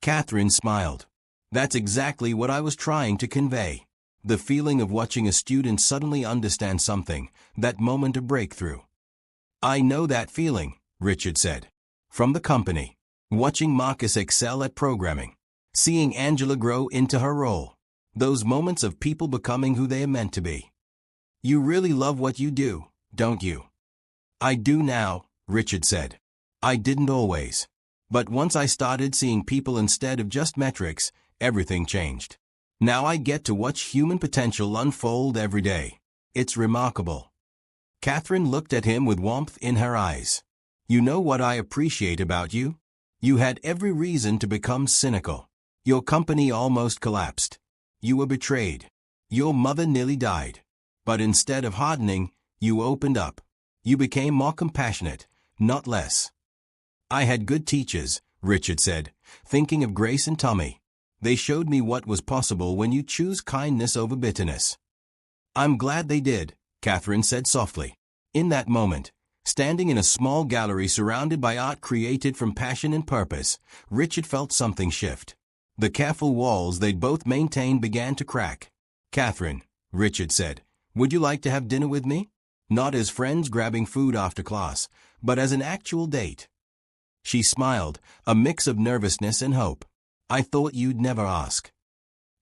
Catherine smiled. "That's exactly what I was trying to convey. The feeling of watching a student suddenly understand something, that moment of breakthrough." "I know that feeling," Richard said. "From the company. Watching Marcus excel at programming. Seeing Angela grow into her role. Those moments of people becoming who they are meant to be. You really love what you do, don't you?" "I do now," Richard said. "I didn't always. But once I started seeing people instead of just metrics, everything changed. Now I get to watch human potential unfold every day. It's remarkable." Catherine looked at him with warmth in her eyes. "You know what I appreciate about you? You had every reason to become cynical. Your company almost collapsed. You were betrayed. Your mother nearly died. But instead of hardening, you opened up. You became more compassionate, not less." "I had good teachers," Richard said, thinking of Grace and Tommy. "They showed me what was possible when you choose kindness over bitterness." "I'm glad they did," Catherine said softly. In that moment, standing in a small gallery surrounded by art created from passion and purpose, Richard felt something shift. The careful walls they'd both maintained began to crack. "Catherine," Richard said, "would you like to have dinner with me? Not as friends grabbing food after class, but as an actual date." She smiled, a mix of nervousness and hope. "I thought you'd never ask."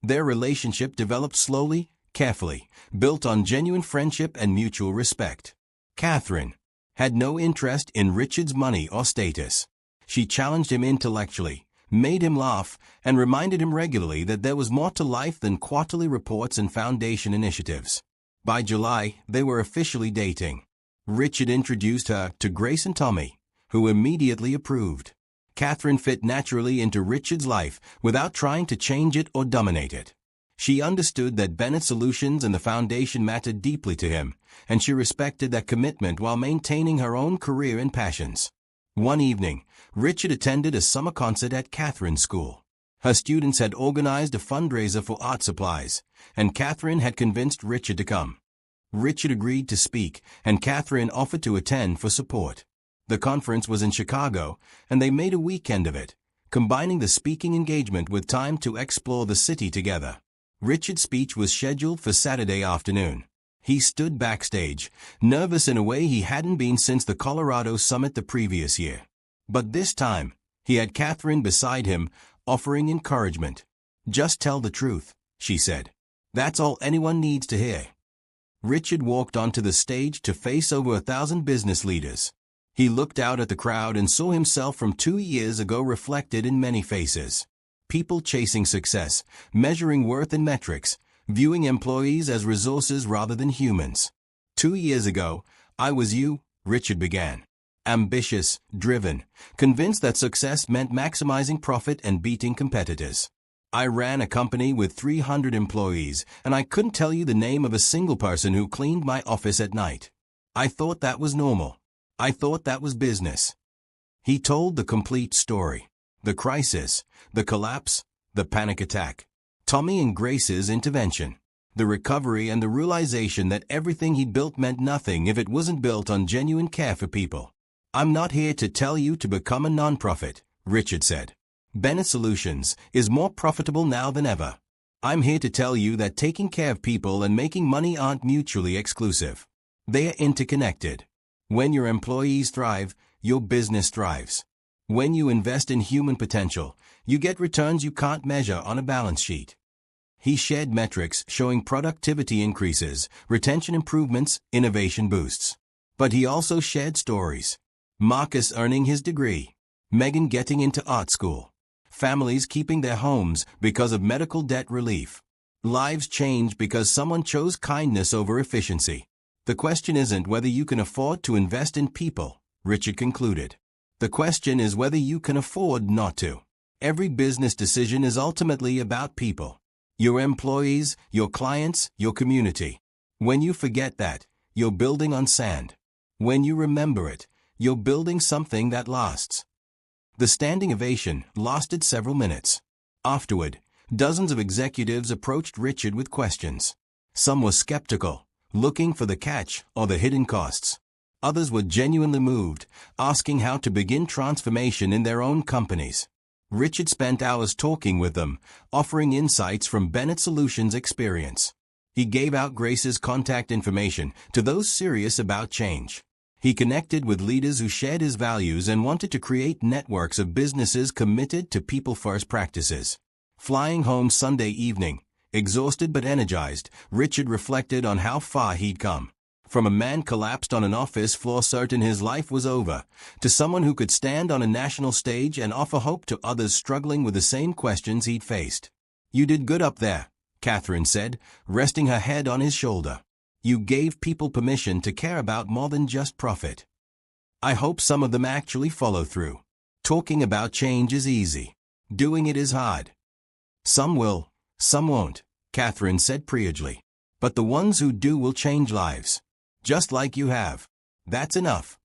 Their relationship developed slowly, carefully, built on genuine friendship and mutual respect. Catherine had no interest in Richard's money or status. She challenged him intellectually, made him laugh, and reminded him regularly that there was more to life than quarterly reports and foundation initiatives. By July, they were officially dating. Richard introduced her to Grace and Tommy, who immediately approved. Catherine fit naturally into Richard's life without trying to change it or dominate it. She understood that Bennett's solutions and the foundation mattered deeply to him, and she respected that commitment while maintaining her own career and passions. One evening, Richard attended a summer concert at Catherine's school. Her students had organized a fundraiser for art supplies, and Catherine had convinced Richard to come. Richard agreed to speak, and Catherine offered to attend for support. The conference was in Chicago, and they made a weekend of it, combining the speaking engagement with time to explore the city together. Richard's speech was scheduled for Saturday afternoon. He stood backstage, nervous in a way he hadn't been since the Colorado summit the previous year. But this time, he had Catherine beside him, offering encouragement. "Just tell the truth," she said. "That's all anyone needs to hear." Richard walked onto the stage to face over 1,000 business leaders. He looked out at the crowd and saw himself from 2 years ago reflected in many faces. People chasing success, measuring worth in metrics, viewing employees as resources rather than humans. 2 years ago, I was you, Richard began. Ambitious, driven, convinced that success meant maximizing profit and beating competitors. I ran a company with 300 employees, and I couldn't tell you the name of a single person who cleaned my office at night. I thought that was normal. I thought that was business." He told the complete story. The crisis, the collapse, the panic attack, Tommy and Grace's intervention, the recovery, and the realization that everything he built meant nothing if it wasn't built on genuine care for people. "I'm not here to tell you to become a nonprofit," Richard said. "Bennett Solutions is more profitable now than ever. I'm here to tell you that taking care of people and making money aren't mutually exclusive. They are interconnected. When your employees thrive, your business thrives. When you invest in human potential, you get returns you can't measure on a balance sheet." He shared metrics showing productivity increases, retention improvements, innovation boosts. But he also shared stories. Marcus earning his degree, Megan getting into art school, families keeping their homes because of medical debt relief. Lives change because someone chose kindness over efficiency. "The question isn't whether you can afford to invest in people," Richard concluded. "The question is whether you can afford not to. Every business decision is ultimately about people. Your employees, your clients, your community. When you forget that, you're building on sand. When you remember it, you're building something that lasts." The standing ovation lasted several minutes. Afterward, dozens of executives approached Richard with questions. Some were skeptical, looking for the catch or the hidden costs. Others were genuinely moved, asking how to begin transformation in their own companies. Richard spent hours talking with them, offering insights from Bennett Solutions' experience. He gave out Grace's contact information to those serious about change. He connected with leaders who shared his values and wanted to create networks of businesses committed to people-first practices. Flying home Sunday evening, exhausted but energized, Richard reflected on how far he'd come. From a man collapsed on an office floor certain his life was over, to someone who could stand on a national stage and offer hope to others struggling with the same questions he'd faced. "You did good up there," Catherine said, resting her head on his shoulder. "You gave people permission to care about more than just profit." "I hope some of them actually follow through. Talking about change is easy. Doing it is hard." "Some will, some won't," Catherine said preagely. "But the ones who do will change lives. Just like you have. That's enough."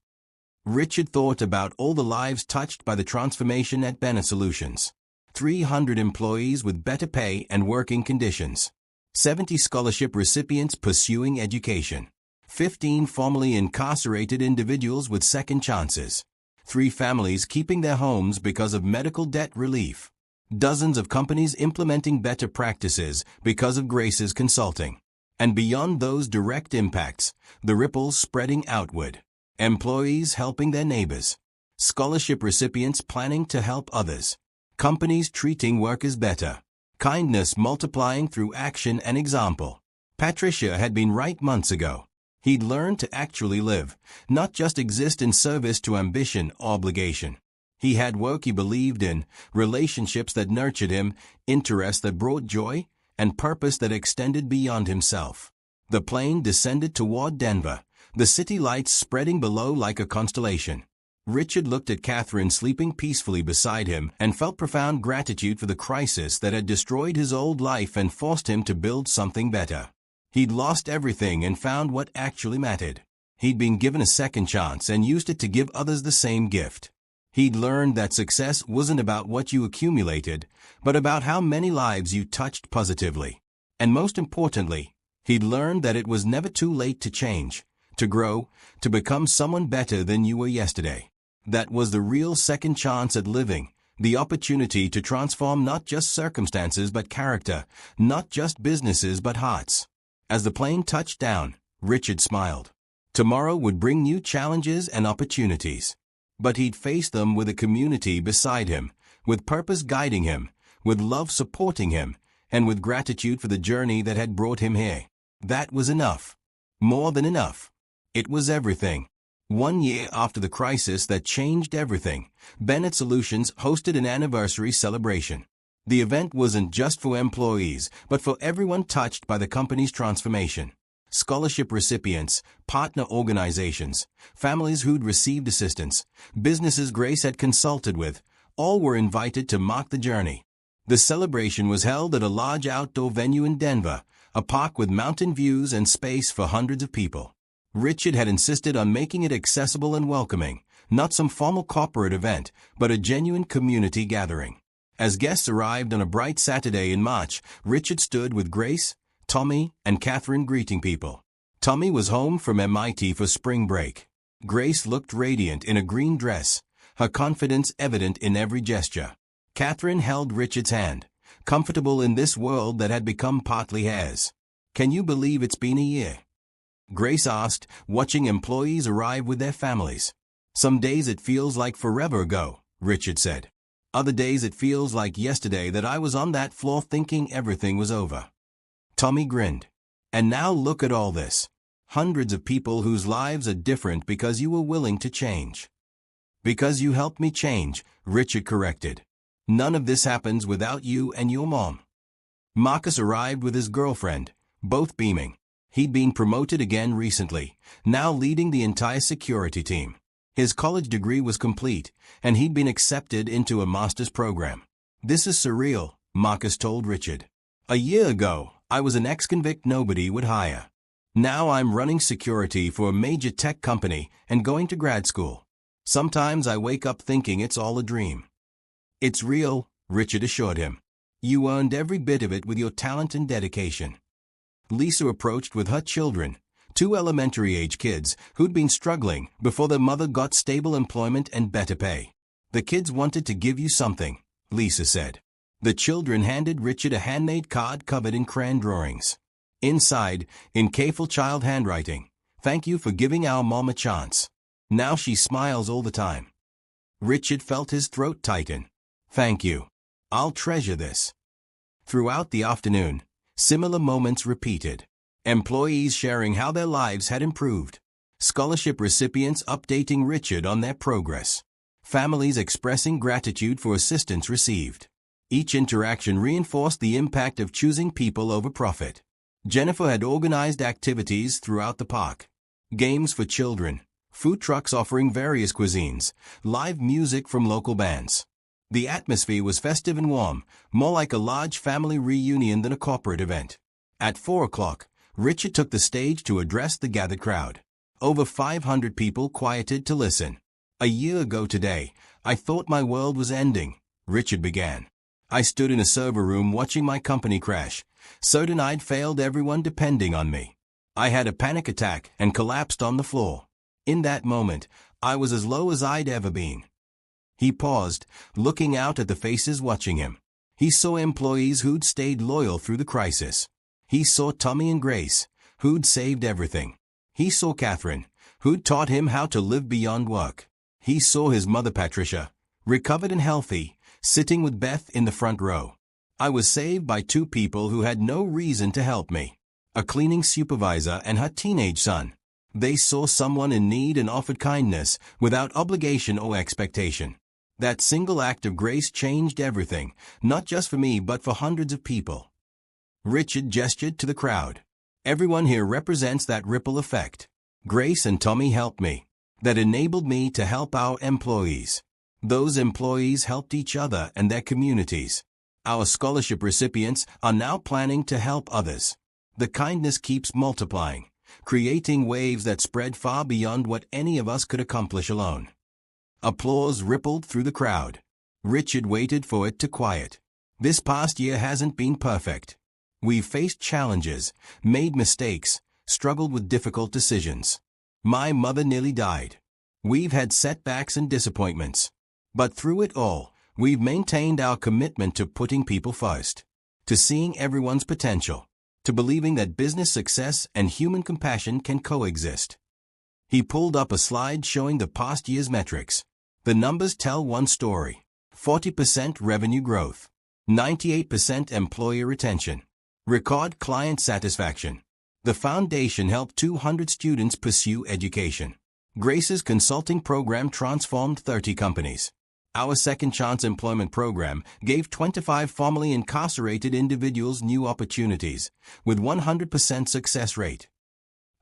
Richard thought about all the lives touched by the transformation at Bennett Solutions. 300 employees with better pay and working conditions. 70 scholarship recipients pursuing education. 15 formerly incarcerated individuals with second chances. 3 families keeping their homes because of medical debt relief. Dozens of companies implementing better practices because of Grace's consulting. And beyond those direct impacts, the ripples spreading outward. Employees helping their neighbors. Scholarship recipients planning to help others. Companies treating workers better. Kindness multiplying through action and example. Patricia had been right months ago. He'd learned to actually live, not just exist in service to ambition or obligation. He had work he believed in, relationships that nurtured him, interests that brought joy, and purpose that extended beyond himself. The plane descended toward Denver, the city lights spreading below like a constellation. Richard looked at Catherine sleeping peacefully beside him and felt profound gratitude for the crisis that had destroyed his old life and forced him to build something better. He'd lost everything and found what actually mattered. He'd been given a second chance and used it to give others the same gift. He'd learned that success wasn't about what you accumulated, but about how many lives you touched positively. And most importantly, he'd learned that it was never too late to change, to grow, to become someone better than you were yesterday. That was the real second chance at living, the opportunity to transform not just circumstances but character, not just businesses but hearts. As the plane touched down, Richard smiled. Tomorrow would bring new challenges and opportunities. But he'd face them with a community beside him, with purpose guiding him, with love supporting him, and with gratitude for the journey that had brought him here. That was enough. More than enough. It was everything. 1 year after the crisis that changed everything, Bennett Solutions hosted an anniversary celebration. The event wasn't just for employees, but for everyone touched by the company's transformation. Scholarship recipients, partner organizations, families who'd received assistance, businesses Grace had consulted with, all were invited to mark the journey. The celebration was held at a large outdoor venue in Denver, a park with mountain views and space for hundreds of people. Richard had insisted on making it accessible and welcoming, not some formal corporate event, but a genuine community gathering. As guests arrived on a bright Saturday in March, Richard stood with Grace, Tommy, and Catherine greeting people. Tommy was home from MIT for spring break. Grace looked radiant in a green dress, her confidence evident in every gesture. Catherine held Richard's hand, comfortable in this world that had become partly hers. "Can you believe it's been a year?" Grace asked, watching employees arrive with their families. "Some days it feels like forever ago," Richard said. "Other days it feels like yesterday that I was on that floor thinking everything was over." Tommy grinned. "And now look at all this. Hundreds of people whose lives are different because you were willing to change." "Because you helped me change," Richard corrected. "None of this happens without you and your mom." Marcus arrived with his girlfriend, both beaming. He'd been promoted again recently, now leading the entire security team. His college degree was complete, and he'd been accepted into a master's program. "This is surreal," Marcus told Richard. "A year ago, I was an ex-convict nobody would hire. Now I'm running security for a major tech company and going to grad school. Sometimes I wake up thinking it's all a dream." "It's real," Richard assured him. "You earned every bit of it with your talent and dedication." Lisa approached with her children, 2 elementary-age kids who'd been struggling before their mother got stable employment and better pay. "The kids wanted to give you something," Lisa said. The children handed Richard a handmade card covered in crayon drawings. Inside, in careful child handwriting, "Thank you for giving our mom a chance. Now she smiles all the time." Richard felt his throat tighten. "Thank you. I'll treasure this." Throughout the afternoon, similar moments repeated. Employees sharing how their lives had improved. Scholarship recipients updating Richard on their progress. Families expressing gratitude for assistance received. Each interaction reinforced the impact of choosing people over profit. Jennifer had organized activities throughout the park. Games for children, food trucks offering various cuisines, live music from local bands. The atmosphere was festive and warm, more like a large family reunion than a corporate event. At 4 o'clock, Richard took the stage to address the gathered crowd. Over 500 people quieted to listen. "A year ago today, I thought my world was ending," Richard began. "I stood in a server room watching my company crash, certain I'd failed everyone depending on me. I had a panic attack and collapsed on the floor. In that moment, I was as low as I'd ever been." He paused, looking out at the faces watching him. He saw employees who'd stayed loyal through the crisis. He saw Tommy and Grace, who'd saved everything. He saw Catherine, who'd taught him how to live beyond work. He saw his mother Patricia, recovered and healthy, sitting with Beth in the front row. "I was saved by 2 people who had no reason to help me. A cleaning supervisor and her teenage son. They saw someone in need and offered kindness without obligation or expectation. That single act of grace changed everything, not just for me but for hundreds of people." Richard gestured to the crowd. "Everyone here represents that ripple effect. Grace and Tommy helped me. That enabled me to help our employees. Those employees helped each other and their communities. Our scholarship recipients are now planning to help others. The kindness keeps multiplying, creating waves that spread far beyond what any of us could accomplish alone." Applause rippled through the crowd. Richard waited for it to quiet. "This past year hasn't been perfect. We've faced challenges, made mistakes, struggled with difficult decisions. My mother nearly died. We've had setbacks and disappointments. But through it all, we've maintained our commitment to putting people first, to seeing everyone's potential, to believing that business success and human compassion can coexist." He pulled up a slide showing the past year's metrics. The numbers tell one story. 40% revenue growth. 98% employee retention. Record client satisfaction. The foundation helped 200 students pursue education. Grace's consulting program transformed 30 companies. Our Second Chance Employment Program gave 25 formerly incarcerated individuals new opportunities, with 100% success rate.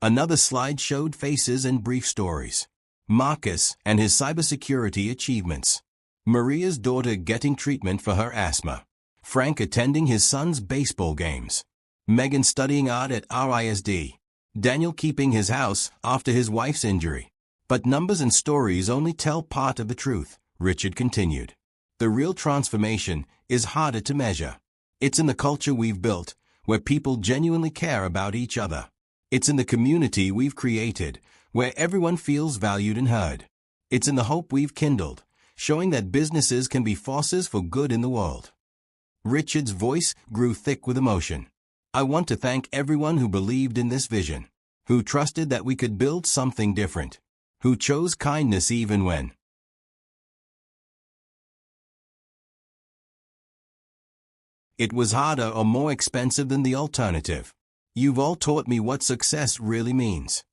Another slide showed faces and brief stories. Marcus and his cybersecurity achievements. Maria's daughter getting treatment for her asthma. Frank attending his son's baseball games. Megan studying art at RISD. Daniel keeping his house after his wife's injury. But numbers and stories only tell part of the truth, Richard continued. The real transformation is harder to measure. It's in the culture we've built, where people genuinely care about each other. It's in the community we've created, where everyone feels valued and heard. It's in the hope we've kindled, showing that businesses can be forces for good in the world. Richard's voice grew thick with emotion. I want to thank everyone who believed in this vision, who trusted that we could build something different, who chose kindness even when it was harder or more expensive than the alternative. You've all taught me what success really means.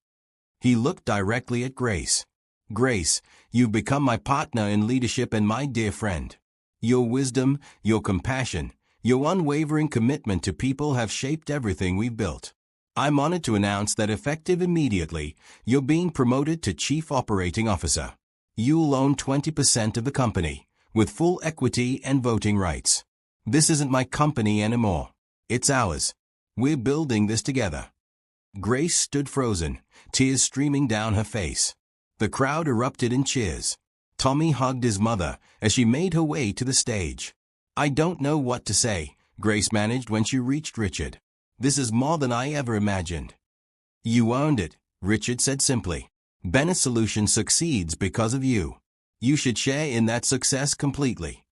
He looked directly at Grace. Grace, you've become my partner in leadership and my dear friend. Your wisdom, your compassion, your unwavering commitment to people have shaped everything we've built. I'm honored to announce that effective immediately, you're being promoted to Chief Operating Officer. You'll own 20% of the company, with full equity and voting rights. This isn't my company anymore. It's ours. We're building this together. Grace stood frozen, tears streaming down her face. The crowd erupted in cheers. Tommy hugged his mother as she made her way to the stage. I don't know what to say, Grace managed when she reached Richard. This is more than I ever imagined. You earned it, Richard said simply. Bennett Solutions succeeds because of you. You should share in that success completely.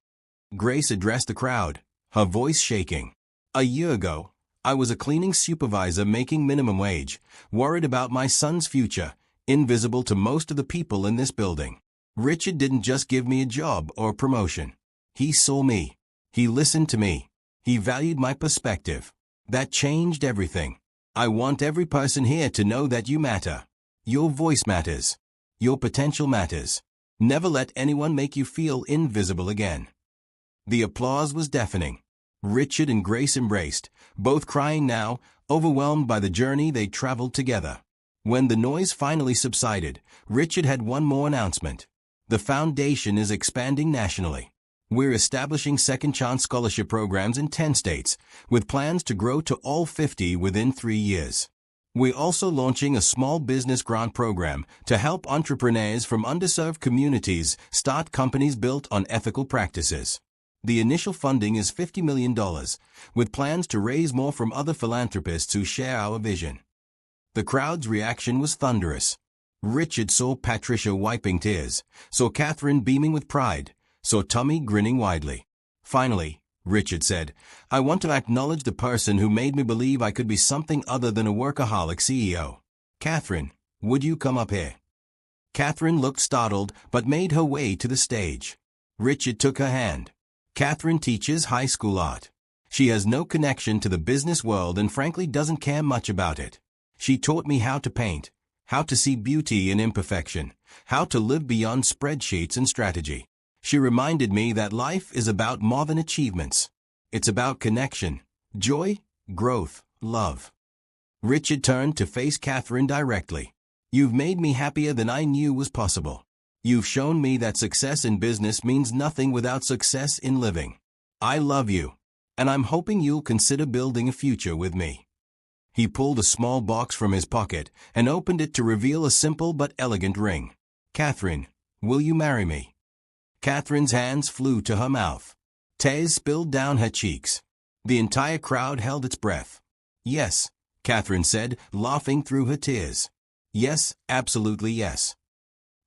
Grace addressed the crowd, her voice shaking. A year ago, I was a cleaning supervisor making minimum wage, worried about my son's future, invisible to most of the people in this building. Richard didn't just give me a job or a promotion. He saw me. He listened to me. He valued my perspective. That changed everything. I want every person here to know that you matter. Your voice matters. Your potential matters. Never let anyone make you feel invisible again. The applause was deafening. Richard and Grace embraced, both crying now, overwhelmed by the journey they traveled together. When the noise finally subsided, Richard had one more announcement. The foundation is expanding nationally. We're establishing second chance scholarship programs in 10 states, with plans to grow to all 50 within 3 years. We're also launching a small business grant program to help entrepreneurs from underserved communities start companies built on ethical practices. The initial funding is $50 million, with plans to raise more from other philanthropists who share our vision. The crowd's reaction was thunderous. Richard saw Patricia wiping tears, saw Catherine beaming with pride, saw Tommy grinning widely. Finally, Richard said, I want to acknowledge the person who made me believe I could be something other than a workaholic CEO. Catherine, would you come up here? Catherine looked startled but made her way to the stage. Richard took her hand. Catherine teaches high school art. She has no connection to the business world and frankly doesn't care much about it. She taught me how to paint, how to see beauty in imperfection, how to live beyond spreadsheets and strategy. She reminded me that life is about more than achievements. It's about connection, joy, growth, love. Richard turned to face Catherine directly. You've made me happier than I knew was possible. You've shown me that success in business means nothing without success in living. I love you, and I'm hoping you'll consider building a future with me. He pulled a small box from his pocket and opened it to reveal a simple but elegant ring. Catherine, will you marry me? Catherine's hands flew to her mouth. Tears spilled down her cheeks. The entire crowd held its breath. Yes, Catherine said, laughing through her tears. Yes, absolutely yes.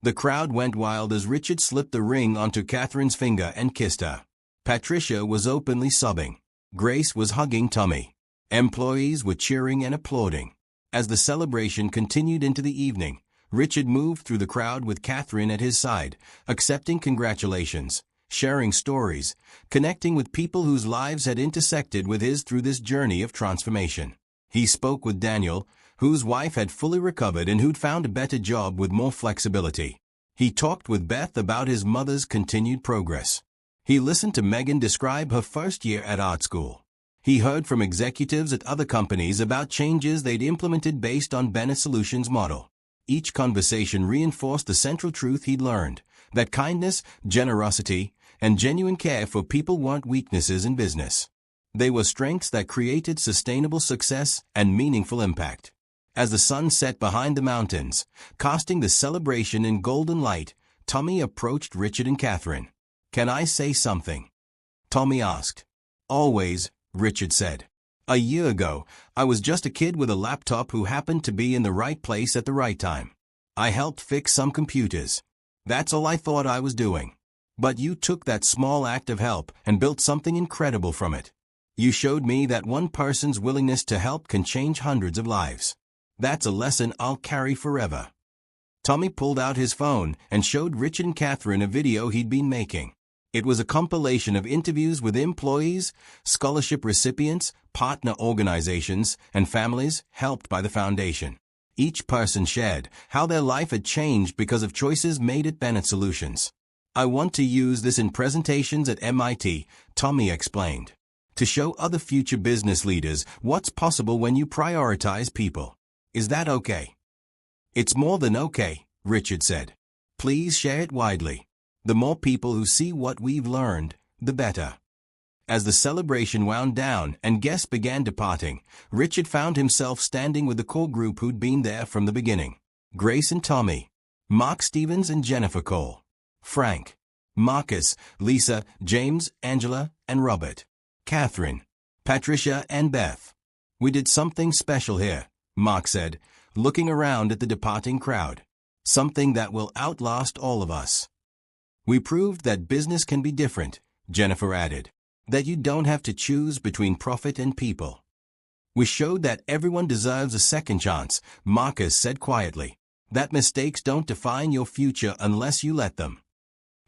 The crowd went wild as Richard slipped the ring onto Catherine's finger and kissed her. Patricia was openly sobbing. Grace was hugging Tommy. Employees were cheering and applauding. As the celebration continued into the evening, Richard moved through the crowd with Catherine at his side, accepting congratulations, sharing stories, connecting with people whose lives had intersected with his through this journey of transformation. He spoke with Daniel, whose wife had fully recovered and who'd found a better job with more flexibility. He talked with Beth about his mother's continued progress. He listened to Megan describe her first year at art school. He heard from executives at other companies about changes they'd implemented based on Bennett Solutions' model. Each conversation reinforced the central truth he'd learned, that kindness, generosity, and genuine care for people weren't weaknesses in business. They were strengths that created sustainable success and meaningful impact. As the sun set behind the mountains, casting the celebration in golden light, Tommy approached Richard and Catherine. "Can I say something?" Tommy asked. "Always," Richard said. "A year ago, I was just a kid with a laptop who happened to be in the right place at the right time. I helped fix some computers. That's all I thought I was doing. But you took that small act of help and built something incredible from it. You showed me that one person's willingness to help can change hundreds of lives. That's a lesson I'll carry forever." Tommy pulled out his phone and showed Richard and Catherine a video he'd been making. It was a compilation of interviews with employees, scholarship recipients, partner organizations, and families helped by the foundation. Each person shared how their life had changed because of choices made at Bennett Solutions. "I want to use this in presentations at MIT," Tommy explained, "to show other future business leaders what's possible when you prioritize people. Is that okay?" "It's more than okay," Richard said. "Please share it widely. The more people who see what we've learned, the better." As the celebration wound down and guests began departing, Richard found himself standing with the core group who'd been there from the beginning. Grace and Tommy, Mark Stevens and Jennifer Cole, Frank, Marcus, Lisa, James, Angela, and Robert, Catherine, Patricia, and Beth. "We did something special here," Mark said, looking around at the departing crowd. "Something that will outlast all of us." "We proved that business can be different," Jennifer added, "that you don't have to choose between profit and people." "We showed that everyone deserves a second chance," Marcus said quietly, "that mistakes don't define your future unless you let them."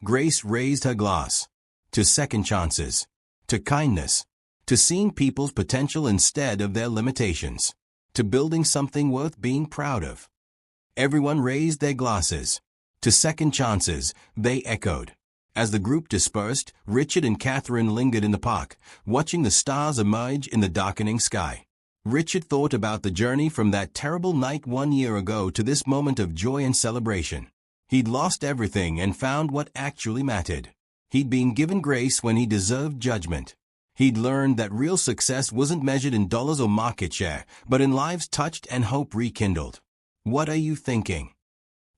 Grace raised her glass. "To second chances. To kindness. To seeing people's potential instead of their limitations. To building something worth being proud of." Everyone raised their glasses. "To second chances," they echoed. As the group dispersed, Richard and Catherine lingered in the park, watching the stars emerge in the darkening sky. Richard thought about the journey from that terrible night 1 year ago to this moment of joy and celebration. He'd lost everything and found what actually mattered. He'd been given grace when he deserved judgment. He'd learned that real success wasn't measured in dollars or market share, but in lives touched and hope rekindled. "What are you thinking?"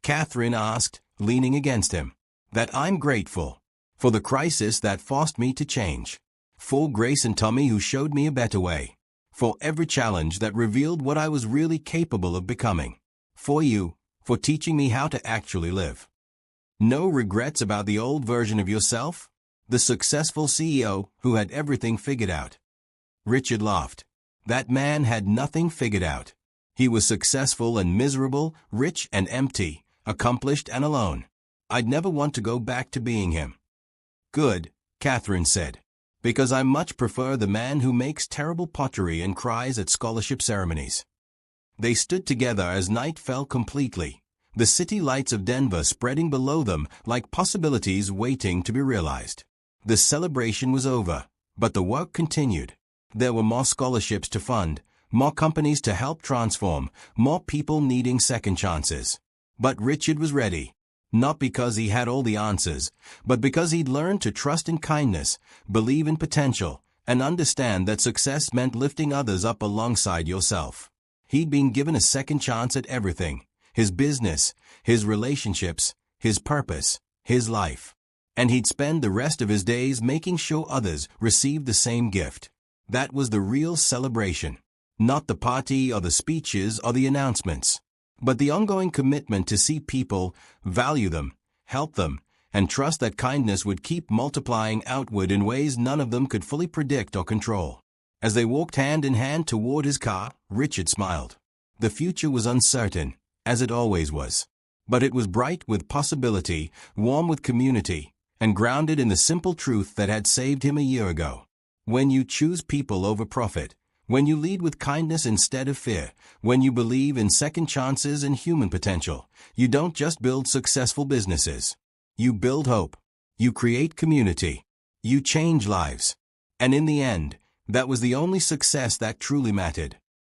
Catherine asked, leaning against him. "That I'm grateful for the crisis that forced me to change. For Grace and Tommy who showed me a better way. For every challenge that revealed what I was really capable of becoming. For you, for teaching me how to actually live. No regrets about the old version of yourself? The successful CEO who had everything figured out." Richard laughed. That man had nothing figured out. He was successful and miserable, rich and empty, accomplished and alone. I'd never want to go back to being him. "Good," Catherine said, "because I much prefer the man who makes terrible pottery and cries at scholarship ceremonies." They stood together as night fell completely, the city lights of Denver spreading below them like possibilities waiting to be realized. The celebration was over, but the work continued. There were more scholarships to fund, more companies to help transform, more people needing second chances. But Richard was ready. Not because he had all the answers, but because he'd learned to trust in kindness, believe in potential, and understand that success meant lifting others up alongside yourself. He'd been given a second chance at everything: his business, his relationships, his purpose, his life. And he'd spend the rest of his days making sure others received the same gift. That was the real celebration. Not the party or the speeches or the announcements, but the ongoing commitment to see people, value them, help them, and trust that kindness would keep multiplying outward in ways none of them could fully predict or control. As they walked hand in hand toward his car, Richard smiled. The future was uncertain, as it always was. But it was bright with possibility, warm with community, and grounded in the simple truth that had saved him a year ago. When you choose people over profit, when you lead with kindness instead of fear, when you believe in second chances and human potential, you don't just build successful businesses. You build hope. You create community. You change lives. And in the end, that was the only success that truly mattered.